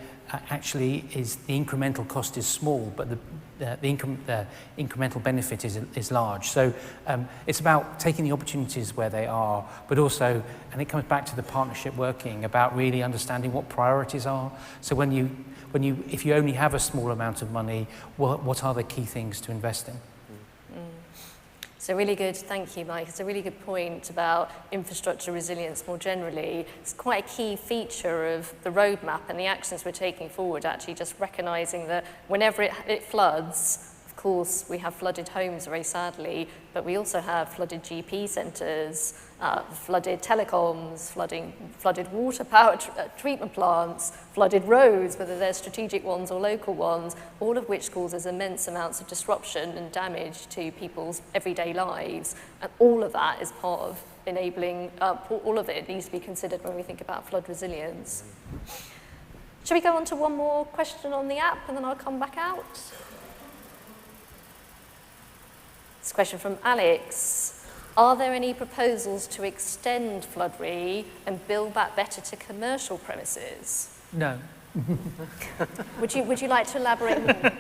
actually, the incremental cost is small, but the incremental benefit is large. So it's about taking the opportunities where they are, but also, and it comes back to the partnership working, about really understanding what priorities are. So if you only have a small amount of money, what are the key things to invest in? So really good, thank you, Mike. It's a really good point about infrastructure resilience more generally. It's quite a key feature of the roadmap and the actions we're taking forward, actually just recognising that whenever it floods, of course, we have flooded homes very sadly, but we also have flooded GP centres, flooded telecoms, flooded water power treatment plants, flooded roads, whether they're strategic ones or local ones, all of which causes immense amounts of disruption and damage to people's everyday lives. And all of that is part of enabling, all of it needs to be considered when we think about flood resilience. Shall we go on to one more question on the app and then I'll come back out? This question from Alex. Are there any proposals to extend Flood-Re and build back better to commercial premises? No. Would you like to elaborate more?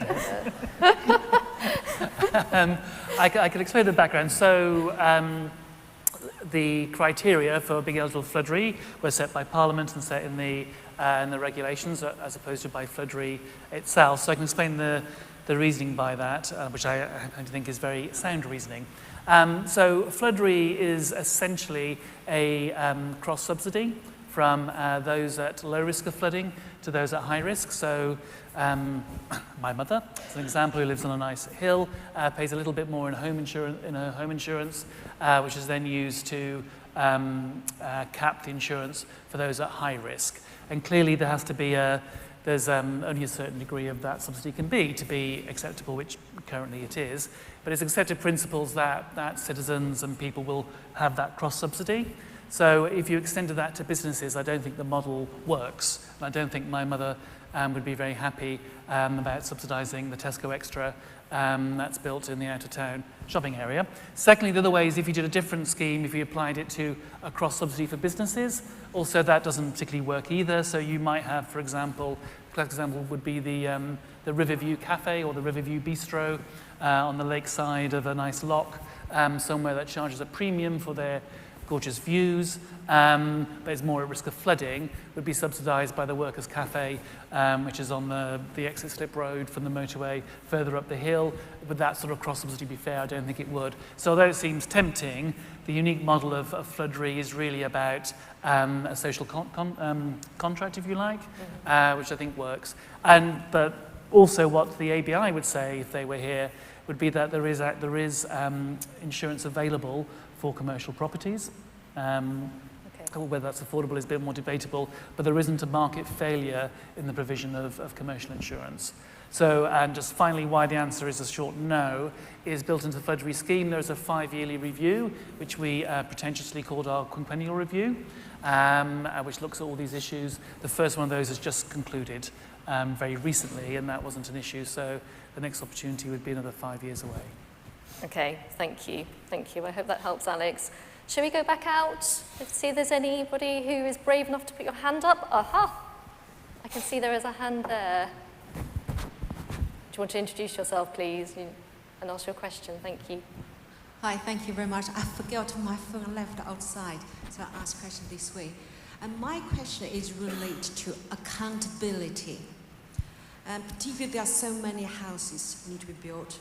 I can explain the background. So the criteria for being eligible for Flood-Re were set by Parliament and set in the regulations, as opposed to by Flood-Re itself. So I can explain the reasoning by that, which I think is very sound reasoning. So Flood-Re is essentially a cross-subsidy from those at low risk of flooding to those at high risk. So my mother, as an example, who lives on a nice hill, pays a little bit more in home insurance, which is then used to cap the insurance for those at high risk. And clearly there has to be there's only a certain degree of that subsidy can be to be acceptable, which currently it is. But it's accepted principles that citizens and people will have that cross-subsidy. So if you extended that to businesses, I don't think the model works. And I don't think my mother would be very happy about subsidising the Tesco Extra that's built in the out-of-town shopping area. Secondly, the other way is if you did a different scheme, if you applied it to a cross-subsidy for businesses, also that doesn't particularly work either. So you might have, for example, would be the Riverview Cafe or the Riverview Bistro on the lakeside of a nice loch, somewhere that charges a premium for their gorgeous views, but is more at risk of flooding, would be subsidised by the Workers' Cafe, which is on the exit slip road from the motorway further up the hill. Would that sort of cross-subsidy be fair? I don't think it would. So although it seems tempting, the unique model of Flood-Re is really about a social contract, if you like, which I think works. But also what the ABI would say, if they were here, would be that there is insurance available for commercial properties. Whether that's affordable is a bit more debatable, but there isn't a market failure in the provision of commercial insurance. So, and just finally, why the answer is a short no, is built into the Flood-Re scheme. There's a 5-yearly review, which we pretentiously called our quinquennial review, which looks at all these issues. The first one of those has just concluded very recently, and that wasn't an issue, so the next opportunity would be another 5 years away. Okay, thank you. Thank you. I hope that helps, Alex. Shall we go back out? See if there's anybody who is brave enough to put your hand up. Aha! I can see there is a hand there. Do you want to introduce yourself, please, and ask your question? Thank you. Hi, thank you very much. I forgot my phone left outside, so I ask question this way. And my question is related to accountability. Particularly, there are so many houses need to be built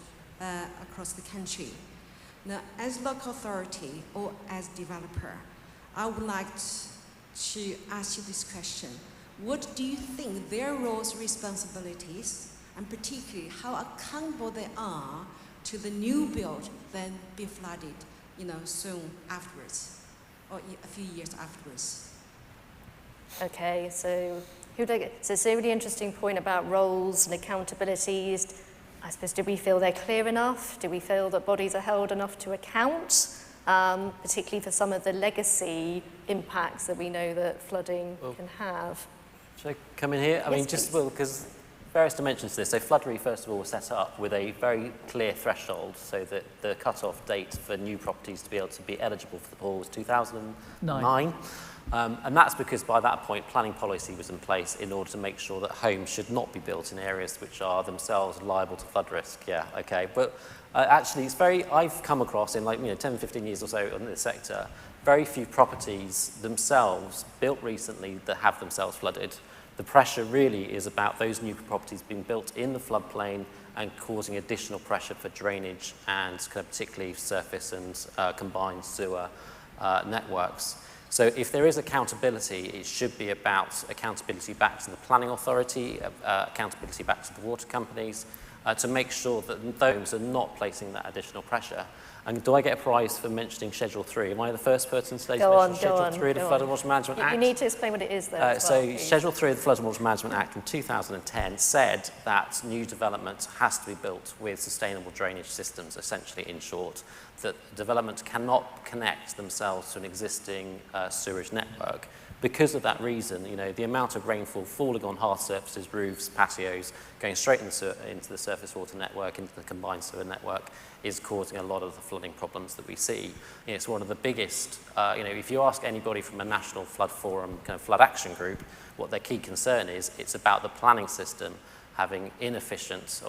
across the country. Now, as local authority or as developer, I would like to ask you this question. What do you think their roles, responsibilities, and particularly how accountable they are to the new build then be flooded, soon afterwards, or a few years afterwards? Okay, so it's a really interesting point about roles and accountabilities. I suppose, do we feel they're clear enough? Do we feel that bodies are held enough to account, particularly for some of the legacy impacts that we know that flooding can have? Should I come in here? I mean, Yes, because various dimensions to this. So Floodery, first of all, was set up with a very clear threshold so that the cut-off date for new properties to be able to be eligible for the pool was 2009. And that's because by that point, planning policy was in place in order to make sure that homes should not be built in areas which are themselves liable to flood risk. Yeah, okay. But actually, I've come across in 10, 15 years or so in this sector, very few properties themselves built recently that have themselves flooded. The pressure really is about those new properties being built in the floodplain and causing additional pressure for drainage and kind of particularly surface and combined sewer networks. So if there is accountability, it should be about accountability back to the planning authority, accountability back to the water companies, to make sure that those are not placing that additional pressure. And do I get a prize for mentioning Schedule 3? Am I the first person today to mention Schedule 3 of the Flood and Water Management Act? You need to explain what it is, though. As well, so Schedule 3 of the Flood and Water Management Act in 2010 said that new development has to be built with sustainable drainage systems, essentially, in short, that development cannot connect themselves to an existing sewerage network. Because of that reason, the amount of rainfall falling on hard surfaces, roofs, patios, going straight into the surface water network, into the combined sewer network, is causing a lot of the flooding problems that we see. It's one of the biggest, if you ask anybody from a national flood forum, kind of flood action group, what their key concern is, it's about the planning system having ineffective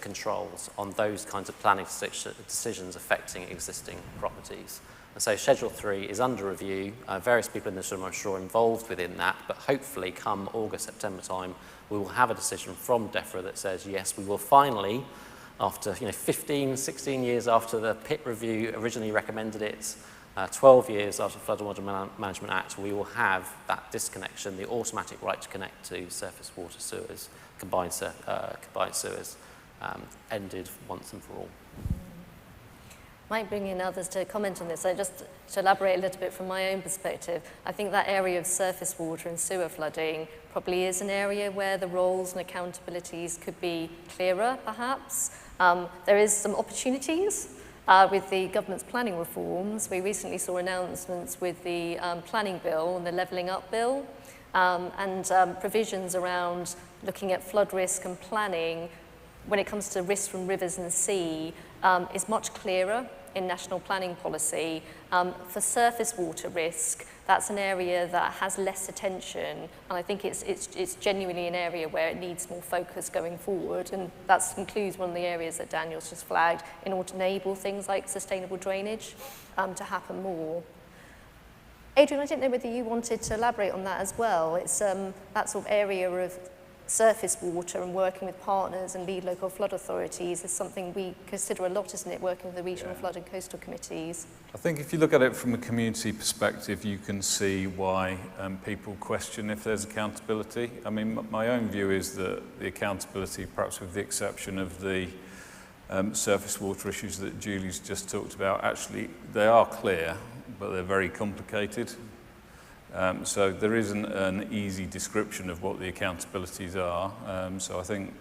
controls on those kinds of planning decisions affecting existing properties. And so Schedule 3 is under review. Various people in this room, I'm sure, are involved within that, but hopefully come August, September time, we will have a decision from DEFRA that says, yes, we will finally, after 15, 16 years after the PIT review originally recommended it, 12 years after the Flood and Water Management Act, we will have that disconnection, the automatic right to connect to surface water sewers, combined sewers, ended once and for all. Might bring in others to comment on this. So just to elaborate a little bit from my own perspective, I think that area of surface water and sewer flooding probably is an area where the roles and accountabilities could be clearer, perhaps. There is some opportunities with the government's planning reforms. We recently saw announcements with the planning bill and the levelling up bill, and provisions around looking at flood risk and planning when it comes to risks from rivers and the sea is much clearer in national planning policy. For surface water risk, that's an area that has less attention, and I think it's genuinely an area where it needs more focus going forward, and that includes one of the areas that Daniel's just flagged in order to enable things like sustainable drainage to happen more. Adrian, I didn't know whether you wanted to elaborate on that as well. It's that sort of area of surface water and working with partners and lead local flood authorities is something we consider a lot, isn't it, working with the regional flood and coastal committees? I think if you look at it from a community perspective, you can see why people question if there's accountability. I mean, my own view is that the accountability, perhaps with the exception of the surface water issues that Julie's just talked about, actually they are clear, but they're very complicated. So there isn't an easy description of what the accountabilities are. So I think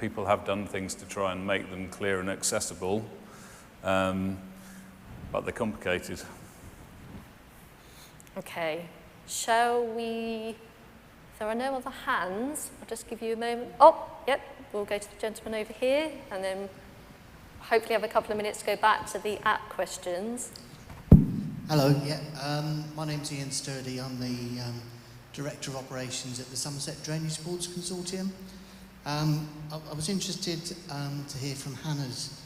people have done things to try and make them clear and accessible, but they're complicated. Okay, shall we? If there are no other hands, I'll just give you a moment. Oh, yep, we'll go to the gentleman over here, and then hopefully have a couple of minutes to go back to the app questions. Hello, my name's Ian Sturdy. I'm the Director of Operations at the Somerset Drainage Boards Consortium. I was interested to hear from Hannah's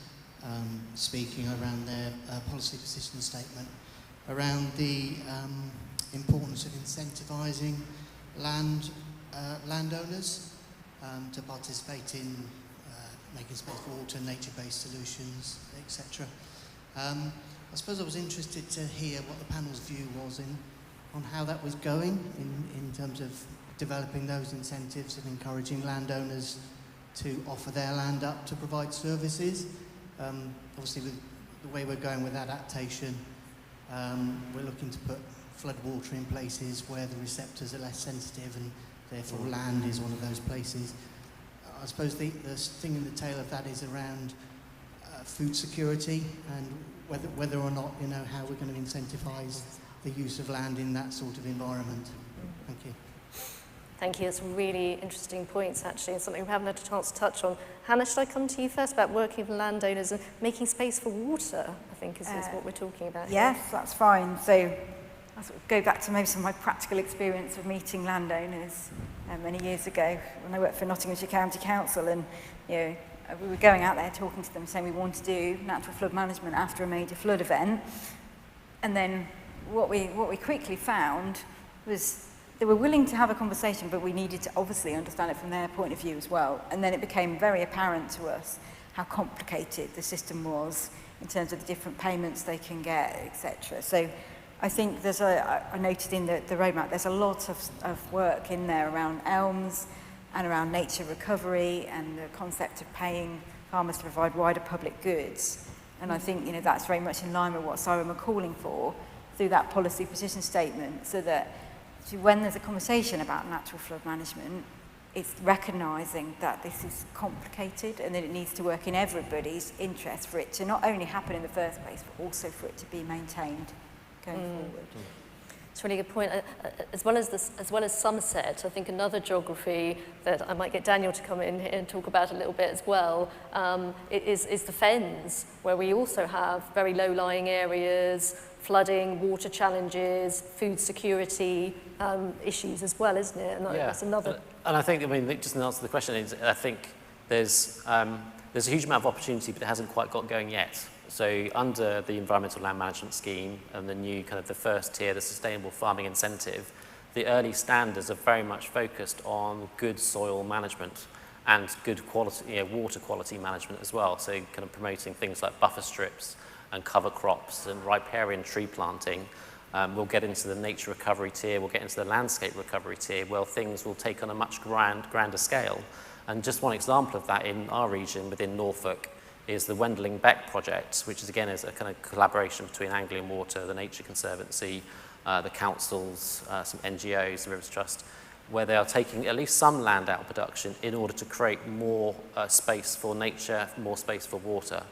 speaking around their policy position statement around the importance of incentivising landowners to participate in making space for water, nature-based solutions, etc. I suppose I was interested to hear what the panel's view was on how that was going in terms of developing those incentives and encouraging landowners to offer their land up to provide services. Obviously, with the way we're going with adaptation, we're looking to put flood water in places where the receptors are less sensitive, and therefore land is one of those places. I suppose the sting in the tail of that is around food security and whether or not, how we're going to incentivise the use of land in that sort of environment. Thank you. Thank you. It's really interesting points, actually, and something we haven't had a chance to touch on. Hannah, should I come to you first about working with landowners and making space for water, I think is what we're talking about Yes, here. that's fine. So I'll sort of go back to maybe some of my practical experience of meeting landowners many years ago when I worked for Nottinghamshire County Council, and we were going out there talking to them saying we want to do natural flood management after a major flood event. And then what we quickly found was they were willing to have a conversation, but we needed to obviously understand it from their point of view as well. And then it became very apparent to us how complicated the system was in terms of the different payments they can get, etc. So I think there's I noted in the roadmap, there's a lot of work in there around elms and around nature recovery and the concept of paying farmers to provide wider public goods. And I think that's very much in line with what CIWEM are calling for through that policy position statement, so that when there's a conversation about natural flood management, it's recognising that this is complicated and that it needs to work in everybody's interest for it to not only happen in the first place, but also for it to be maintained going forward. It's a really good point. As well as Somerset, I think another geography that I might get Daniel to come in here and talk about a little bit as well is the Fens, where we also have very low-lying areas, flooding, water challenges, food security issues as well, isn't it? And that's another. And I think, just to answer the question, I think there's a huge amount of opportunity, but it hasn't quite got going yet. So under the Environmental Land Management Scheme and the new kind of the first tier, the Sustainable Farming Incentive, the early standards are very much focused on good soil management and good quality, water quality management as well. So kind of promoting things like buffer strips and cover crops and riparian tree planting. We'll get into the nature recovery tier, we'll get into the landscape recovery tier, where things will take on a much grander scale. And just one example of that in our region within Norfolk is the Wendling Beck project, which is again is a kind of collaboration between Anglian Water, the Nature Conservancy, the councils, some NGOs, the Rivers Trust, where they are taking at least some land out of production in order to create more space for nature, more space for water.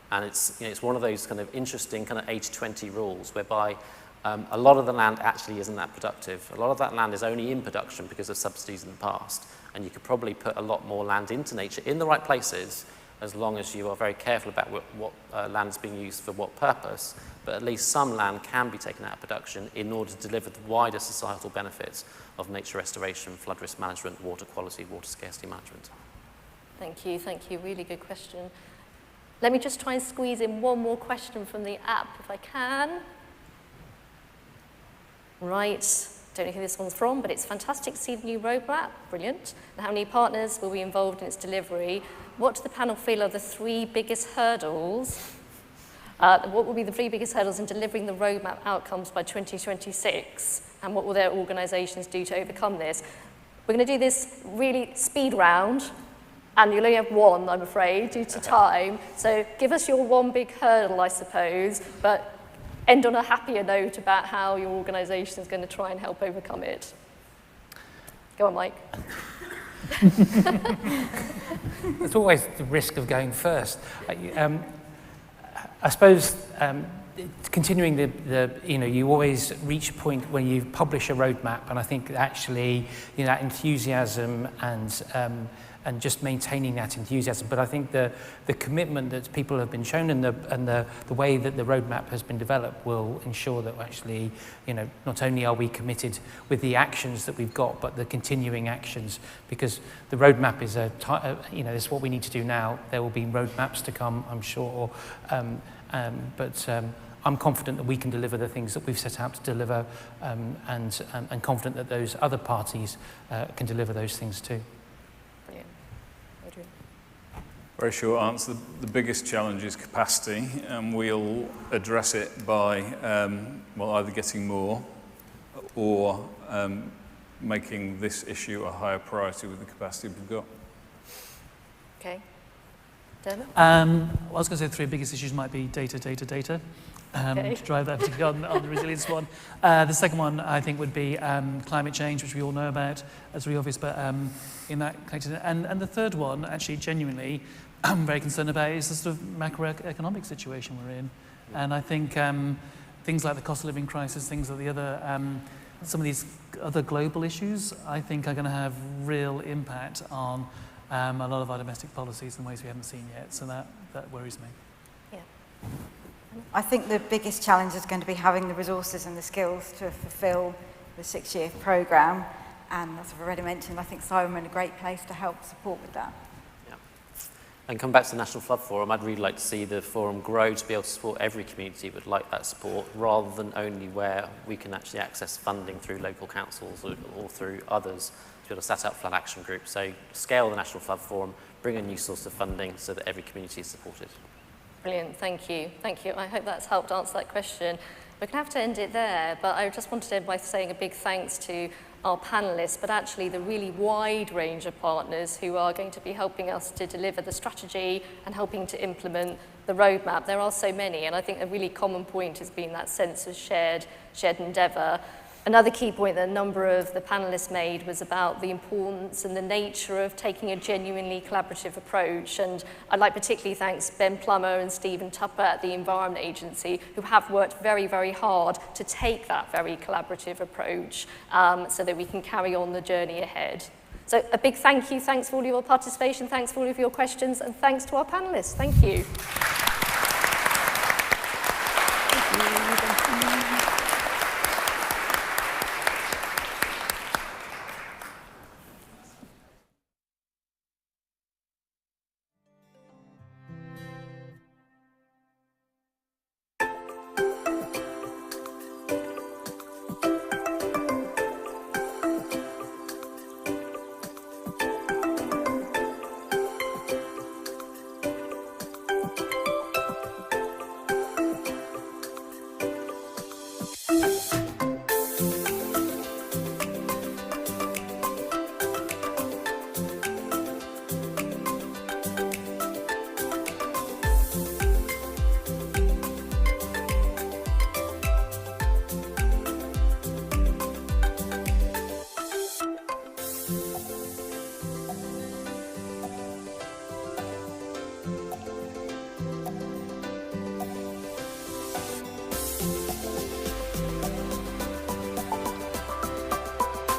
And it's one of those kind of interesting kind of 80-20 rules whereby a lot of the land actually isn't that productive. A lot of that land is only in production because of subsidies in the past. And you could probably put a lot more land into nature in the right places, as long as you are very careful about what land is being used for what purpose. But at least some land can be taken out of production in order to deliver the wider societal benefits of nature restoration, flood risk management, water quality, water scarcity management. Thank you. Really good question. Let me just try and squeeze in one more question from the app if I can. Right. Don't know who this one's from, but it's fantastic to see the new roadmap. Brilliant. And how many partners will be involved in its delivery? What do the panel feel are the three biggest hurdles? What will be the three biggest hurdles in delivering the roadmap outcomes by 2026? And what will their organisations do to overcome this? We're going to do this really speed round, and you'll only have one, I'm afraid, due to time. So give us your one big hurdle, I suppose, but end on a happier note about how your organisation is going to try and help overcome it. Go on, Mike. There's always the risk of going first. I suppose continuing you always reach a point where you publish a roadmap, and I think actually that enthusiasm and just maintaining that enthusiasm. But I think the commitment that people have been shown and the way that the roadmap has been developed will ensure that actually, not only are we committed with the actions that we've got, but the continuing actions, because the roadmap is is what we need to do now. There will be roadmaps to come, I'm sure, but I'm confident that we can deliver the things that we've set out to deliver, and confident that those other parties can deliver those things too. Very short answer. The biggest challenge is capacity, and we'll address it by either getting more or making this issue a higher priority with the capacity we've got. Okay. Dermot? I was going to say the three biggest issues might be data, to drive that particularly on the resilience one. The second one, I think, would be climate change, which we all know about, as really obvious, but in that connected. And the third one, actually, genuinely, I'm very concerned about is the sort of macroeconomic situation we're in. And I think things like the cost of living crisis, things like the other some of these other global issues, I think, are going to have real impact on a lot of our domestic policies in ways we haven't seen yet. So that worries me. Yeah. I think the biggest challenge is going to be having the resources and the skills to fulfil the 6-year programme. And as I've already mentioned, I think CIWEM are in a great place to help support with that. And come back to the National Flood Forum, I'd really like to see the forum grow to be able to support every community that would like that support, rather than only where we can actually access funding through local councils or through others to be able to set up flood action groups. So scale the National Flood Forum, bring a new source of funding so that every community is supported. Brilliant, thank you. Thank you. I hope that's helped answer that question. We're going to have to end it there, but I just wanted to end by saying a big thanks to our panellists, but actually the really wide range of partners who are going to be helping us to deliver the strategy and helping to implement the roadmap. There are so many, and I think a really common point has been that sense of shared endeavour. Another key point that a number of the panellists made was about the importance and the nature of taking a genuinely collaborative approach. And I'd like particularly thanks Ben Plummer and Stephen Tupper at the Environment Agency, who have worked very, very hard to take that very collaborative approach so that we can carry on the journey ahead. So a big thank you. Thanks for all your participation. Thanks for all of your questions. And thanks to our panellists. Thank you.